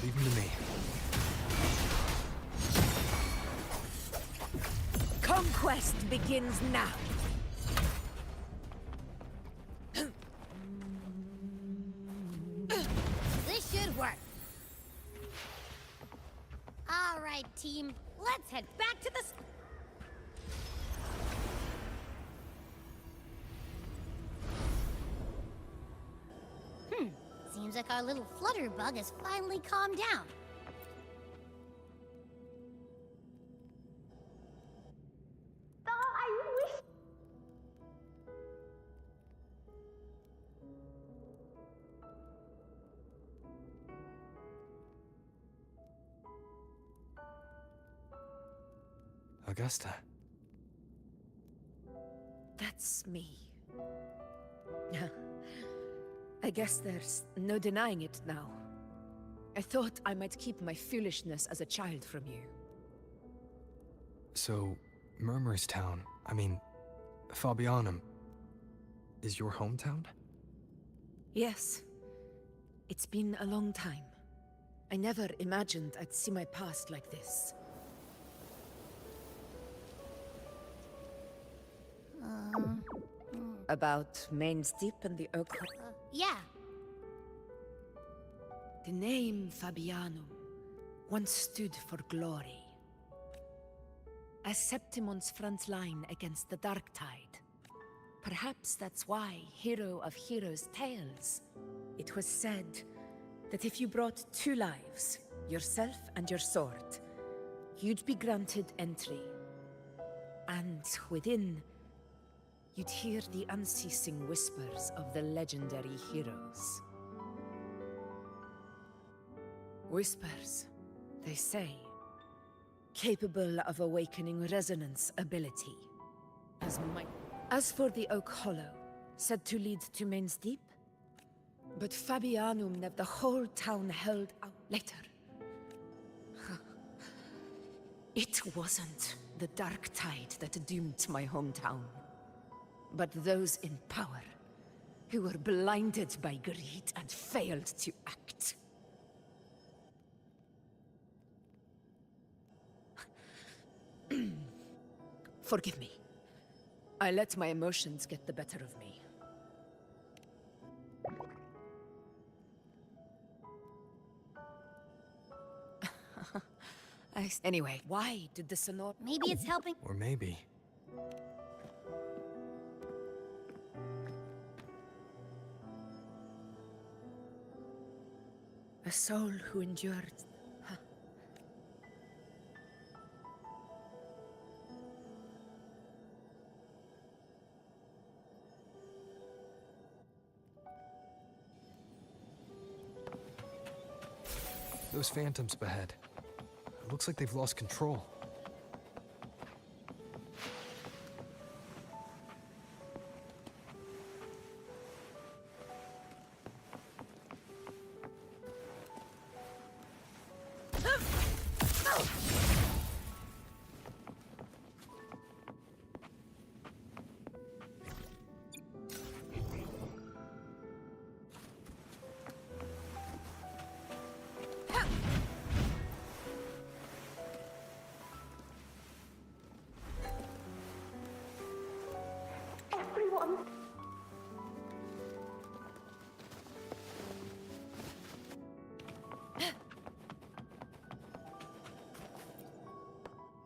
Leave them to me. Conquest begins now. This should work. All right, team. Let's head back to the... Seems like our little flutterbug has finally calmed down. Augusta. That's me. I guess there's no denying it now. I thought I might keep my foolishness as a child from you. So, Murmurstown, I mean, Fabianum, is your hometown? Yes. It's been a long time. I never imagined I'd see my past like this. About Main Steep and the Oak... Yeah. The name Fabianum once stood for glory. As Septimon's front line against the Dark Tide. Perhaps that's why, hero of heroes' tales, it was said that if you brought 2 lives, yourself and your sword, you'd be granted entry. and within, you'd hear the unceasing whispers of the legendary heroes. Whispers, they say, capable of awakening resonance ability. As for the Oak Hollow, said to lead to Main's Deep, but Fabianum the whole town held out later. It wasn't the dark tide that doomed my hometown, but those in power who were blinded by greed and failed to act. Forgive me. I let my emotions get the better of me. Anyway, why did the sonor... Maybe it's helping. Or maybe. A soul who endured. Those phantoms ahead. It looks like they've lost control.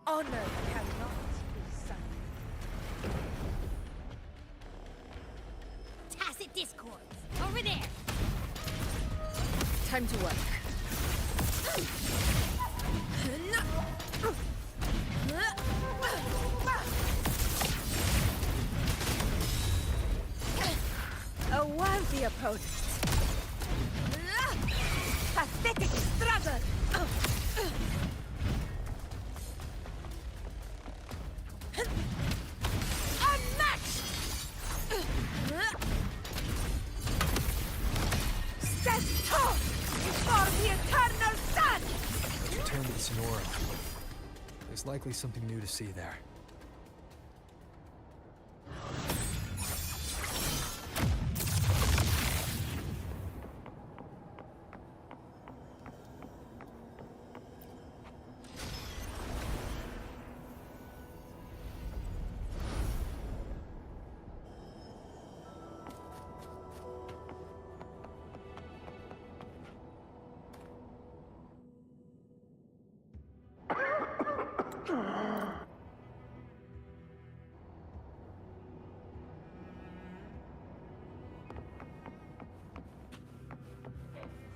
Honor cannot be sung. Tacit discord. Over there. Time to work. A worthy opponent. Pathetic struggle. Unmatched. Stand tall before the eternal sun. Return to the Sonora. There's likely something new to see there.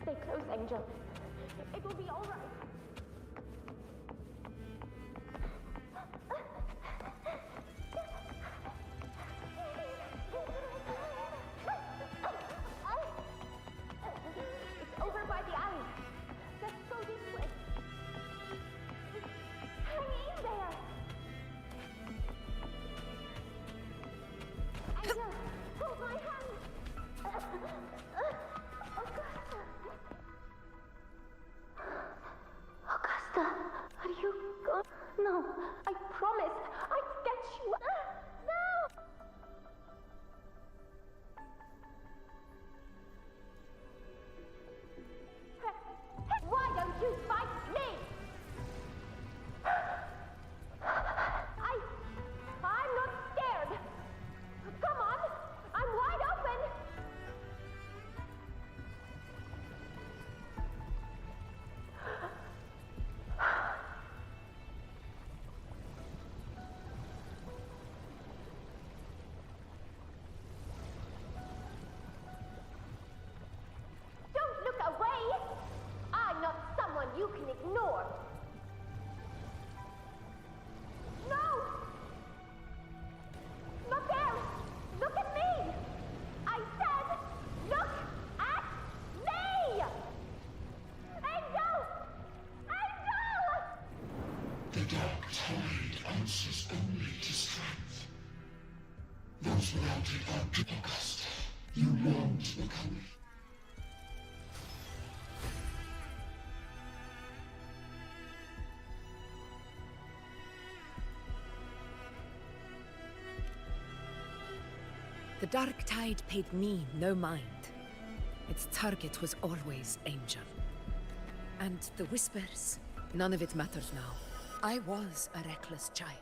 Stay close, Angel. It will be all right. It's over by the alley. Let's go this way. Hang in there. Angel, hold my hand. tide answers only to strength. Those without it are to Augusta. You long to become it. The Dark Tide paid me no mind. Its target was always Angel. And the whispers, none of it matters now. I was a reckless child.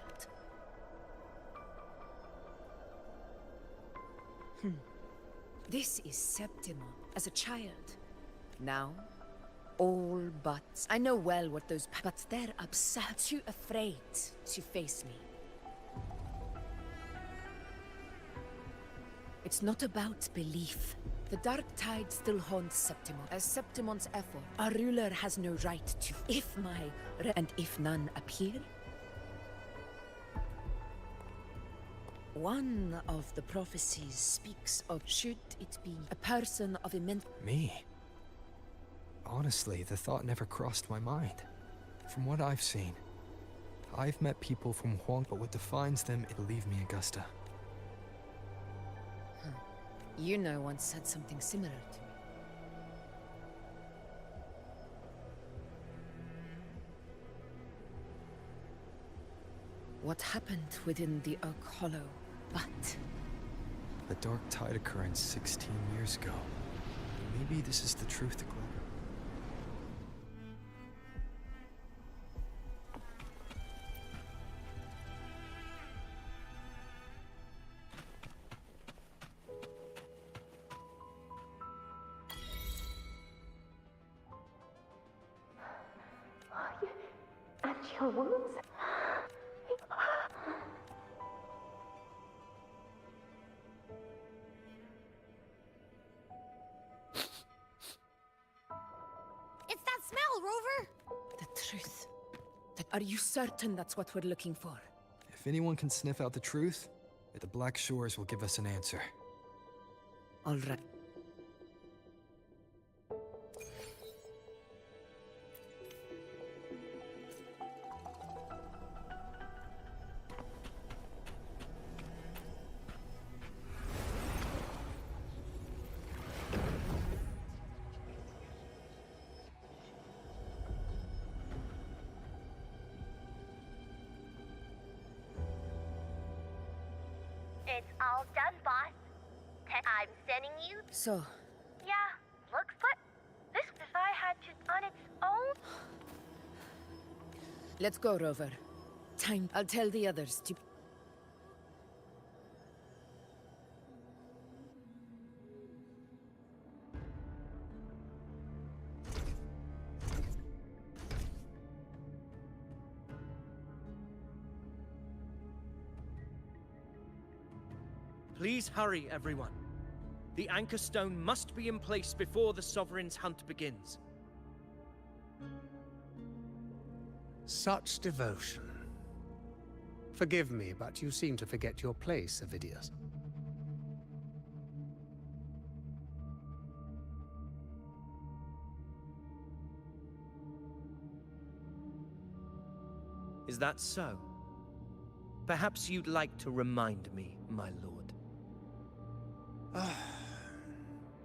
This is Septimon as a child. Now, all but. I know well what those but they're absurd, too afraid to face me. It's not about belief. The Dark Tide still haunts Septimon. As Septimon's effort, our ruler has no right to. And if none appear, one of the prophecies speaks of should it be a person of immense. Me? Honestly, the thought never crossed my mind. From what I've seen, I've met people from Huang, but what defines them, it'll leave me, Augusta. You know, once said something similar to me. What happened within the Oak Hollow, but... The Dark Tide occurrence 16 years ago. Maybe this is the truth to Glover. And your wounds? It's that smell, Rover! The truth. Are you certain that's what we're looking for? If anyone can sniff out the truth, the Black Shores will give us an answer. All right. It's all done, boss. I'm sending you. So, Yeah, looks like this I had to on its own. let's go, Rover. Time. I'll tell the others to... Please hurry, everyone. The Anchor Stone must be in place before the Sovereign's hunt begins. Such devotion. Forgive me, but you seem to forget your place, Avidius. Is that so? Perhaps you'd like to remind me, my lord.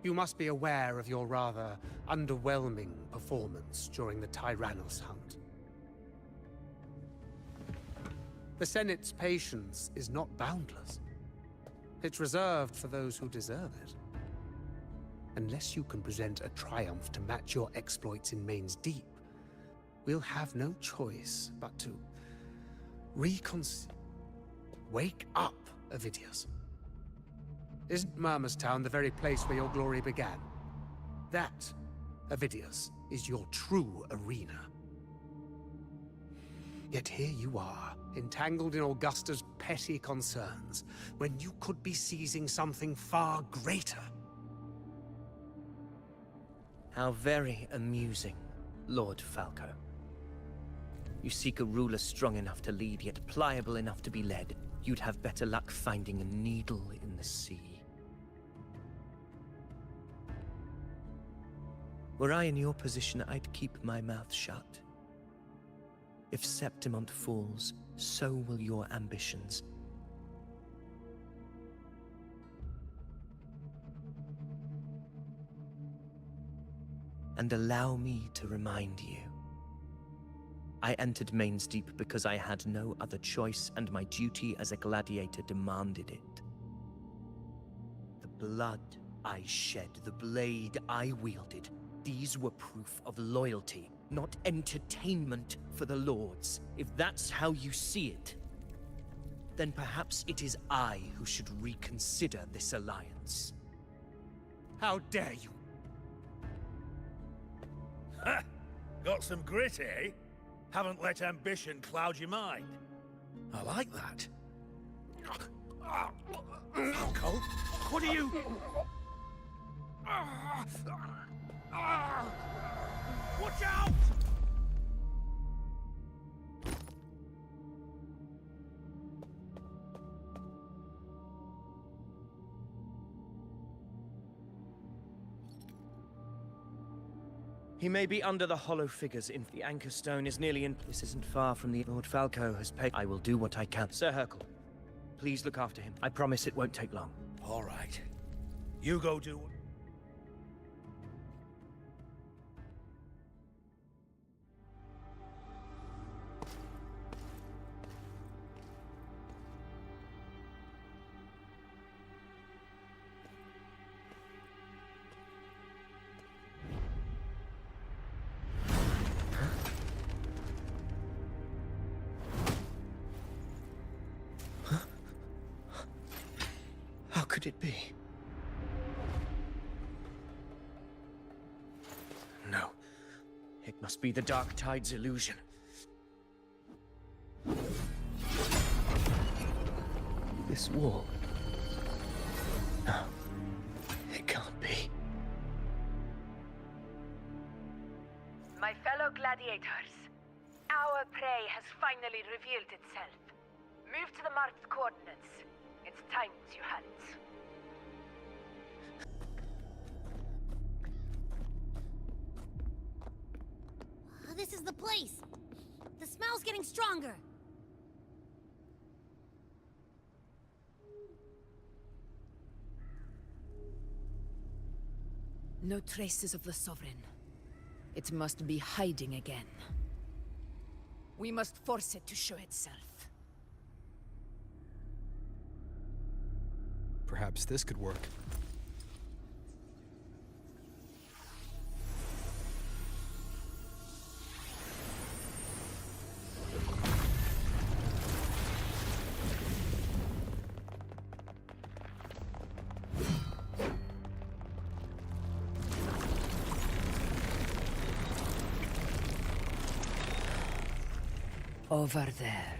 You must be aware of your rather underwhelming performance during the Tyrannos hunt. The Senate's patience is not boundless. It's reserved for those who deserve it. Unless you can present a triumph to match your exploits in Main's Deep, we'll have no choice but to Wake up, Avidius. Isn't Murmustown the very place where your glory began? That, Avidius, is your true arena. Yet here you are, entangled in Augusta's petty concerns, when you could be seizing something far greater. How very amusing, Lord Falco. You seek a ruler strong enough to lead, yet pliable enough to be led. You'd have better luck finding a needle in the sea. Were I in your position, I'd keep my mouth shut. If Septimont falls, so will your ambitions. And allow me to remind you. I entered Main's Deep because I had no other choice, and my duty as a gladiator demanded it. The blood I shed, the blade I wielded, these were proof of loyalty, not entertainment for the Lords. If that's how you see it, then perhaps it is I who should reconsider this alliance. How dare you? Ha! Got some grit, eh? Haven't let ambition cloud your mind. I like that. Falco, what are you... Watch out! He may be under the hollow figures in the anchor stone is nearly in. This isn't far from the Lord Falco has paid. I will do what I can. Sir Hercule, please look after him. I promise it won't take long. All right. You go do... How could it be? No. It must be the Dark Tide's illusion. This wall. No. It can't be. My fellow gladiators, our prey has finally revealed itself. Move to the marked coordinates. It's time to hunt. This is the place. The smell's getting stronger. No traces of the Sovereign. It must be hiding again. We must force it to show itself. Perhaps this could work. Over there.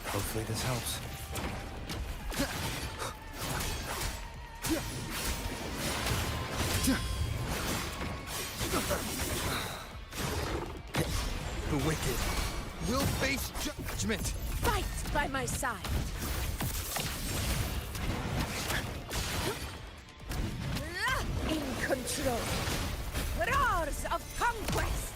Hopefully this helps. The wicked will face judgment. Fight by my side. In control. Roars of conquest.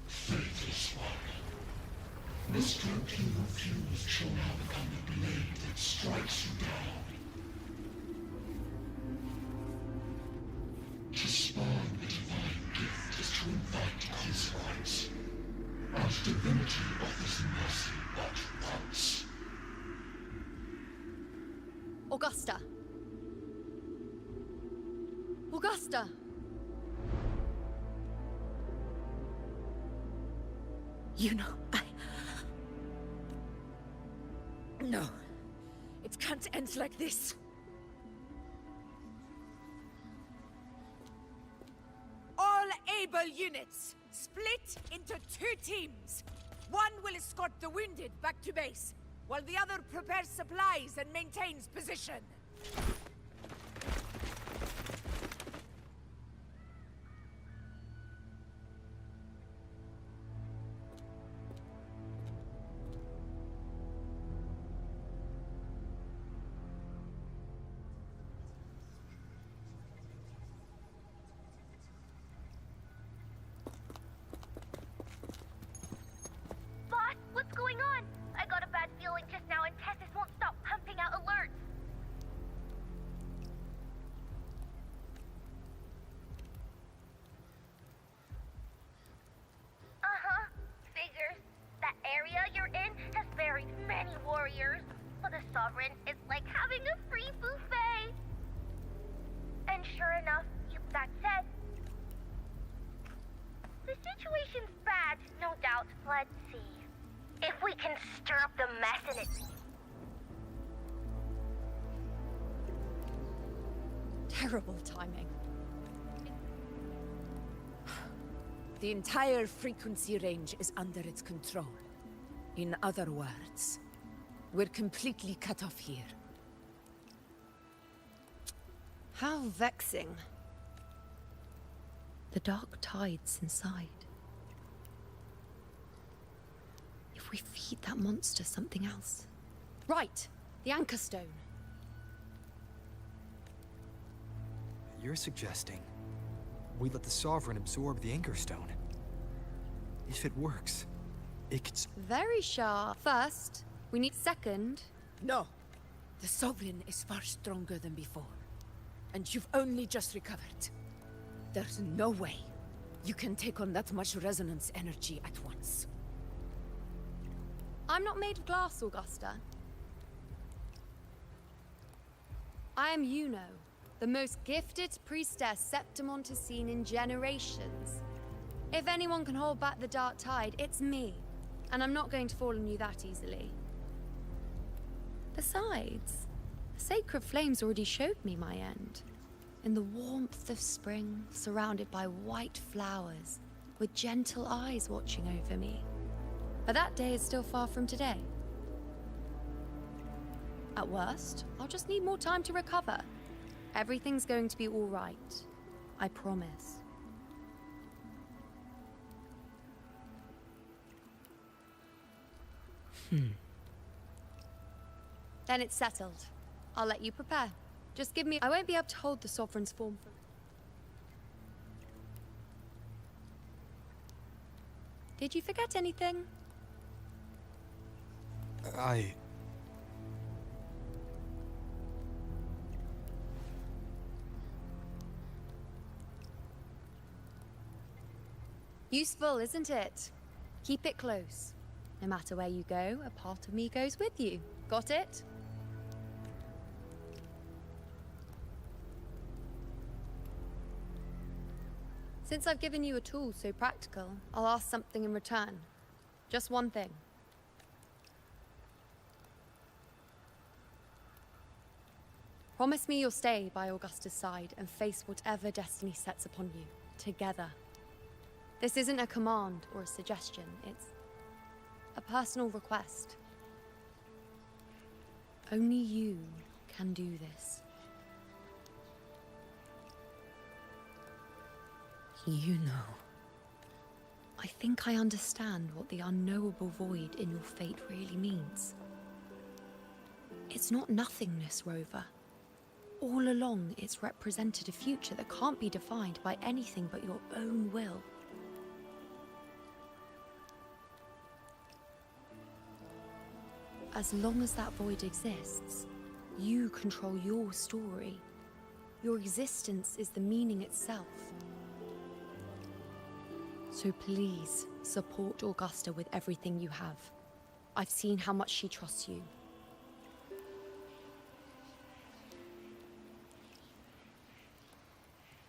Faithless one. The stroke you refuse shall now become the blade that strikes you down. To spawn a divine gift is to invite consequence. And divinity offers mercy but once. Augusta! Augusta! You know, No. It can't end like this. All able units, split into 2 teams. One will escort the wounded back to base, while the other prepares supplies and maintains position. What's going on? I got a bad feeling just now and Tessus won't stop pumping out alerts. Uh-huh. Figures. That area you're in has buried many warriors. For the Sovereign, it's like having a free buffet. And sure enough, that said, the situation's bad, no doubt. Let's see. If we can stir up the mess in it. Terrible timing. The entire frequency range is under its control. In other words, we're completely cut off here. How vexing. The dark tide's inside. If we feed that monster something else. Right! The Anchor Stone. You're suggesting we let the Sovereign absorb the Anchor Stone. If it works, it could... Very sharp. First, we need second. No. The Sovereign is far stronger than before. And you've only just recovered. There's no way you can take on that much resonance energy at once. I'm not made of glass, Augusta. I am Juno, the most gifted priestess Septimont has seen in generations. If anyone can hold back the dark tide, it's me. And I'm not going to fall on you that easily. Besides, the sacred flames already showed me my end. In the warmth of spring, surrounded by white flowers, with gentle eyes watching over me. But that day is still far from today. At worst, I'll just need more time to recover. Everything's going to be all right. I promise. Then it's settled. I'll let you prepare. Just give me... I won't be able to hold the Sovereign's form for... Did you forget anything? Useful, isn't it? Keep it close. No matter where you go, a part of me goes with you. Got it? Since I've given you a tool so practical, I'll ask something in return. Just one thing. Promise me you'll stay by Augusta's side and face whatever destiny sets upon you, together. This isn't a command or a suggestion, it's a personal request. Only you can do this. You know. I think I understand what the unknowable void in your fate really means. It's not nothingness, Rover. All along, it's represented a future that can't be defined by anything but your own will. As long as that void exists, you control your story. Your existence is the meaning itself. So please, support Augusta with everything you have. I've seen how much she trusts you.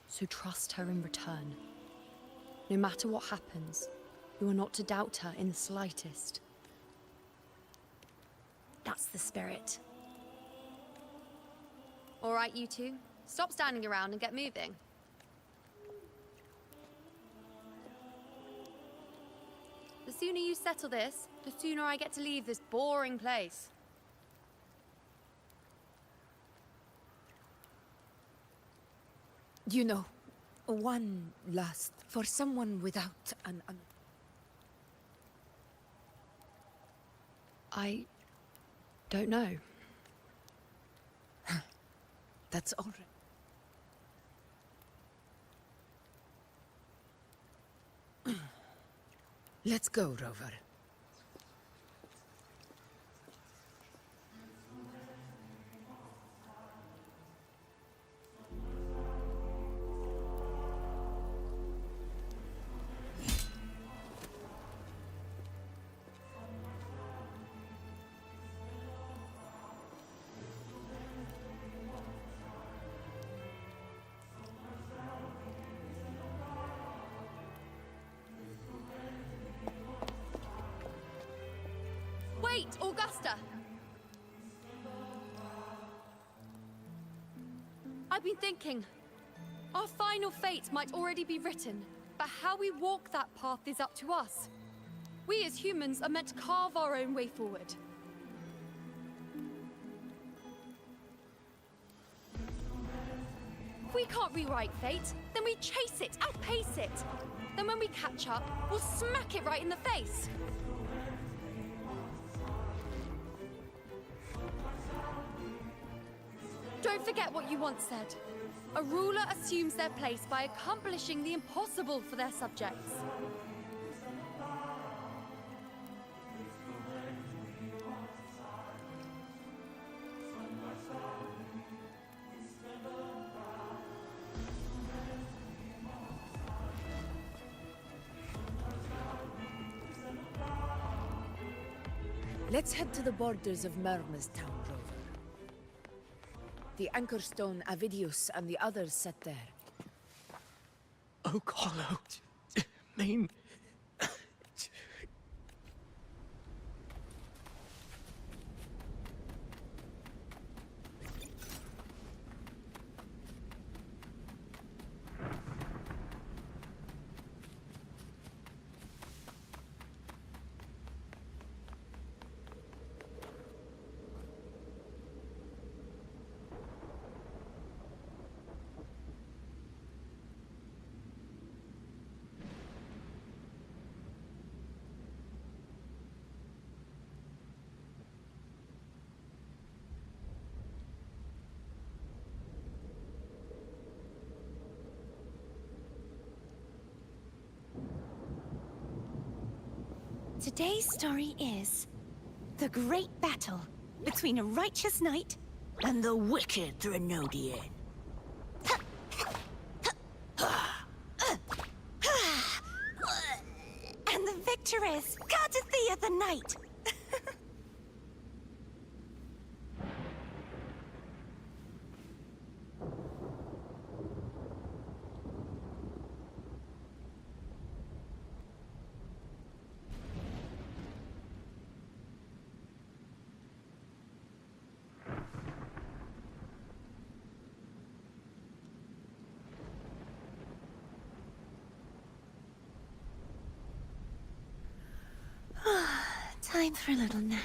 So trust her in return. No matter what happens, you are not to doubt her in the slightest. That's the spirit. All right, you two. Stop standing around and get moving. The sooner you settle this, the sooner I get to leave this boring place. You know, one last for someone without an... I don't know. That's all right. Let's go, Rover. Wait, Augusta! I've been thinking. Our final fate might already be written, but how we walk that path is up to us. We as humans are meant to carve our own way forward. If we can't rewrite fate, then we chase it, outpace it. Then when we catch up, we'll smack it right in the face. Don't forget what you once said. A ruler assumes their place by accomplishing the impossible for their subjects. Let's head to the borders of Merma's town, Rover. The anchor stone Avidius and the others set there. Oak Hollow. Mean. Today's story is the great battle between a righteous knight and the wicked Threnodian. And the victor is Cardathea the Knight. Time for a little nap.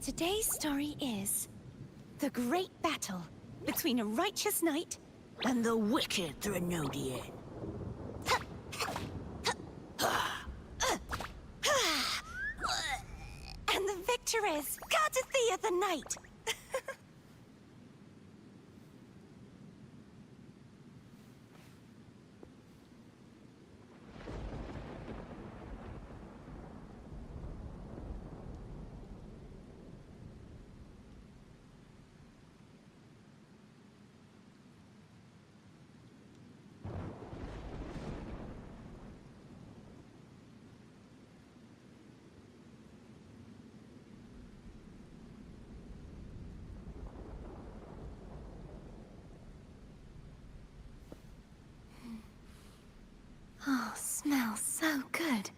Today's story is the great battle between a righteous knight and the wicked Threnodian. And the victor is Cartathea the Knight. Oh, smells so good.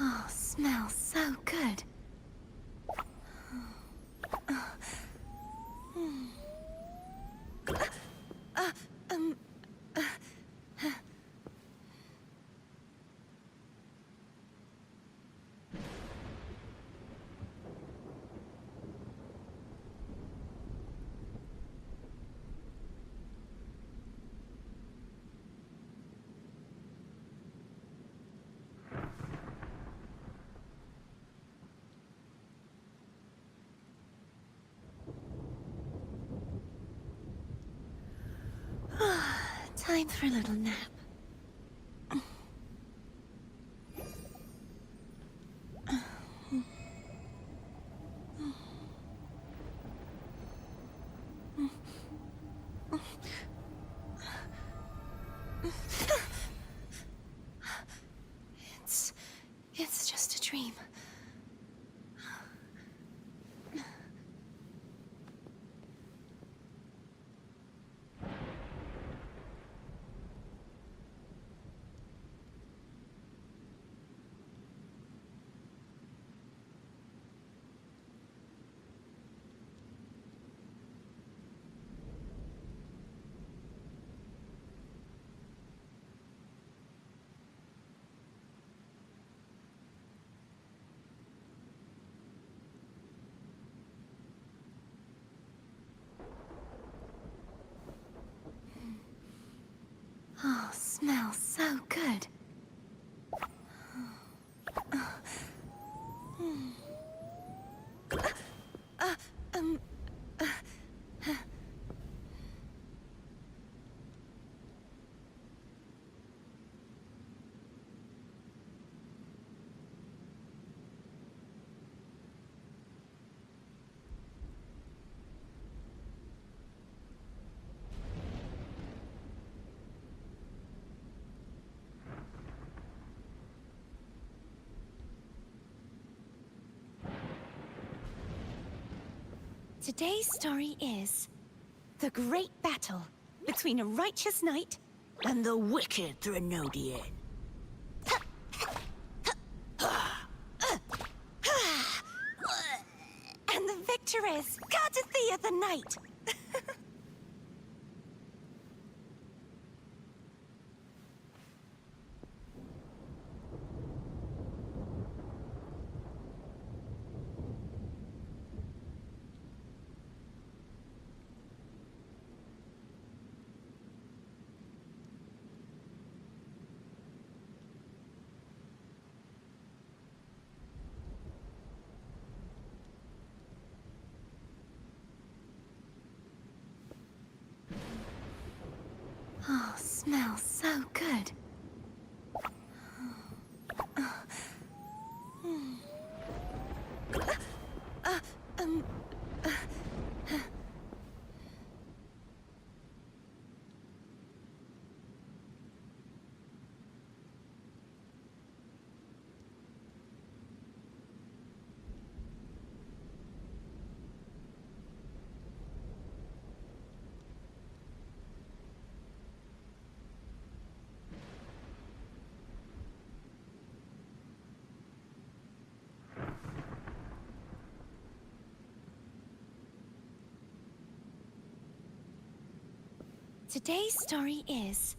Oh, smells so good. Time for a little nap. It's just a dream. Oh, smells so good. Today's story is the great battle between a righteous knight and the wicked Threnodian. And the victor is Cartathea the Knight. Oh, smells so good. Today's story is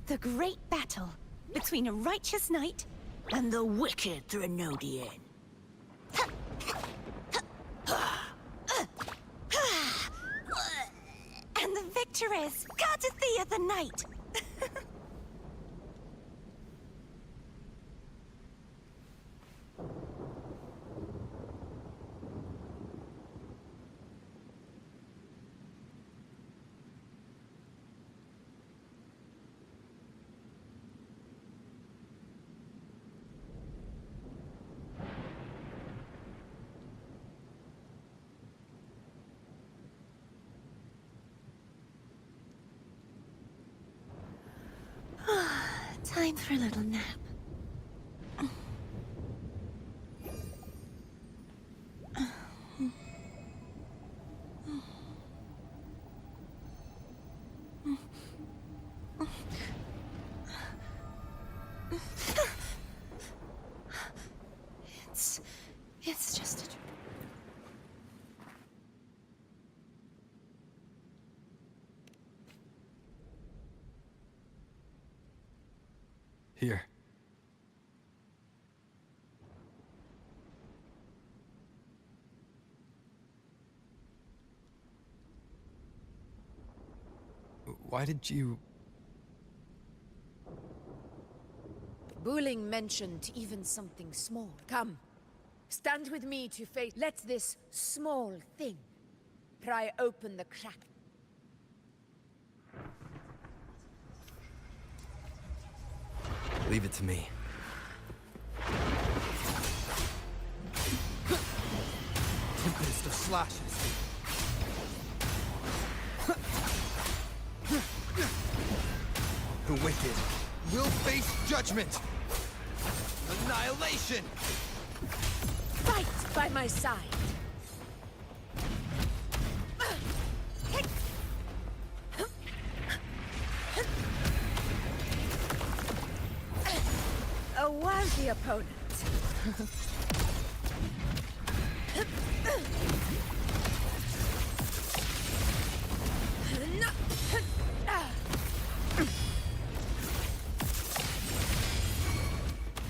the great battle between a righteous knight and the wicked Threnodian. And the victor is Cardathea the Knight. Time for a little nap. It's just a dream. Here. Why did you... Bulling mentioned even something small. Come, stand with me to face... Let this small thing pry open the crack. Leave it to me. Tempest of slashes. The wicked will face judgment. Annihilation. Fight by my side. A worthy opponent.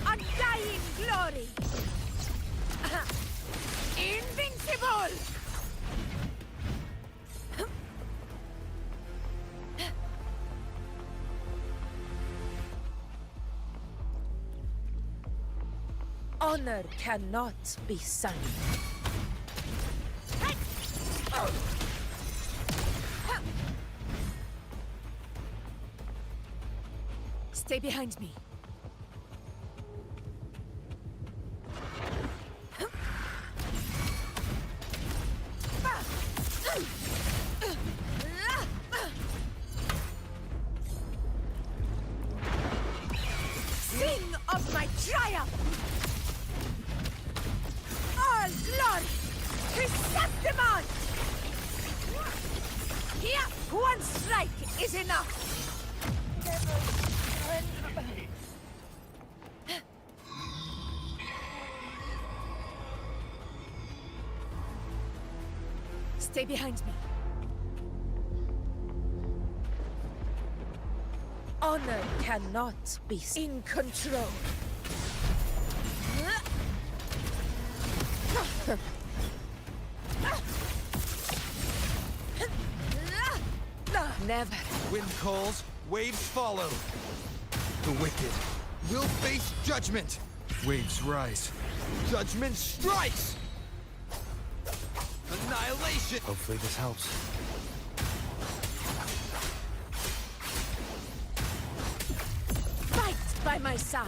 Undying glory. Invincible. Honor cannot be sung. Stay behind me. Sing of my triumph! All glory to Septimon! Here, one strike is enough! Stay behind me. Honor cannot be in control. Never. Wind calls, waves follow. The wicked will face judgment. Waves rise. Judgment strikes. Annihilation. Hopefully this helps. Fight by my side.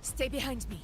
Stay behind me.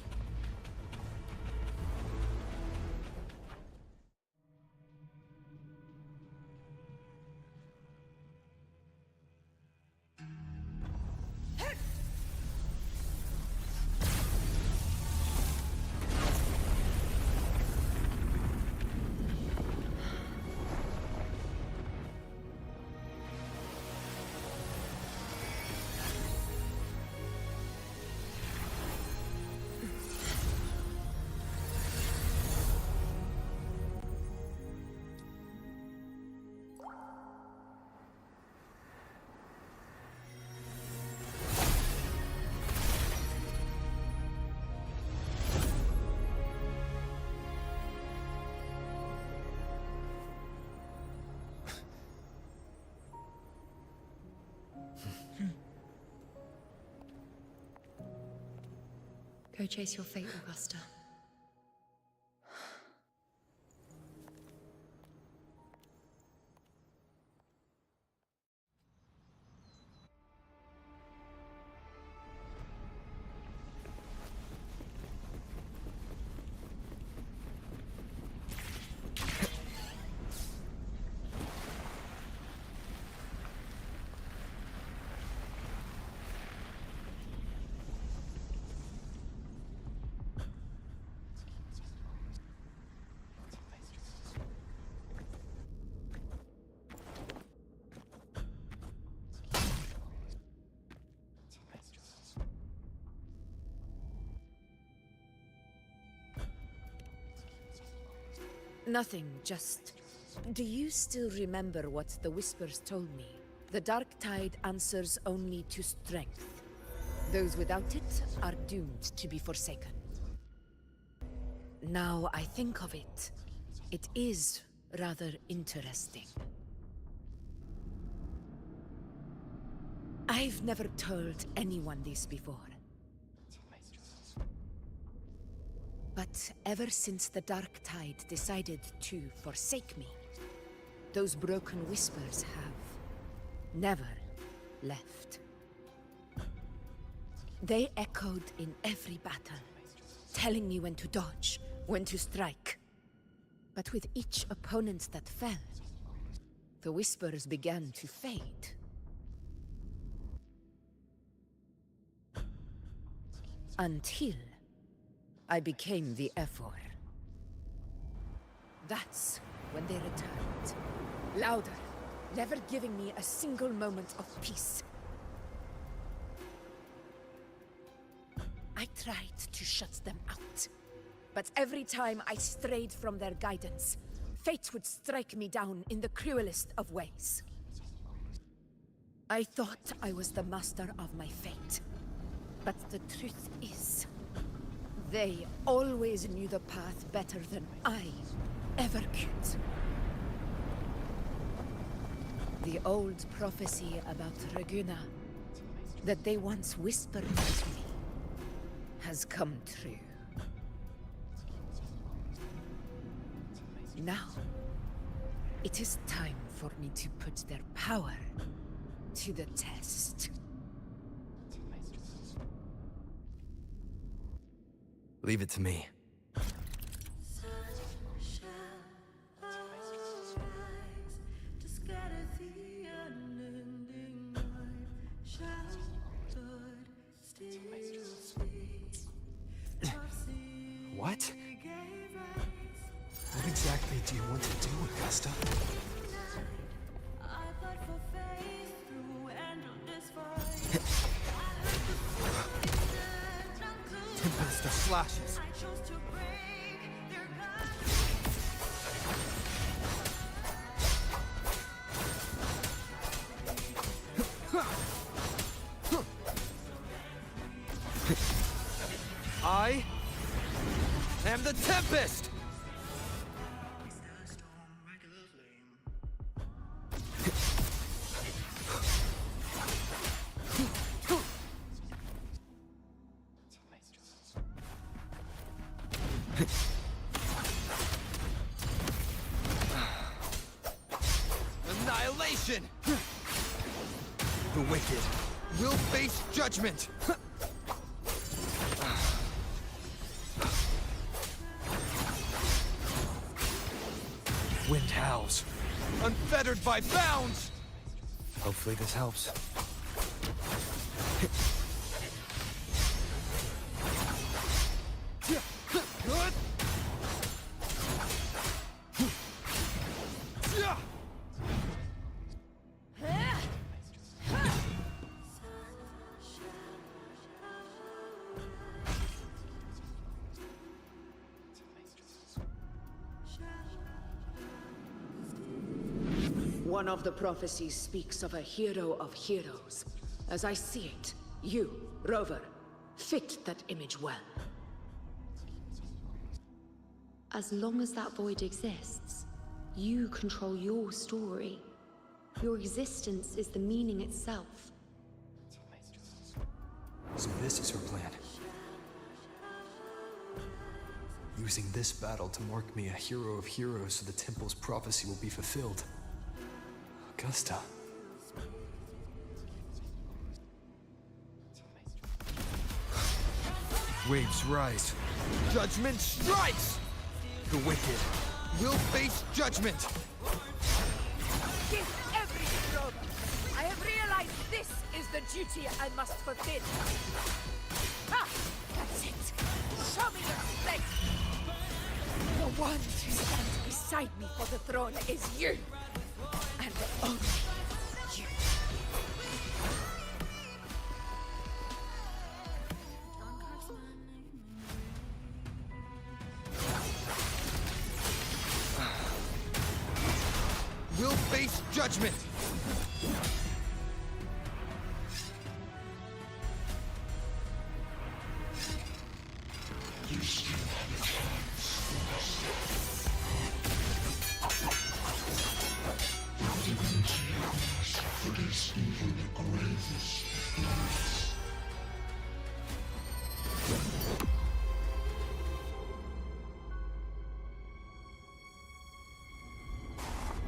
Go chase your fate, Augusta. Nothing, just... Do you still remember what the Whispers told me? The Dark Tide answers only to strength. Those without it are doomed to be forsaken. Now I think of it, it is rather interesting. I've never told anyone this before. But ever since the Dark Tide decided to forsake me, those broken whispers have never left. They echoed in every battle, telling me when to dodge, when to strike. But with each opponent that fell, the whispers began to fade. Until I became the Ephor. That's when they returned. Louder, never giving me a single moment of peace. I tried to shut them out, but every time I strayed from their guidance, fate would strike me down in the cruelest of ways. I thought I was the master of my fate, but the truth is, they always knew the path better than I ever could. The old prophecy about Reguna, that they once whispered to me, has come true. Now, it is time for me to put their power to the test. Leave it to me. What? What exactly do you want to do, Augusta? Tempest of slashes. I am the Tempest! Annihilation! The wicked will face judgment! Wind howls, unfettered by bounds! Hopefully this helps. One of the prophecies speaks of a hero of heroes. As I see it, you, Rover, fit that image well. As long as that void exists, you control your story. Your existence is the meaning itself. So this is her plan. using this battle to mark me a hero of heroes so the temple's prophecy will be fulfilled. Augusta. Waves rise. Judgment strikes! The wicked will face judgment! Give everything, Rover. I have realized this is the duty I must fulfill. Ah, that's it. Show me your strength. The one who stands beside me for the throne is you. And only you. Will face judgment! You still have a chance. The divinity forgets even the gravest crimes.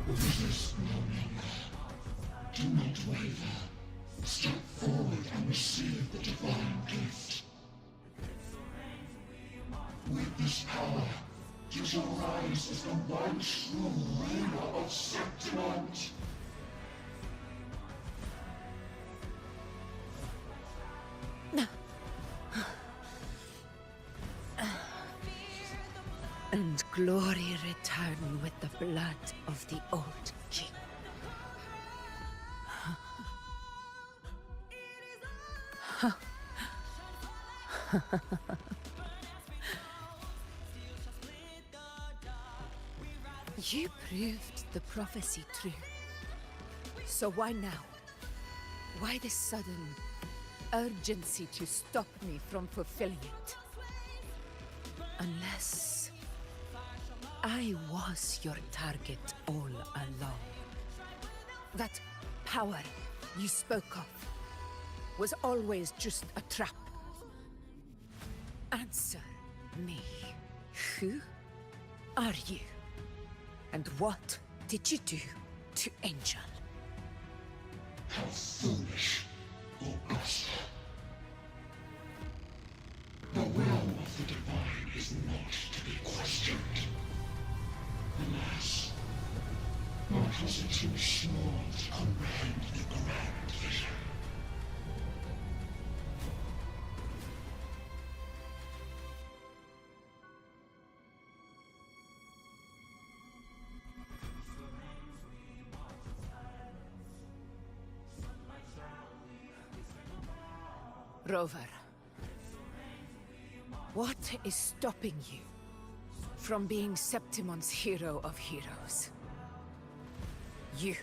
Resist no longer. Do not waver. Step forward and receive the divine gift. With this power, you shall rise as the one true ruler of Septimont. And glory return with the blood of the old king. You proved the prophecy true. So why now? Why this sudden urgency to stop me from fulfilling it? Unless I was your target all along. That power you spoke of was always just a trap. Answer me. Who are you? And what did you do to Angel? How foolish, Augusta. The will of the divine is not to be questioned. Alas, my was it too small to comprehend the grand vision. Rover, what is stopping you from being Septimon's hero of heroes? You,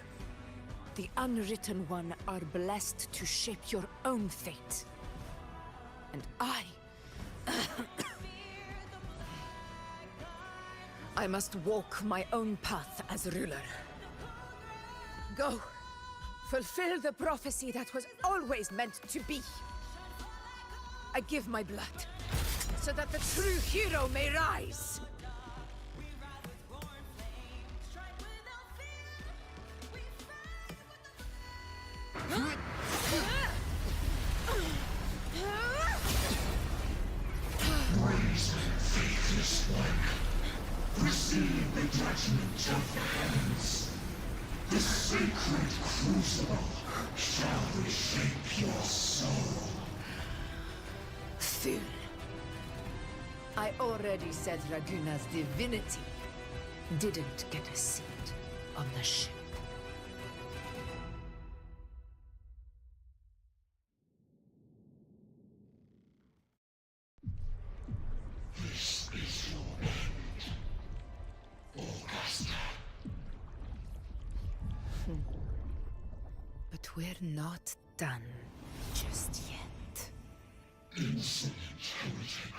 the Unwritten One, are blessed to shape your own fate. And I must walk my own path as ruler. Go, fulfill the prophecy that was always meant to be. I give my blood, so that the true hero may rise! Raise faithless one. Receive the judgment of the heavens. The sacred crucible shall reshape your soul. Fool. I already said Raguna's divinity didn't get a seat on the ship. This is your end, Augusta. But we're not done just yet. Insolent heretic.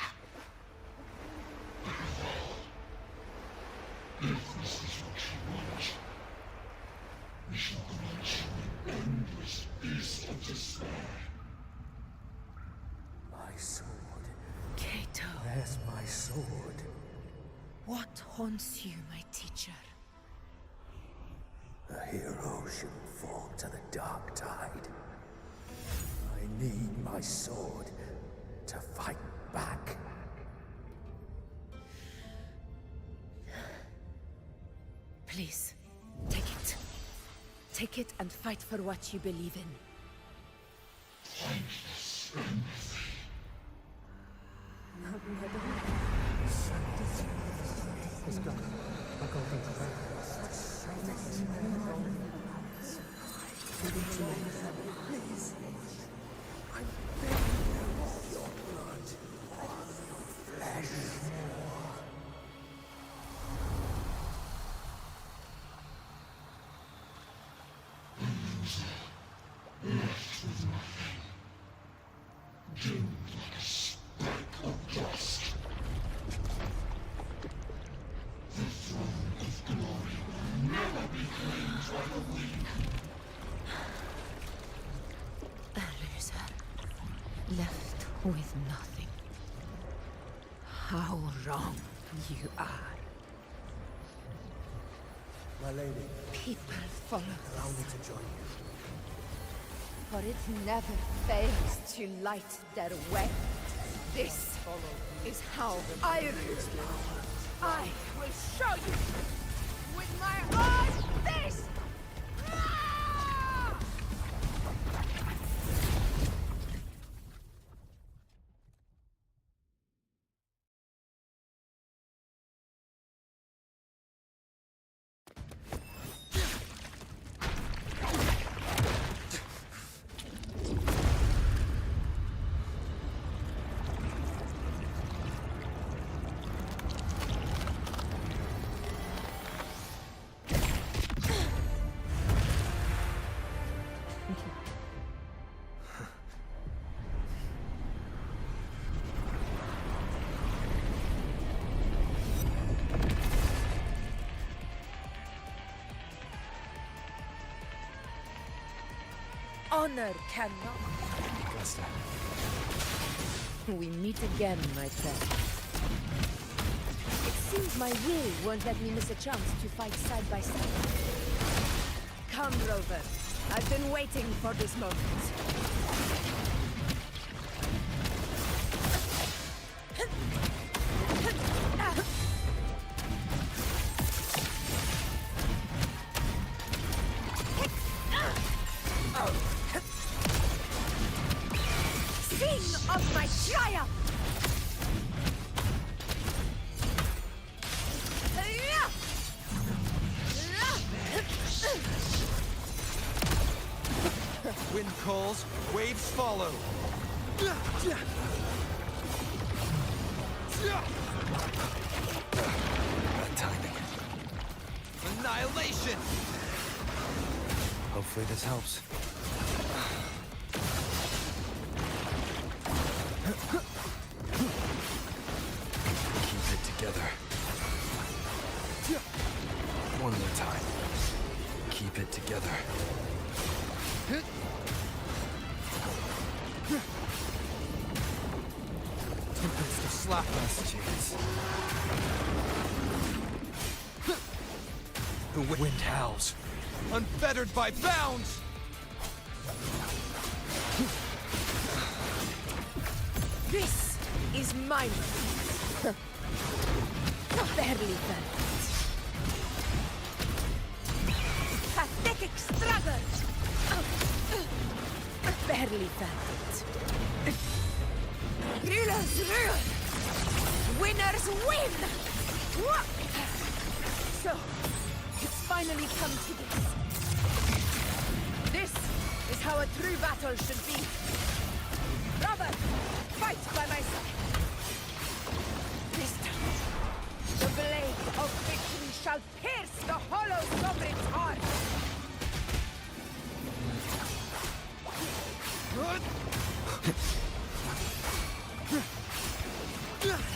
If this is what you want, we shall grant you an endless beast of despair. My sword. Kato. Where's my sword? haunts you, my teacher? A hero shouldn't fall to the dark tide. I need my sword to fight back. Please, take it. Take it and fight for what you believe in. Left with nothing. How wrong you are. My lady. People follow Allow me to join you. for it never fails to light their way. This is how I rule. I will show you with my own fist! Honor cannot. Augusta. We meet again, my friend. It seems my will won't let me miss a chance to fight side by side. Come, Rover. I've been waiting for this moment. Sing of my triumph! Wind calls, waves follow. Bad timing. Annihilation! Hopefully this helps. Keep it together. One more time. Keep it together. Tempest of slap last chance. The wind howls. Unfettered by bounds! This is mine. Barely felt it. Pathetic struggle. Barely felt it. Rulers rule. Winners win. So, it's finally come to this. This is how a true battle should be. Robert, fight by my side. This time, the blade of victory shall pierce the hollow sovereign's heart.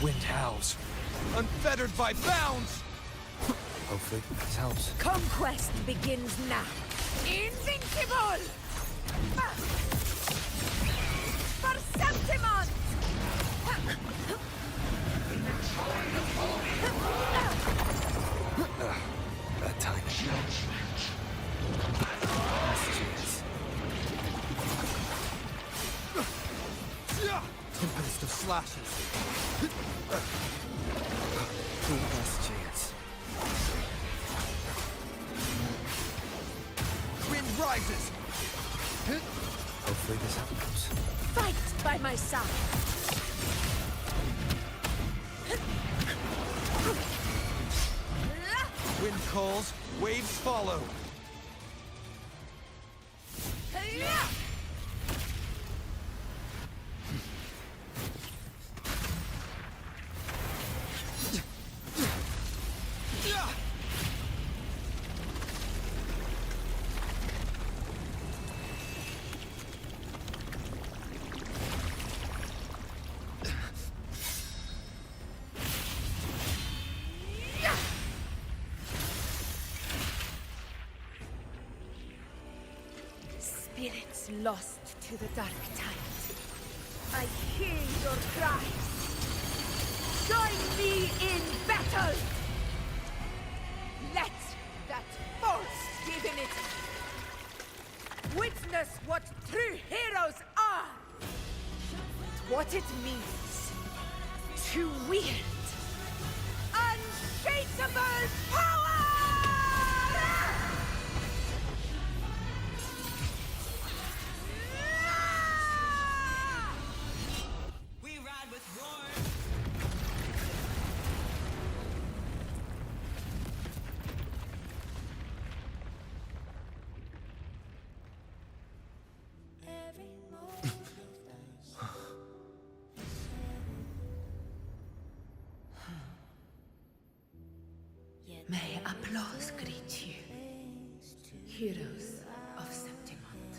Wind howls. Unfettered by bounds! Hopefully this helps. Conquest begins now. Invincible! For Septimon! Bad timing. Last chance. Tempest of slashes. Last chance. Wind rises. Hopefully this helps. Fight by my side! Wind calls, waves follow. Spirits lost to the dark tide. I hear your cries. Join me in battle! Let that false divinity witness what true heroes are! What it means to wield unshakable power! May applause greet you, heroes of Septimont.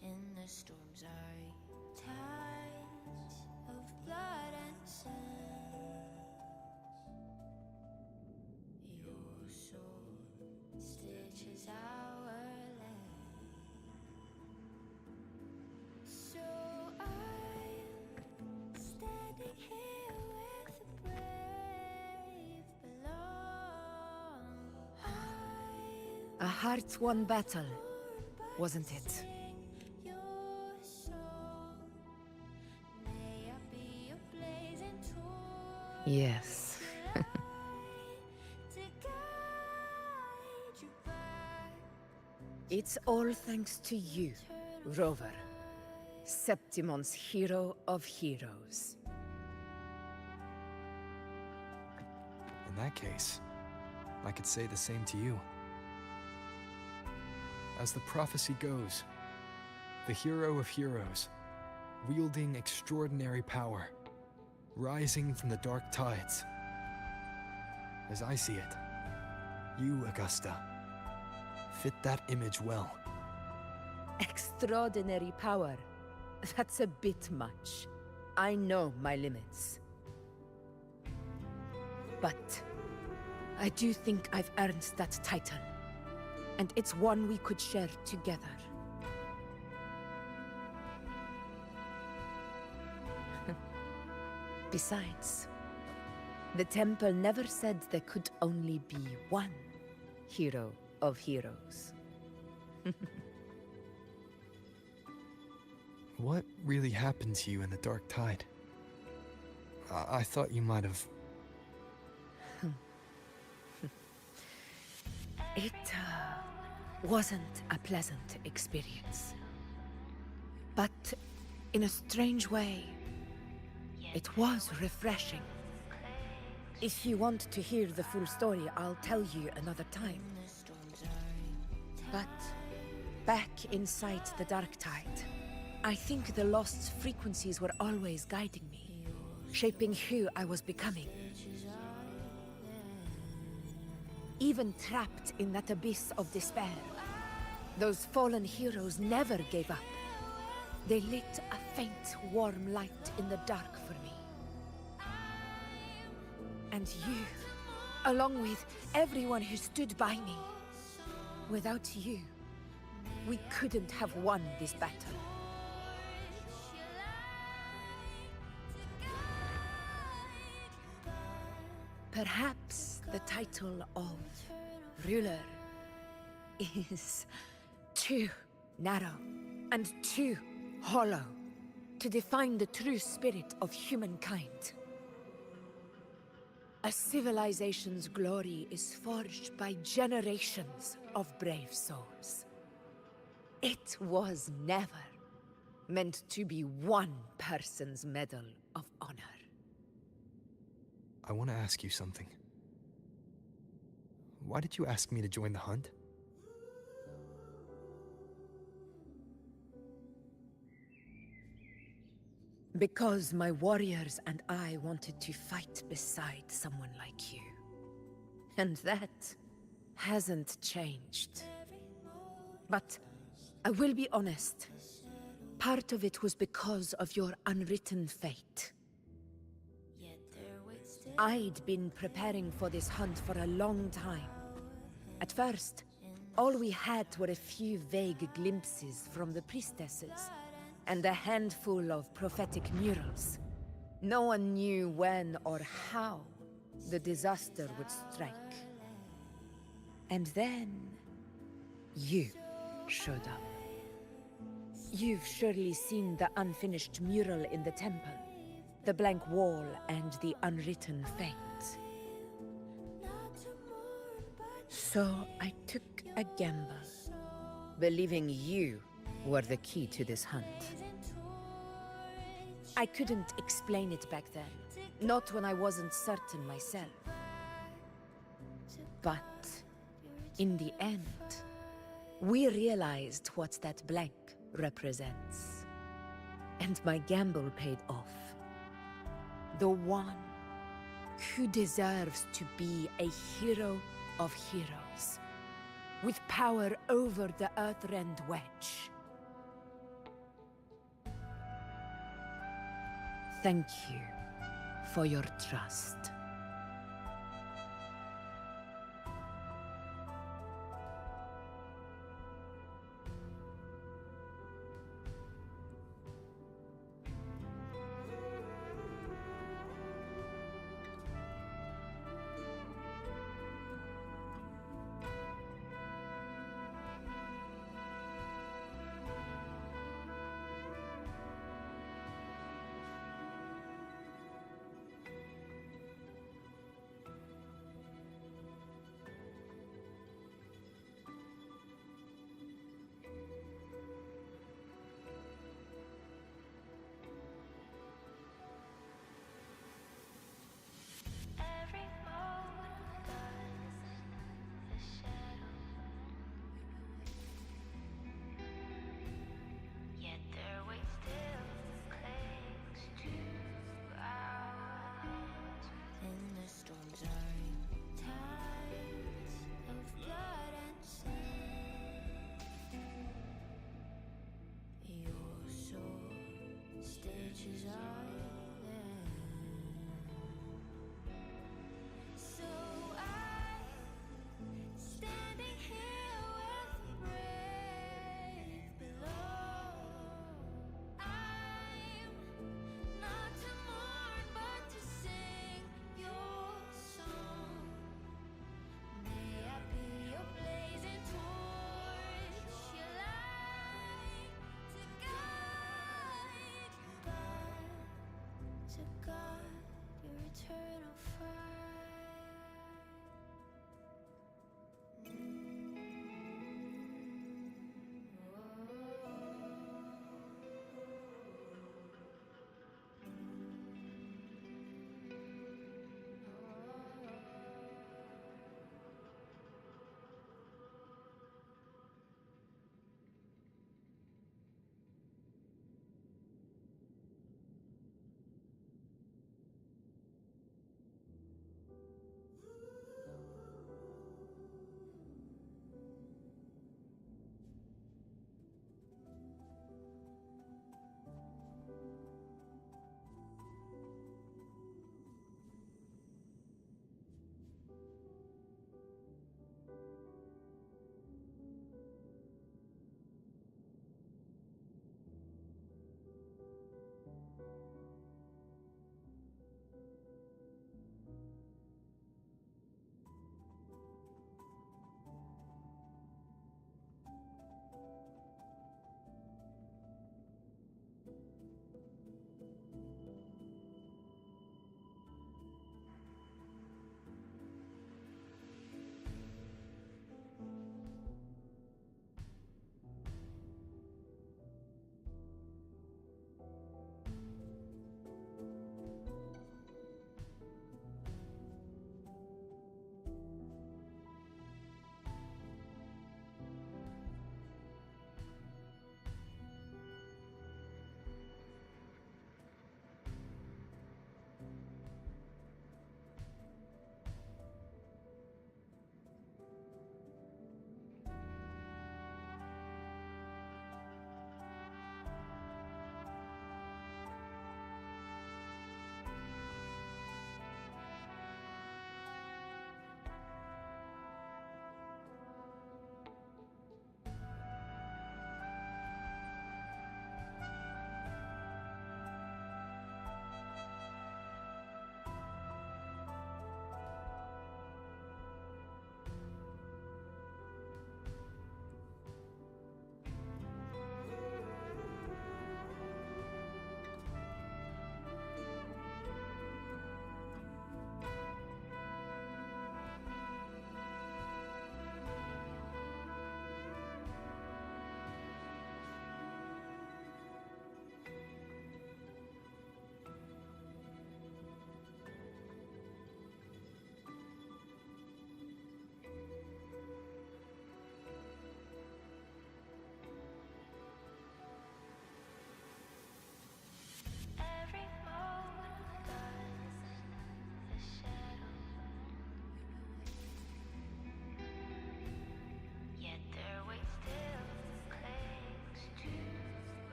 In the storm's eye, tides of blood and sand. Your sword stitches our land. So I'm standing here with the brave below. A heart-won battle, wasn't it? Yes. It's all thanks to you, Rover, Septimont's hero of heroes. In that case, I could say the same to you. As the prophecy goes, the hero of heroes, wielding extraordinary power, rising from the dark tides. As I see it, you, Augusta, fit that image well. Extraordinary power. That's a bit much. I know my limits. But I do think I've earned that title. And it's one we could share together. Besides, the temple never said there could only be one hero of heroes. What really happened to you in the dark tide? I thought you might have... It wasn't a pleasant experience. But in a strange way, it was refreshing. If you want to hear the full story, I'll tell you another time. But back inside the dark tide, I think the lost frequencies were always guiding me, shaping who I was becoming. Even trapped in that abyss of despair, those fallen heroes never gave up. They lit a faint, warm light in the dark for me. And you, along with everyone who stood by me. Without you, we couldn't have won this battle. Perhaps The title of ruler is too narrow and too hollow to define the true spirit of humankind. A civilization's glory is forged by generations of brave souls. It was never meant to be one person's medal of honor. I want to ask you something. Why did you ask me to join the hunt? Because my warriors and I wanted to fight beside someone like you. And that hasn't changed. But I will be honest. Part of it was because of your unwritten fate. I'd been preparing for this hunt for a long time. At first, all we had were a few vague glimpses from the priestesses, and a handful of prophetic murals. No one knew when or how the disaster would strike. And then, you showed up. You've surely seen the unfinished mural in the temple, the blank wall and the unwritten fate. So I took a gamble, believing you were the key to this hunt. I couldn't explain it back then, not when I wasn't certain myself. But in the end, we realized what that blank represents. And my gamble paid off. The one who deserves to be a hero of heroes, with power over the Earthrend Wedge. Thank you for your trust.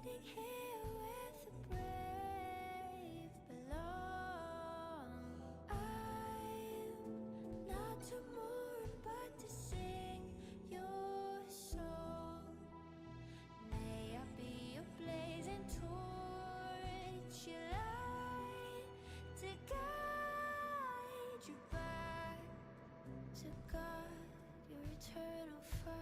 standing here where the brave belong. I'm not to mourn, but to sing your song. May I be your blazing torch, your light to guide you back to God, your eternal fire.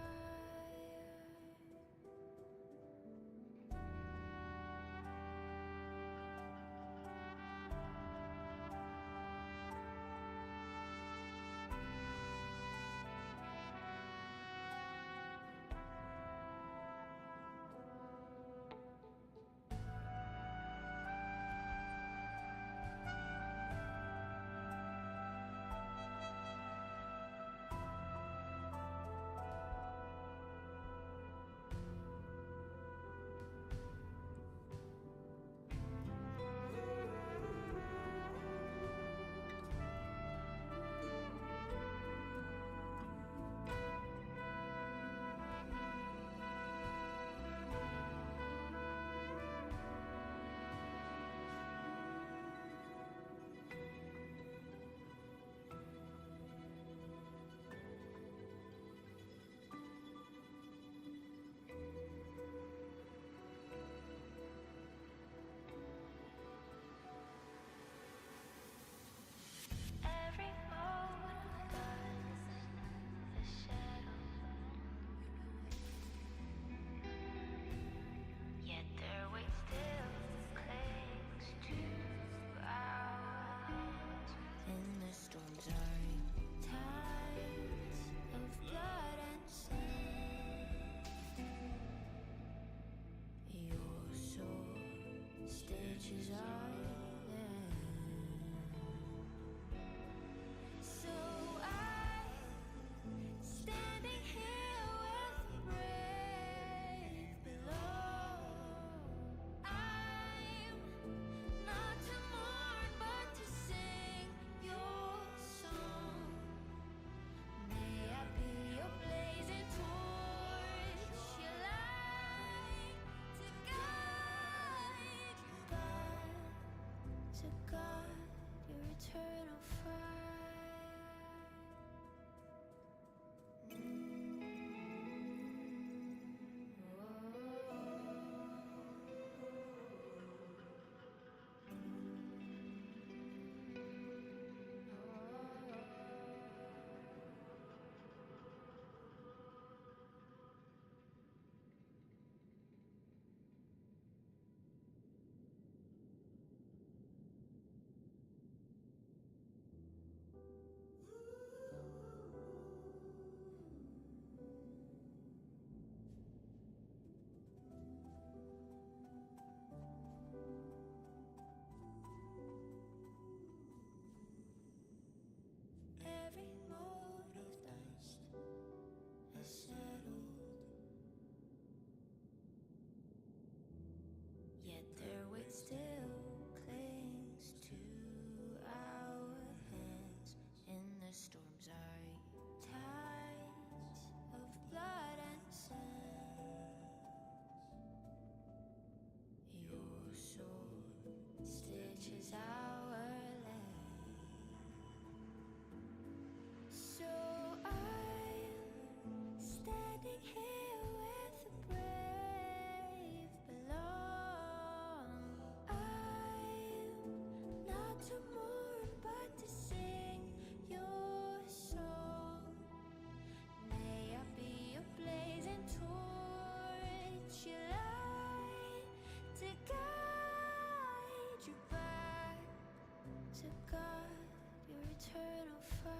Every moment of darkness, the shadow, yet their weight still clings to our hands. In the storm's roaring tides of blood and sand, your soul stitches our so I'm standing here where the brave belong. I'm not to mourn, but to sing your song. May I be your blazing torch, your light to guide you back to God, your eternal fire. Every mote of dust has settled, yet their weight still clings to our hands. In the storm's eye, tides of blood and sand, your soul stitches our land. So I'm standing here where the brave belong. I'm not to mourn, but to sing your song. May I be your blazing torch, your light to guide you back to God, your eternal fire.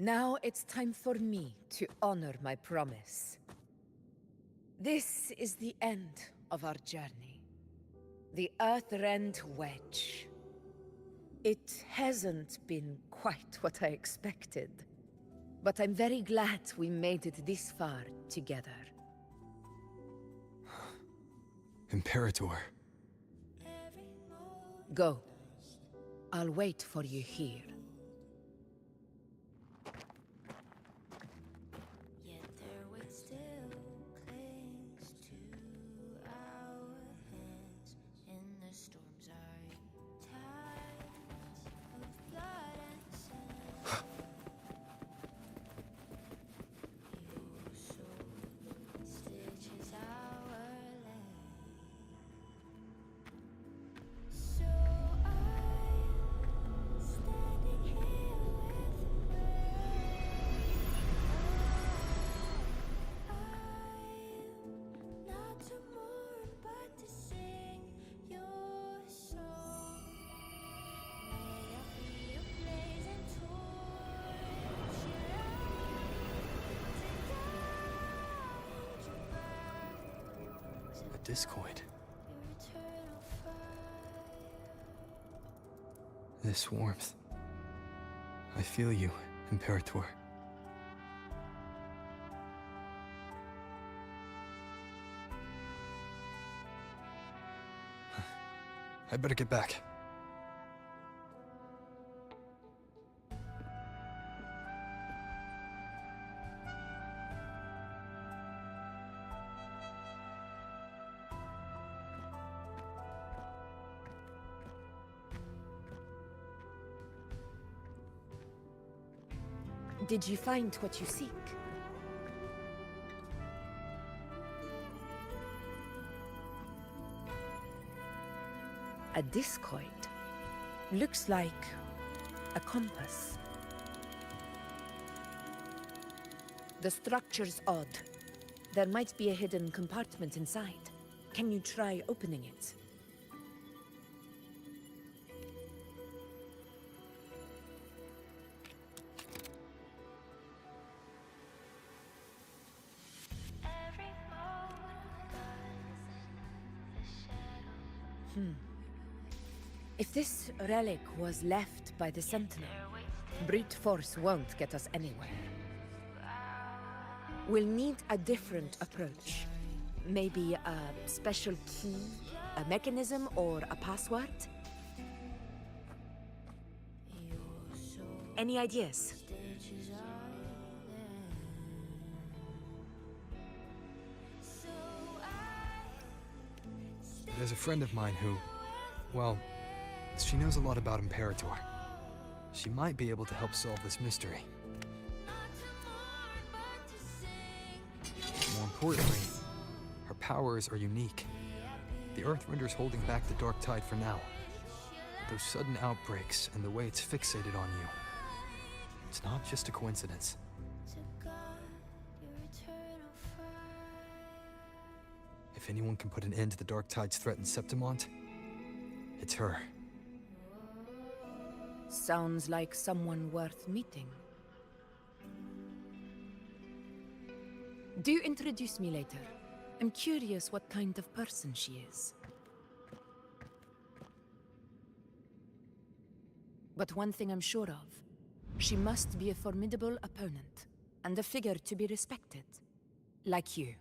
Now it's time for me to honor my promise. This is the end of our journey. The Earthrend Wedge. It hasn't been quite what I expected, but I'm very glad we made it this far together. Imperator. Go. I'll wait for you here. Discoid. This warmth. I feel you, Imperator. I'd better get back. Did you find what you seek? A discoid. Looks like a compass. The structure's odd. There might be a hidden compartment inside. Can you try opening it? If this relic was left by the Sentinel, brute force won't get us anywhere. We'll need a different approach. Maybe a special key, a mechanism, or a password? Any ideas? There's a friend of mine who, well, she knows a lot about Imperator. She might be able to help solve this mystery. More importantly, her powers are unique. The Earthrender's holding back the Dark Tide for now. Those sudden outbreaks and the way it's fixated on you. It's not just a coincidence. If anyone can put an end to the Dark Tide's threat in Septimont, it's her. Sounds like someone worth meeting. Do introduce me later. I'm curious what kind of person she is. But one thing I'm sure of, she must be a formidable opponent, and a figure to be respected. Like you.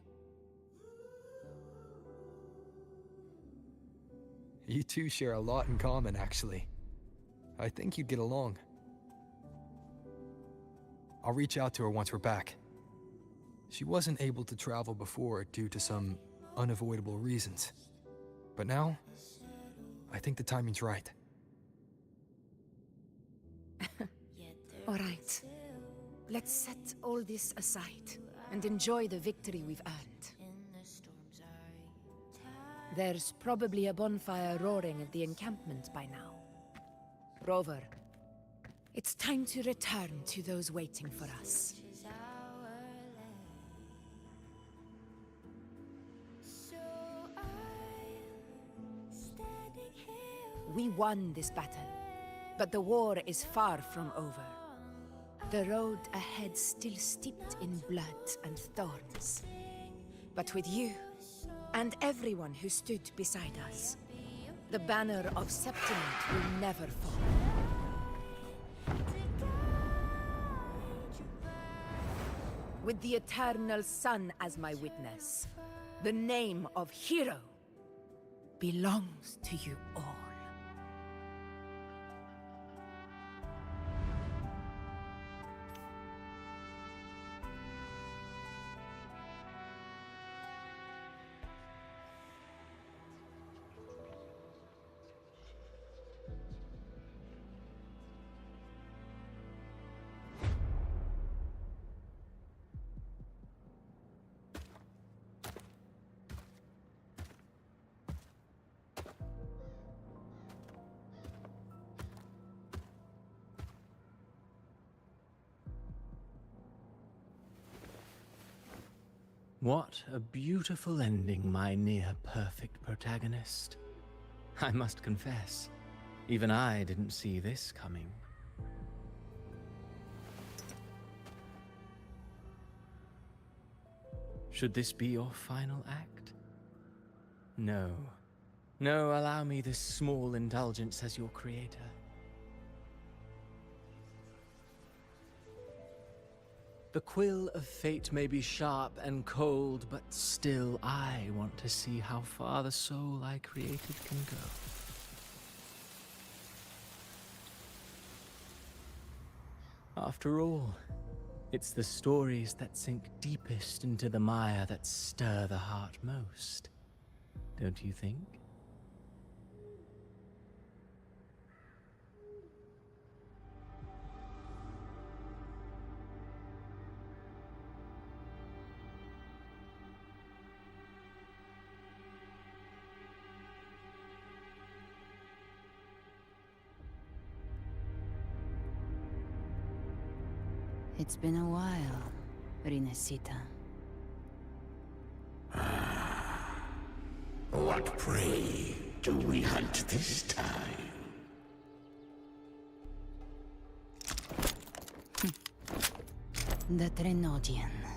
You two share a lot in common, actually. I think you'd get along. I'll reach out to her once we're back. She wasn't able to travel before due to some unavoidable reasons. But now, I think the timing's right. All right. Let's set all this aside and enjoy the victory we've earned. There's probably a bonfire roaring at the encampment by now. Rover, it's time to return to those waiting for us. We won this battle, but the war is far from over. The road ahead still steeped in blood and thorns. But with you, and everyone who stood beside us, the banner of Septimont will never fall. With the eternal sun as my witness, the name of hero belongs to you all. What a beautiful ending, my near-perfect protagonist. I must confess, even I didn't see this coming. Should this be your final act? No. No, allow me this small indulgence as your creator. The quill of fate may be sharp and cold, but still I want to see how far the soul I created can go. After all, it's the stories that sink deepest into the mire that stir the heart most, don't you think? It's been a while, Rinesita. What prey do we hunt this time? The Trenodian.